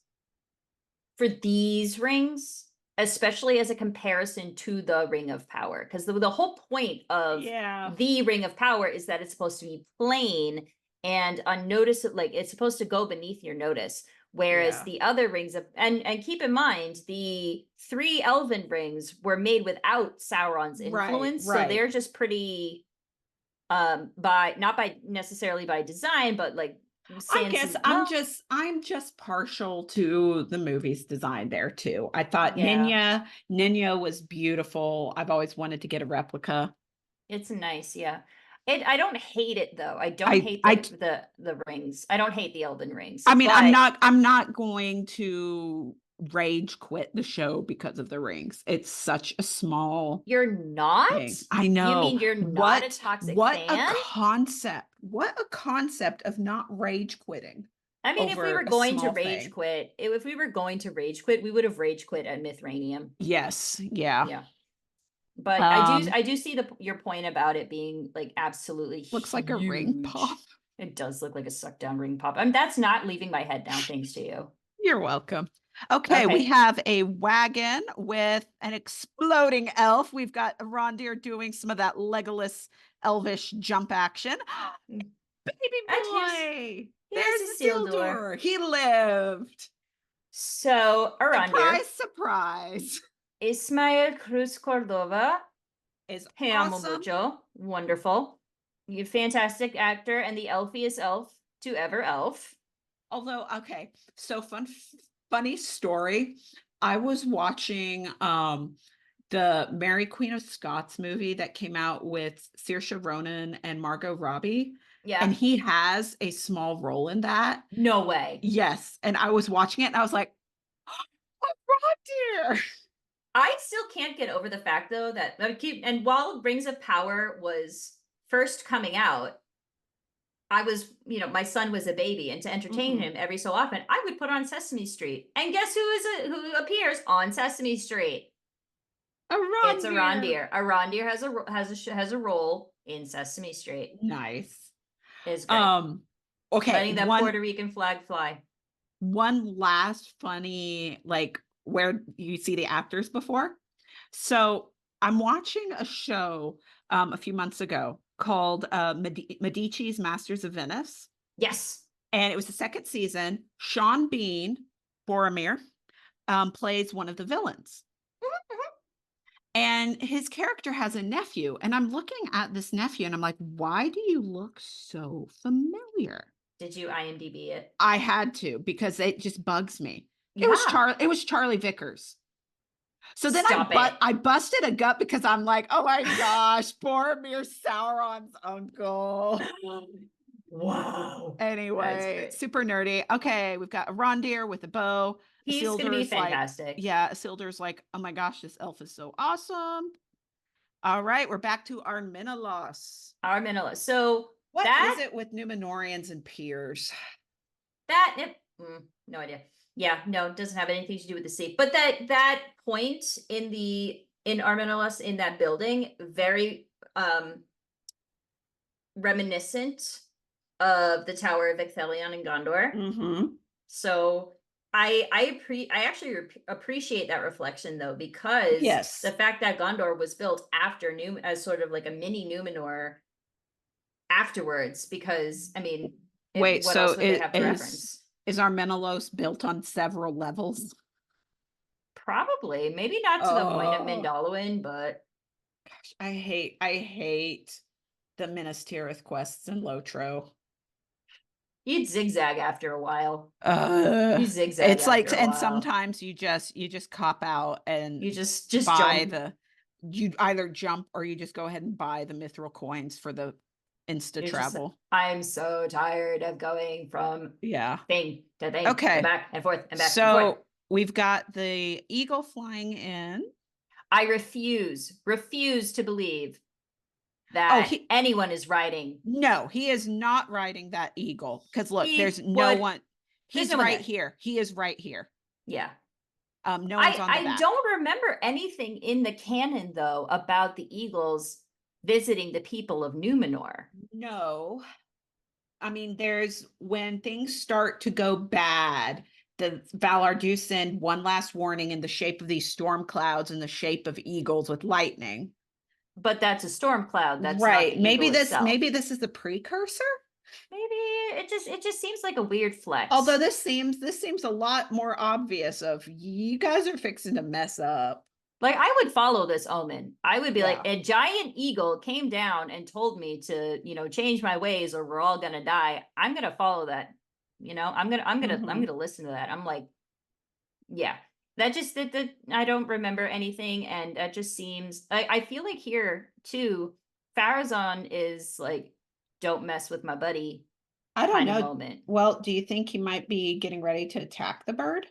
Speaker 2: for these rings, especially as a comparison to the Ring of Power, because the whole point of the Ring of Power is that it's supposed to be plain and unnoticed, like it's supposed to go beneath your notice. Whereas the other rings of and keep in mind the 3 elven rings were made without Sauron's influence, so they're just pretty not by necessarily by design, but like
Speaker 1: I guess I'm just partial to the movie's design there too. I thought Nenya was beautiful. I've always wanted to get a replica.
Speaker 2: It's nice, yeah. I don't hate it though. I don't hate the rings. I don't hate the elven rings.
Speaker 1: I mean,
Speaker 2: but
Speaker 1: I'm not going to rage quit the show because of the rings. It's such a small
Speaker 2: You're not?
Speaker 1: thing. I know.
Speaker 2: You mean you're not a toxic fan?
Speaker 1: What a concept of not rage quitting.
Speaker 2: I mean, if we were going to rage
Speaker 1: thing.
Speaker 2: quit, if we were going to rage quit, we would have rage quit at Mithranium.
Speaker 1: Yes, yeah.
Speaker 2: Yeah. But I do see your point about it being like absolutely
Speaker 1: looks like a ring pop.
Speaker 2: It does look like a suck down ring pop. I mean, that's not leaving my head down, thanks to you.
Speaker 1: You're welcome. Okay, we have a wagon with an exploding elf. We've got Rondir doing some of that Legolas elvish jump action. Baby boy!
Speaker 2: There's Isildur.
Speaker 1: He lived.
Speaker 2: So, Arandir,
Speaker 1: Surprise, surprise.
Speaker 2: Ismael Cruz Cordova,
Speaker 1: Is
Speaker 2: te amo
Speaker 1: awesome.
Speaker 2: mucho, wonderful, you fantastic actor, and the elfiest elf to ever elf.
Speaker 1: Although, okay, so funny story. I was watching the Mary Queen of Scots movie that came out with Saoirse Ronan and Margot Robbie,
Speaker 2: Yeah,
Speaker 1: and he has a small role in that.
Speaker 2: no way.
Speaker 1: Yes, and I was watching it and I was like, "Oh, Rob dear."
Speaker 2: I still can't get over the fact though that and while Rings of Power was first coming out, I was, my son was a baby, and to entertain
Speaker 1: Mhm.
Speaker 2: him every so often, I would put on Sesame Street. And guess who appears on Sesame Street?
Speaker 1: A
Speaker 2: It's
Speaker 1: dear.
Speaker 2: Arandir. Arandir has a role in Sesame Street.
Speaker 1: Nice.
Speaker 2: Is great.
Speaker 1: Um, okay,
Speaker 2: Letting that
Speaker 1: one
Speaker 2: Puerto Rican flag fly.
Speaker 1: one last funny, like, where you see the actors before. So I'm watching a show a few months ago called Medici's Masters of Venice,
Speaker 2: Yes.
Speaker 1: and it was the second season. Sean Bean, Boromir, plays one of the villains, and his character has a nephew. And I'm looking at this nephew, and I'm like, why do you look so familiar?
Speaker 2: Did you IMDb it?
Speaker 1: I had to because it just bugs me.
Speaker 2: Yeah.
Speaker 1: It was Charlie Vickers. So then
Speaker 2: Stop it.
Speaker 1: I busted a gut because I'm like, oh my gosh, Boromir Sauron's uncle.
Speaker 2: Wow. That's
Speaker 1: Anyway,
Speaker 2: great.
Speaker 1: super nerdy. Okay, we've got a Rondir with a bow.
Speaker 2: He's gonna be
Speaker 1: Isildur's like,
Speaker 2: fantastic.
Speaker 1: yeah, Isildur's like, oh my gosh, this elf is so awesome. All right, we're back to our Menelaus.
Speaker 2: Our Manila. So
Speaker 1: What is
Speaker 2: that
Speaker 1: it with Numenorians and peers?
Speaker 2: no idea. Yeah, no, it doesn't have anything to do with the sea. But that point in Armenelus in that building, very reminiscent of the Tower of Ecthelion in Gondor.
Speaker 1: Mm-hmm.
Speaker 2: So I actually appreciate that reflection though, because
Speaker 1: Yes.
Speaker 2: the fact that Gondor was built after as sort of like a mini Numenor afterwards, because I mean,
Speaker 1: Wait,
Speaker 2: what
Speaker 1: so
Speaker 2: else would they have to reference?
Speaker 1: is our Menelaus built on several levels?
Speaker 2: Probably, maybe not to the point of
Speaker 1: Oh,
Speaker 2: Mindalluin, but
Speaker 1: gosh, I hate the Minas Tirith quests in Lotro.
Speaker 2: you'd zigzag after a while. You
Speaker 1: Uh,
Speaker 2: zigzag
Speaker 1: it's like,
Speaker 2: after a
Speaker 1: and
Speaker 2: while.
Speaker 1: sometimes you just cop out and
Speaker 2: You just
Speaker 1: buy
Speaker 2: jump.
Speaker 1: you either jump or you just go ahead and buy the mithril coins for the insta
Speaker 2: You're just
Speaker 1: travel.
Speaker 2: I'm so tired of going from
Speaker 1: Yeah.
Speaker 2: thing to thing
Speaker 1: Okay.
Speaker 2: and back and forth and back and forth.
Speaker 1: So we've got the eagle flying in.
Speaker 2: I refuse to believe that anyone is riding.
Speaker 1: No, he is not riding that eagle. Because look, there's no
Speaker 2: there's
Speaker 1: one. He's
Speaker 2: no one
Speaker 1: right
Speaker 2: there.
Speaker 1: here. He is right here.
Speaker 2: Yeah.
Speaker 1: No one's on the
Speaker 2: I
Speaker 1: back.
Speaker 2: don't remember anything in the canon though about the eagles visiting the people of Numenor.
Speaker 1: No. I mean, there's when things start to go bad, the Valar do send one last warning in the shape of these storm clouds in the shape of eagles with lightning.
Speaker 2: But that's a storm cloud. That's
Speaker 1: right.
Speaker 2: not the eagle itself.
Speaker 1: Maybe this is the precursor.
Speaker 2: Maybe it just seems like a weird flex.
Speaker 1: Although this seems a lot more obvious of you guys are fixing to mess up.
Speaker 2: Like I would follow this omen. I would be like, a giant eagle came down and told me to, change my ways or we're all gonna die. I'm gonna follow that. I'm gonna listen to that. I'm like, yeah. That just that I don't remember anything, and that just seems I feel like here too, Farazan is like, don't mess with my buddy
Speaker 1: I don't
Speaker 2: kind of
Speaker 1: know.
Speaker 2: moment.
Speaker 1: Well, do you think he might be getting ready to attack the bird?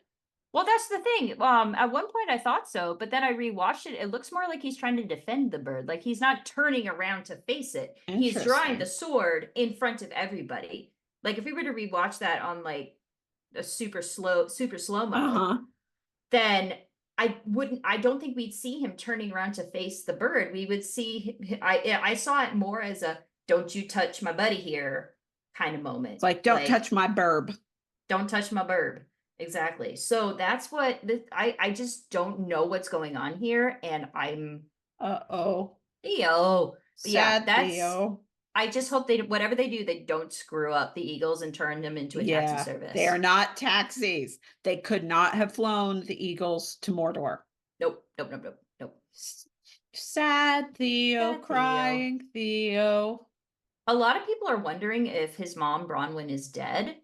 Speaker 2: Well, that's the thing. At one point I thought so, but then I rewatched it. It looks more like he's trying to defend the bird. Like he's not turning around to face it. He's drawing the sword in front of everybody. Like if we were to rewatch that on like a super slow mo, then I don't think we'd see him turning around to face the bird. We would see I saw it more as a don't you touch my buddy here kind of moment.
Speaker 1: It's like don't touch my burb.
Speaker 2: Don't touch my burb. Exactly. So that's what I just don't know what's going on here, and I'm
Speaker 1: Uh-oh.
Speaker 2: Theo.
Speaker 1: Sad
Speaker 2: Yeah,
Speaker 1: Theo.
Speaker 2: I just hope whatever they do, they don't screw up the Eagles and turn them into a taxi
Speaker 1: Yeah,
Speaker 2: service.
Speaker 1: they are not taxis. They could not have flown the Eagles to Mordor.
Speaker 2: Nope, nope, nope, nope, nope.
Speaker 1: Sad Theo,
Speaker 2: Sad Theo.
Speaker 1: crying Theo.
Speaker 2: A lot of people are wondering if his mom, Bronwyn, is dead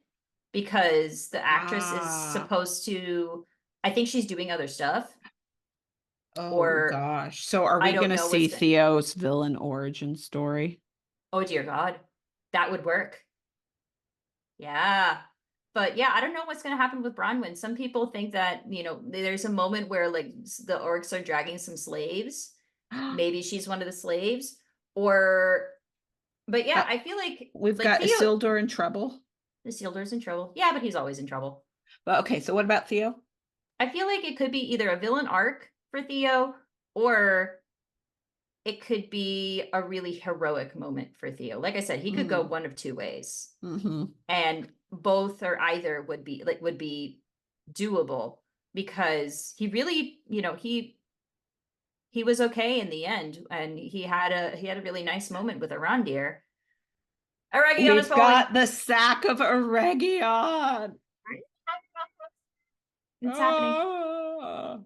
Speaker 2: because the actress is supposed to, I think she's doing other stuff.
Speaker 1: Oh
Speaker 2: Or
Speaker 1: gosh. So are
Speaker 2: I
Speaker 1: we
Speaker 2: don't
Speaker 1: going to
Speaker 2: know
Speaker 1: see
Speaker 2: what's
Speaker 1: Theo's villain origin story?
Speaker 2: oh dear God, that would work. Yeah. But yeah, I don't know what's going to happen with Bronwyn. Some people think that, there's a moment where like the orcs are dragging some slaves. Maybe she's one of the slaves. But yeah, I feel like
Speaker 1: We've got
Speaker 2: Theo,
Speaker 1: Isildur in trouble.
Speaker 2: Isildur's in trouble. Yeah, but he's always in trouble.
Speaker 1: But okay, so what about Theo?
Speaker 2: I feel like it could be either a villain arc for Theo or it could be a really heroic moment for Theo. Like I said, he could go one of two ways. And both or either would be doable because he really, he was okay in the end and he had a really nice moment with Arondir. Eregion is
Speaker 1: We've
Speaker 2: falling.
Speaker 1: got the sack of Eregion.
Speaker 2: It's happening.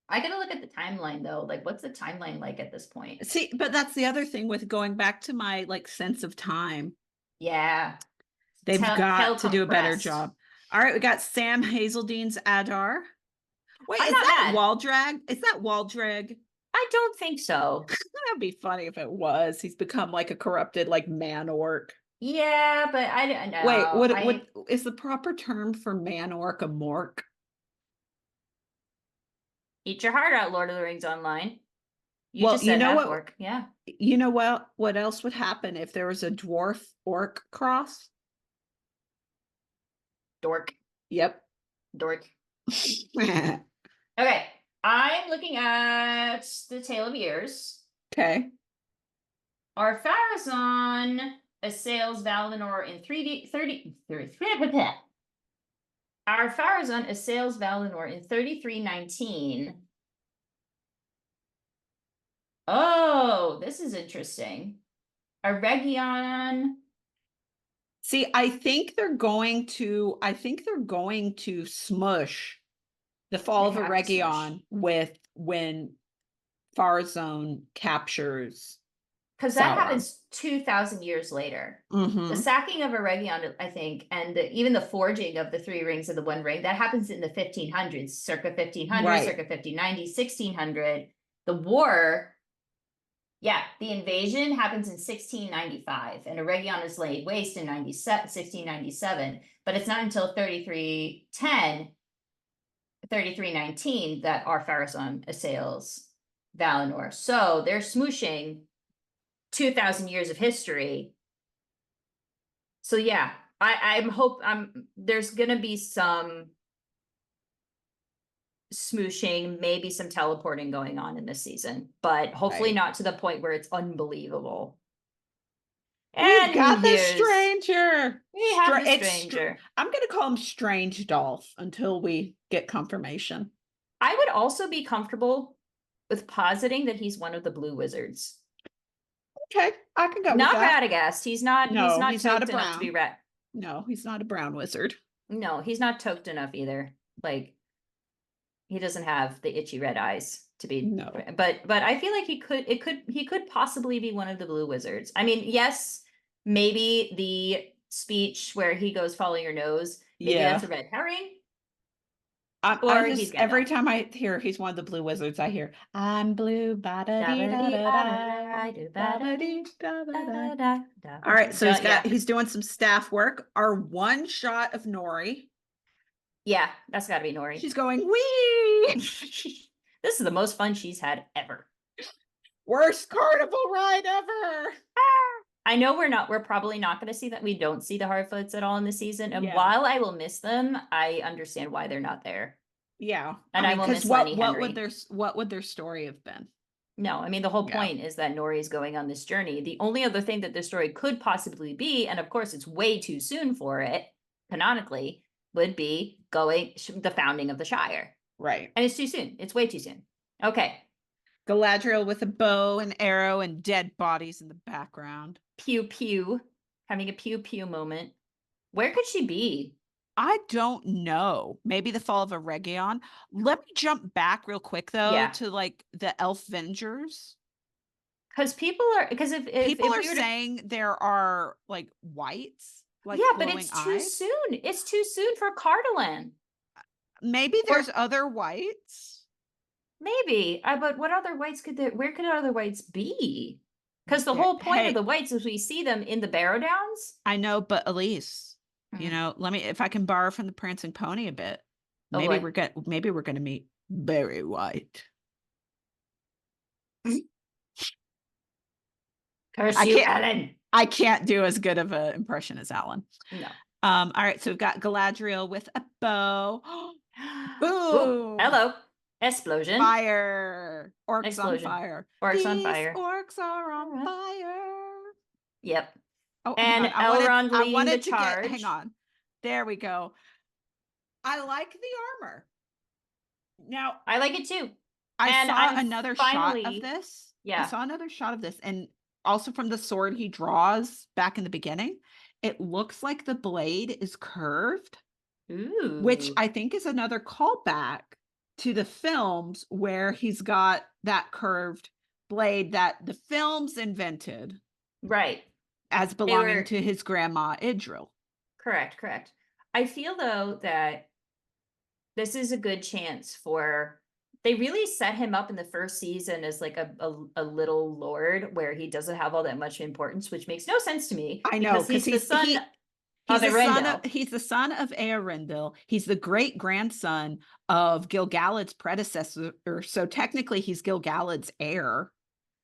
Speaker 2: I gotta look at the timeline though. Like, what's the timeline like at this point?
Speaker 1: See, but that's the other thing with going back to my like sense of time.
Speaker 2: Yeah.
Speaker 1: They've got to do a better job. All right, we got Sam Hazeldene's Adar. Wait, is that Waldrag? Is that Waldrag?
Speaker 2: I don't think so.
Speaker 1: That'd be funny if it was. He's become like a corrupted like man orc.
Speaker 2: Yeah, but I don't know.
Speaker 1: Wait, what is the proper term for man orc a mork?
Speaker 2: Eat your heart out, Lord of the Rings Online.
Speaker 1: You
Speaker 2: just said
Speaker 1: know what?
Speaker 2: Orc. Yeah.
Speaker 1: You know what else would happen if there was a dwarf orc cross?
Speaker 2: Dork.
Speaker 1: Yep.
Speaker 2: Dork. Okay. I'm looking at the Tale of Years.
Speaker 1: Okay.
Speaker 2: Our Pharazôn assails Valinor in 33. Our Pharazôn assails Valinor in 3319. Oh, this is interesting. Eregion.
Speaker 1: See, I think they're going to smush the fall of Eregion with when Pharazôn captures.
Speaker 2: Because that happens 2,000 years later. The sacking of Eregion, I think, and even the forging of the 3 rings of the 1 ring, that happens in the 1500s, circa 1500,
Speaker 1: right.
Speaker 2: Circa 1590, 1600. The war, the invasion happens in 1695, and Eregion is laid waste in 1697. But it's not until 3319 that our Pharazôn assails Valinor. So they're smooshing 2,000 years of history. So yeah, there's gonna be some smooshing, maybe some teleporting going on in this season, but hopefully not to the point where it's unbelievable.
Speaker 1: We've got the stranger.
Speaker 2: We have the stranger.
Speaker 1: I'm gonna call him Strange Dolph until we get confirmation.
Speaker 2: I would also be comfortable with positing that he's one of the blue wizards.
Speaker 1: Okay, I can go
Speaker 2: not
Speaker 1: with that.
Speaker 2: Radagast. He's not a brown. To be red.
Speaker 1: No, he's not a brown wizard.
Speaker 2: No, he's not toked enough either. Like, he doesn't have the itchy red eyes to be.
Speaker 1: No.
Speaker 2: But I feel like he could possibly be one of the blue wizards. I mean, yes, maybe the speech where he goes follow your nose, maybe that's a red herring.
Speaker 1: Every time I hear he's one of the blue wizards, I hear I'm blue. All right, so he's doing some staff work. Our one shot of Nori.
Speaker 2: Yeah, that's got to be Nori.
Speaker 1: She's going wee.
Speaker 2: This is the most fun she's had ever.
Speaker 1: Worst carnival ride ever.
Speaker 2: I know we're probably not going to see that. We don't see the Harfoots at all in the season. And while I will miss them, I understand why they're not there.
Speaker 1: Yeah.
Speaker 2: And I will miss Lenny Henry.
Speaker 1: What would their story have been?
Speaker 2: No, I mean, the whole point is that Nori is going on this journey. The only other thing that this story could possibly be, and of course it's way too soon for it, canonically, would be the founding of the Shire.
Speaker 1: Right.
Speaker 2: And it's too soon. It's way too soon. Okay.
Speaker 1: Galadriel with a bow and arrow and dead bodies in the background.
Speaker 2: pew pew, having a pew pew moment. Where could she be?
Speaker 1: I don't know. Maybe the fall of Eregion. Let me jump back real quick though
Speaker 2: Yeah.
Speaker 1: to like the Elf Vengers.
Speaker 2: Because
Speaker 1: People
Speaker 2: if
Speaker 1: are
Speaker 2: we were to,
Speaker 1: saying there are like whites, like
Speaker 2: yeah, but
Speaker 1: glowing
Speaker 2: it's too
Speaker 1: eyes.
Speaker 2: soon. It's too soon for Cardolan.
Speaker 1: Maybe
Speaker 2: Or
Speaker 1: there's other whites.
Speaker 2: maybe. But what other whites could there? Where could other whites be? Because the
Speaker 1: There,
Speaker 2: whole point of
Speaker 1: hey,
Speaker 2: the whites is we see them in the Barrow Downs.
Speaker 1: I know, but Elise, you
Speaker 2: Mhm.
Speaker 1: know, let me if I can borrow from the Prancing Pony a bit.
Speaker 2: Oh boy.
Speaker 1: Maybe we're gonna meet Barry White.
Speaker 2: Curse
Speaker 1: I
Speaker 2: you,
Speaker 1: can't
Speaker 2: Ellen.
Speaker 1: I can't do as good of an impression as Alan.
Speaker 2: No.
Speaker 1: All right, so we've got Galadriel with a bow.
Speaker 2: Oh,
Speaker 1: Boom!
Speaker 2: hello. Explosion.
Speaker 1: Fire! Orcs on
Speaker 2: Explosion.
Speaker 1: fire.
Speaker 2: Orcs on
Speaker 1: These
Speaker 2: fire.
Speaker 1: orcs are on fire.
Speaker 2: Yep.
Speaker 1: Oh, hang
Speaker 2: And
Speaker 1: on.
Speaker 2: Elrond
Speaker 1: I
Speaker 2: leading the
Speaker 1: wanted to get, hang
Speaker 2: charge.
Speaker 1: on. There we go. I like the armor. Now,
Speaker 2: I like it too.
Speaker 1: I
Speaker 2: And
Speaker 1: saw
Speaker 2: I'm
Speaker 1: another shot of
Speaker 2: finally,
Speaker 1: this. I
Speaker 2: yeah.
Speaker 1: saw another shot of this, and also from the sword he draws back in the beginning. It looks like the blade is curved, which
Speaker 2: Ooh.
Speaker 1: I think is another callback to the films where he's got that curved blade that the films invented
Speaker 2: Right.
Speaker 1: as
Speaker 2: They
Speaker 1: belonging
Speaker 2: were
Speaker 1: to his grandma Idril.
Speaker 2: correct. I feel though that this is a good chance for they really set him up in the first season as like a little lord where he doesn't have all that much importance, which makes no sense to me
Speaker 1: I know
Speaker 2: because
Speaker 1: because
Speaker 2: he's the son
Speaker 1: he's
Speaker 2: of Erendel.
Speaker 1: the son of Eärendil. He's the great grandson of Gil-galad's predecessor. So technically, he's Gil-galad's heir.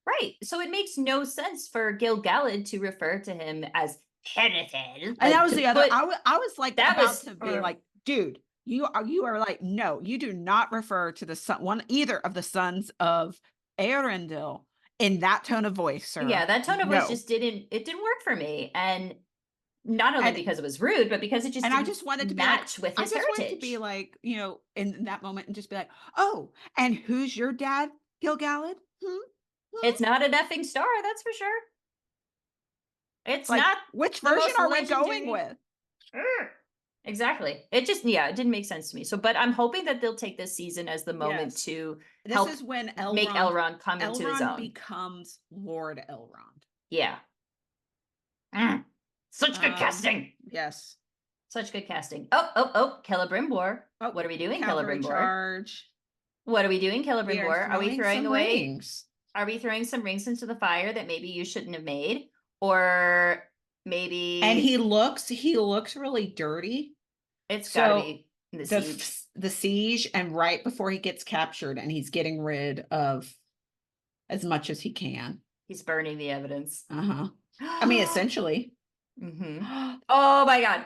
Speaker 2: Right. So it makes no sense for Gil-galad to refer to him as Henethel.
Speaker 1: And that was
Speaker 2: To
Speaker 1: the other.
Speaker 2: put
Speaker 1: I was like
Speaker 2: that
Speaker 1: about
Speaker 2: was
Speaker 1: to be like, dude, you are like, no, you do not refer to the son either of the sons of Eärendil in that tone of voice, sir.
Speaker 2: yeah, that tone of voice
Speaker 1: No.
Speaker 2: just didn't work for me. And not only
Speaker 1: And
Speaker 2: because it was rude, but because it just
Speaker 1: and I
Speaker 2: didn't
Speaker 1: just wanted to be like,
Speaker 2: match with
Speaker 1: I
Speaker 2: his
Speaker 1: just wanted to be
Speaker 2: heritage.
Speaker 1: like, you know, in that moment and just be like, oh, and who's your dad, Gil-galad? Hmm?
Speaker 2: It's not an effing star, that's for sure. It's
Speaker 1: Like,
Speaker 2: not
Speaker 1: which
Speaker 2: the
Speaker 1: version
Speaker 2: most
Speaker 1: are we going
Speaker 2: legendary.
Speaker 1: with?
Speaker 2: Exactly. It just, yeah, it didn't make sense to me. So, but I'm hoping that they'll take this season as the moment
Speaker 1: Yes.
Speaker 2: to
Speaker 1: This
Speaker 2: help
Speaker 1: is when
Speaker 2: make Elrond come into his
Speaker 1: Elrond
Speaker 2: own.
Speaker 1: becomes Lord Elrond.
Speaker 2: Yeah. Such good casting.
Speaker 1: Yes.
Speaker 2: Such good casting. Oh, Celebrimbor.
Speaker 1: Oh,
Speaker 2: What are we doing,
Speaker 1: cavalry
Speaker 2: Celebrimbor?
Speaker 1: charge.
Speaker 2: What are we doing,
Speaker 1: We are
Speaker 2: Celebrimbor? Are we throwing
Speaker 1: some
Speaker 2: away?
Speaker 1: rings.
Speaker 2: Are we throwing some rings into the fire that maybe you shouldn't have made? Or maybe
Speaker 1: And he looks really dirty.
Speaker 2: it's gotta
Speaker 1: So
Speaker 2: be in the siege.
Speaker 1: the siege, and right before he gets captured, and he's getting rid of as much as he can.
Speaker 2: He's burning the evidence.
Speaker 1: Uh-huh. I mean, essentially.
Speaker 2: Oh my god.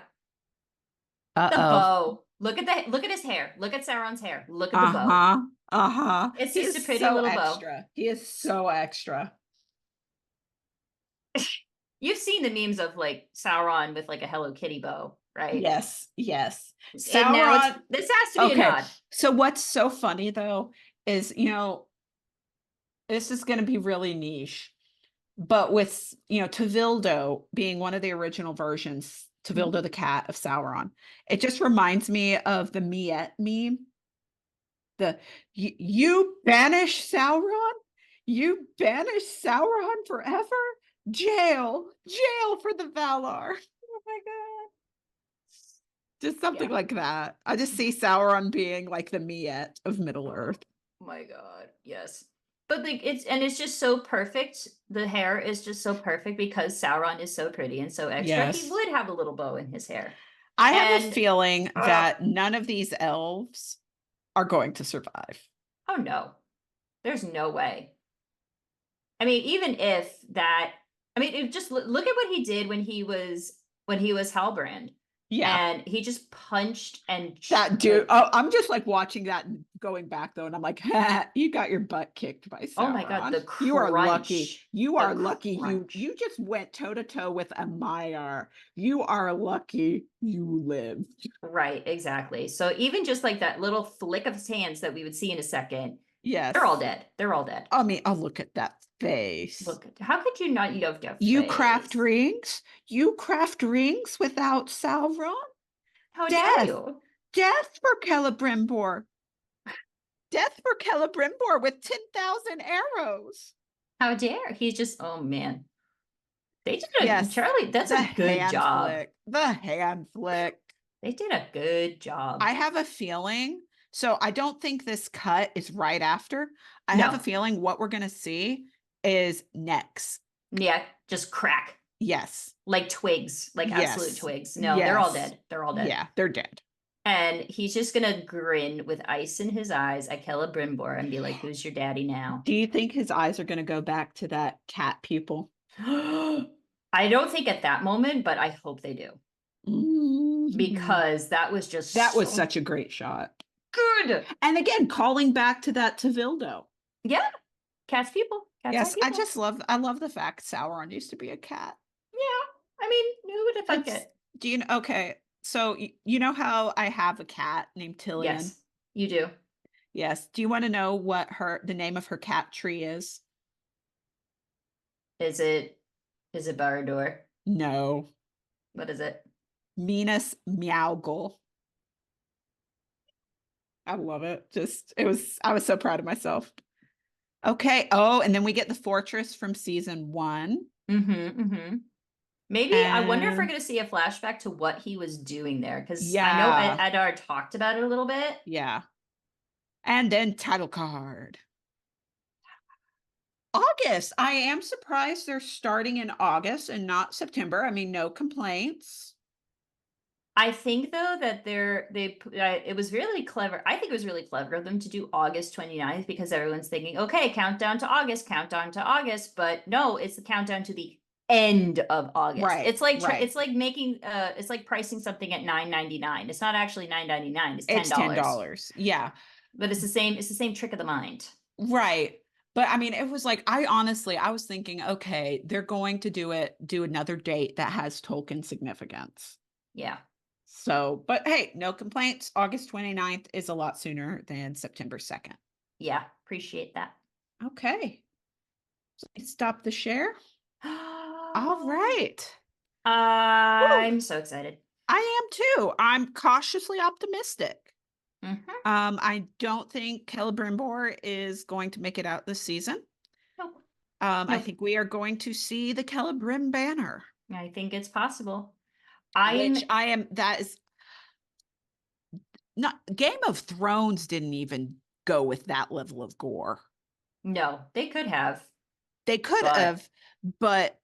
Speaker 2: The
Speaker 1: Uh-oh.
Speaker 2: bow. Look at his hair. Look at Sauron's hair. Look at the bow.
Speaker 1: Uh-huh. Uh-huh.
Speaker 2: It's
Speaker 1: He
Speaker 2: just a
Speaker 1: is
Speaker 2: pretty
Speaker 1: so
Speaker 2: little
Speaker 1: extra.
Speaker 2: bow.
Speaker 1: He is so extra.
Speaker 2: You've seen the memes of like Sauron with like a Hello Kitty bow, right?
Speaker 1: Yes.
Speaker 2: And now
Speaker 1: Sauron.
Speaker 2: this has to be a
Speaker 1: Okay.
Speaker 2: nod.
Speaker 1: So what's so funny though is, you know, this is going to be really niche, but with, you know, Tevildo being one of the original versions, Tevildo the cat of Sauron, it just reminds me of the Miette meme. You banish Sauron? You banish Sauron forever? Jail for the Valar. Oh my god. Just something like that. I just see Sauron being like the Miette of Middle Earth.
Speaker 2: Oh my god, yes. But like it's just so perfect. The hair is just so perfect because Sauron is so pretty and so extra. He
Speaker 1: Yes.
Speaker 2: would have a little bow in his hair.
Speaker 1: I have a
Speaker 2: And
Speaker 1: feeling that none of these elves are going to survive.
Speaker 2: oh no. There's no way. I mean, even if that, I mean, just look at what he did when he was Halbrand.
Speaker 1: Yeah.
Speaker 2: And he just punched and
Speaker 1: That dude. Oh, I'm just like watching that and going back though, and I'm like, ha, you got your butt kicked by Sauron.
Speaker 2: Oh my god, the
Speaker 1: you are lucky.
Speaker 2: crunch.
Speaker 1: You
Speaker 2: The
Speaker 1: are lucky.
Speaker 2: crunch.
Speaker 1: You just went toe to toe with a Maiar. You are lucky you lived.
Speaker 2: Right, exactly. So even just like that little flick of his hands that we would see in a second,
Speaker 1: Yes.
Speaker 2: they're all dead. They're all dead.
Speaker 1: I mean, I'll look at that face.
Speaker 2: Look, how could you not love their
Speaker 1: You craft
Speaker 2: face?
Speaker 1: rings? You craft rings without Sauron?
Speaker 2: How dare
Speaker 1: Death!
Speaker 2: you?
Speaker 1: Death for Celebrimbor! Death for Celebrimbor with 10,000 arrows!
Speaker 2: How dare? He's just, oh man. They did a,
Speaker 1: Yes,
Speaker 2: Charlie, that's
Speaker 1: the
Speaker 2: a good
Speaker 1: hand
Speaker 2: job.
Speaker 1: flick. The hand flick.
Speaker 2: They did a good job.
Speaker 1: I have a feeling, so I don't think this cut is right after. I have a
Speaker 2: No.
Speaker 1: feeling what we're going to see is necks.
Speaker 2: Yeah, just crack.
Speaker 1: Yes.
Speaker 2: Like twigs, like absolute
Speaker 1: Yes.
Speaker 2: twigs. No, they're all
Speaker 1: Yes.
Speaker 2: dead. They're all dead.
Speaker 1: Yeah, they're dead.
Speaker 2: And he's just gonna grin with ice in his eyes at Celebrimbor and be like, "Who's your daddy now?"
Speaker 1: Do you think his eyes are going to go back to that cat pupil?
Speaker 2: I don't think at that moment, but I hope they do.
Speaker 1: Mhm.
Speaker 2: Because that was just
Speaker 1: That was
Speaker 2: so
Speaker 1: such a great shot.
Speaker 2: good.
Speaker 1: And again, calling back to that Tevildo.
Speaker 2: Yeah. Cat's people. Cat's
Speaker 1: Yes,
Speaker 2: eye
Speaker 1: I
Speaker 2: people.
Speaker 1: just love the fact Sauron used to be a cat.
Speaker 2: Yeah. I mean, who would have thunk
Speaker 1: It's,
Speaker 2: it?
Speaker 1: do you know, okay, so you know how I have a cat named Tillian?
Speaker 2: Yes, you do.
Speaker 1: Yes. Do you want to know what the name of her cat tree is?
Speaker 2: Is it Barad-dûr?
Speaker 1: No.
Speaker 2: What is it?
Speaker 1: Minas Meowgle. I love it. I was so proud of myself. Okay. Oh, and then we get the fortress from season 1.
Speaker 2: Mm-hmm. Maybe I wonder if we're
Speaker 1: And
Speaker 2: going to see a flashback to what he was doing there, because I know
Speaker 1: yeah.
Speaker 2: Eddard talked about it a little bit.
Speaker 1: Yeah. And then title card. August. I am surprised they're starting in August and not September. I mean, no complaints.
Speaker 2: I think though that it was really clever. I think it was really clever of them to do August 29th, because everyone's thinking, okay, countdown to August, but no, it's the countdown to the end of August.
Speaker 1: Right.
Speaker 2: It's like
Speaker 1: right.
Speaker 2: it's like making it's like pricing something at $9.99. It's not actually $9.99. It's $10.
Speaker 1: It's $10. Yeah.
Speaker 2: But it's the same trick of the mind.
Speaker 1: Right. But I mean, it was like, I was thinking, okay, they're going to do another date that has Tolkien significance.
Speaker 2: Yeah.
Speaker 1: So, but hey, no complaints. August 29th is a lot sooner than September 2nd.
Speaker 2: Yeah, appreciate that.
Speaker 1: Okay. So stop the share. All right.
Speaker 2: I'm so excited.
Speaker 1: I am too. I'm cautiously optimistic.
Speaker 2: Mhm.
Speaker 1: I don't think Celebrimbor is going to make it out this season.
Speaker 2: Nope.
Speaker 1: I
Speaker 2: Nope.
Speaker 1: think we are going to see the Celebrim banner.
Speaker 2: I think it's possible.
Speaker 1: That is not, Game of Thrones didn't even go with that level of gore.
Speaker 2: No, they could have.
Speaker 1: They could
Speaker 2: But-
Speaker 1: have, but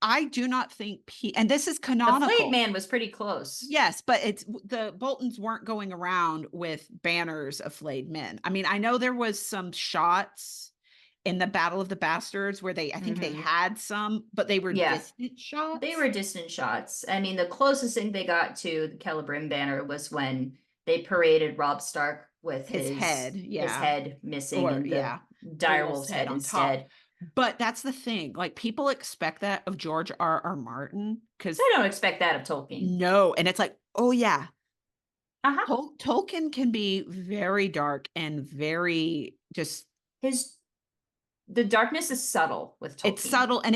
Speaker 1: I do not think and this is
Speaker 2: The
Speaker 1: canonical.
Speaker 2: Flayed Man was pretty close.
Speaker 1: Yes, but the Boltons weren't going around with banners of flayed men. I mean, I know there was some shots in the Battle of the Bastards where I think they had some, but they were distant shots.
Speaker 2: They were distant shots. I mean, the closest thing they got to the Celebrim banner was when they paraded Robb Stark with
Speaker 1: his head,
Speaker 2: his head missing,
Speaker 1: or
Speaker 2: and the direwolf's head
Speaker 1: on
Speaker 2: instead.
Speaker 1: top. But that's the thing. Like, people expect that of George R.R. Martin, because
Speaker 2: I don't expect that of Tolkien.
Speaker 1: no, and it's like, oh yeah,
Speaker 2: Uh-huh.
Speaker 1: Tolkien can be very dark and very just
Speaker 2: The darkness is subtle with Tolkien.
Speaker 1: It's subtle, and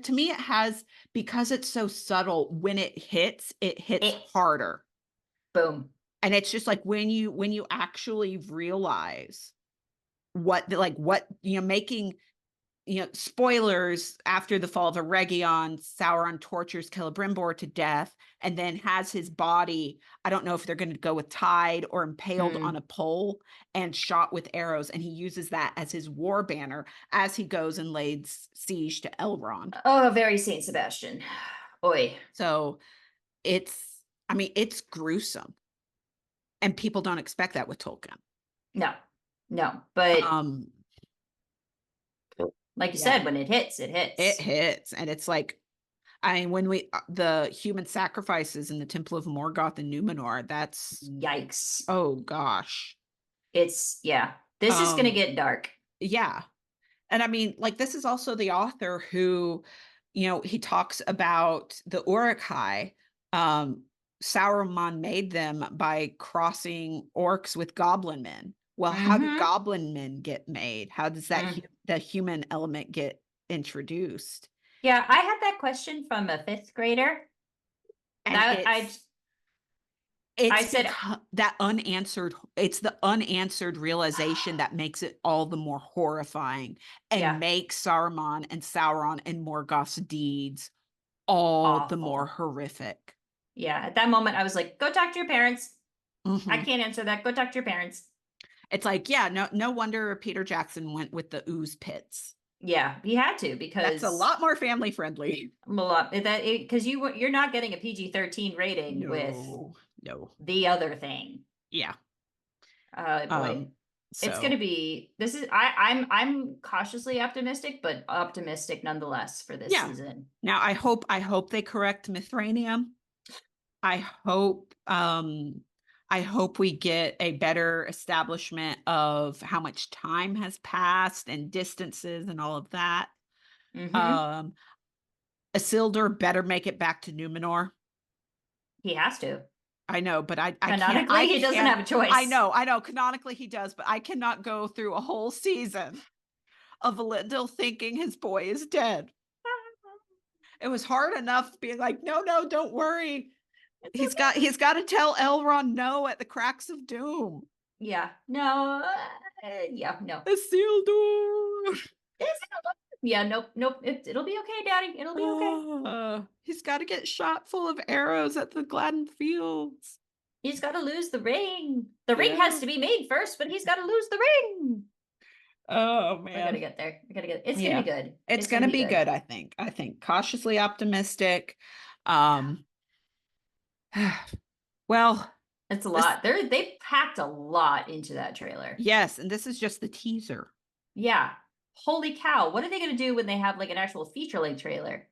Speaker 1: to me, it has, because it's so subtle, when it hits harder.
Speaker 2: Boom.
Speaker 1: And it's just like when you actually realize what making, spoilers, after the fall of Eregion, Sauron tortures Celebrimbor to death and then has his body, I don't know if they're going to go with tied or impaled on a pole and shot with arrows, and he uses that as his war banner as he goes and lays siege to Elrond.
Speaker 2: Oh, very Saint Sebastian. Oi.
Speaker 1: So it's gruesome, and people don't expect that with Tolkien.
Speaker 2: No, but like you
Speaker 1: yeah.
Speaker 2: said, when it hits, it hits.
Speaker 1: It hits, and it's like, I mean, when the human sacrifices in the Temple of Morgoth and Numenor, that's
Speaker 2: Yikes.
Speaker 1: oh gosh.
Speaker 2: It's, yeah, this is gonna get dark.
Speaker 1: Yeah. And I mean, like, this is also the author who, he talks about the Uruk-hai. Sauron made them by crossing orcs with goblin men. Well, how do goblin men get made? How does that the human element get introduced.
Speaker 2: Yeah, I had that question from a 5th grader.
Speaker 1: And
Speaker 2: That I
Speaker 1: it's
Speaker 2: said,
Speaker 1: because it's the unanswered realization that makes it all the more horrifying and
Speaker 2: yeah,
Speaker 1: makes Saruman and Sauron and Morgoth's deeds all the more
Speaker 2: awful.
Speaker 1: horrific.
Speaker 2: Yeah, at that moment, I was like, go talk to your parents. I
Speaker 1: Mhm.
Speaker 2: can't answer that. Go talk to your parents.
Speaker 1: It's like, yeah, no wonder Peter Jackson went with the ooze pits.
Speaker 2: Yeah, he had to
Speaker 1: That's a
Speaker 2: because
Speaker 1: lot more family friendly.
Speaker 2: because you're not getting a PG-13 rating with
Speaker 1: No.
Speaker 2: the other thing.
Speaker 1: Yeah.
Speaker 2: Oh boy. It's
Speaker 1: So
Speaker 2: gonna be this is I'm cautiously optimistic, but optimistic nonetheless for this
Speaker 1: yeah.
Speaker 2: season.
Speaker 1: Now I hope they correct Mithranium. I hope we get a better establishment of how much time has passed and distances and all of that.
Speaker 2: Mm-hmm.
Speaker 1: Um, Isildur better make it back to Numenor.
Speaker 2: He has to.
Speaker 1: I know, but
Speaker 2: Canonically, he doesn't have a choice.
Speaker 1: I know, canonically he does, but I cannot go through a whole season of Elendil thinking his boy is dead. It was hard enough being like, no, don't worry.
Speaker 2: It's
Speaker 1: He's got to tell Elrond no at the cracks of doom.
Speaker 2: yeah. No. Yeah. No.
Speaker 1: Isildur.
Speaker 2: Yeah. Nope. Nope. It'll be okay, Daddy. It'll be okay.
Speaker 1: He's got to get shot full of arrows at the Gladden Fields.
Speaker 2: He's got to lose the ring. The ring
Speaker 1: Yeah.
Speaker 2: has to be made first, but he's got to lose the ring.
Speaker 1: Oh
Speaker 2: I gotta
Speaker 1: man.
Speaker 2: get there. I gotta get. It's
Speaker 1: Yeah.
Speaker 2: gonna be good.
Speaker 1: It's going to be good, I think. I think cautiously optimistic. Um well,
Speaker 2: It's a
Speaker 1: this,
Speaker 2: lot. They packed a lot into that trailer.
Speaker 1: yes, and this is just the teaser.
Speaker 2: Yeah. Holy cow. What are they gonna do when they have like an actual feature-length trailer?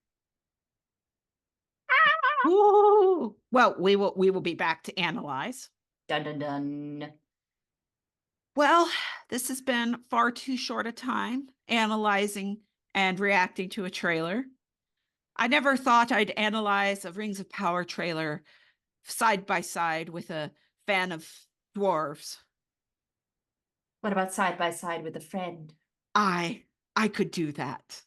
Speaker 1: Ooh. Well, we will be back to analyze.
Speaker 2: Dun dun dun.
Speaker 1: Well, this has been far too short a time analyzing and reacting to a trailer. I never thought I'd analyze a Rings of Power trailer side by side with a fan of dwarves.
Speaker 2: What about side by side with a friend?
Speaker 1: I could do that.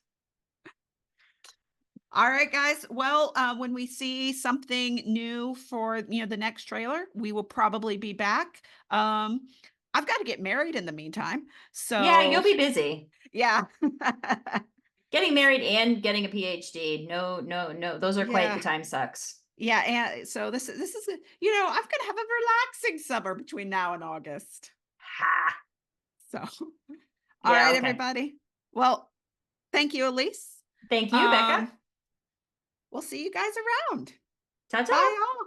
Speaker 1: All right, guys. Well, when we see something new for the next trailer, we will probably be back. I've got to get married in the meantime,
Speaker 2: Yeah,
Speaker 1: so
Speaker 2: you'll be busy.
Speaker 1: yeah,
Speaker 2: Getting married and getting a PhD. No, no, no. Those are quite the
Speaker 1: yeah,
Speaker 2: time sucks.
Speaker 1: yeah. And so this is I'm gonna have a relaxing summer between now and August.
Speaker 2: Ha.
Speaker 1: So, all
Speaker 2: Yeah,
Speaker 1: right,
Speaker 2: okay.
Speaker 1: everybody. Well, thank you, Elise.
Speaker 2: Thank you, Becca.
Speaker 1: Um, we'll see you guys around.
Speaker 2: Ta-ta.
Speaker 1: Bye, all.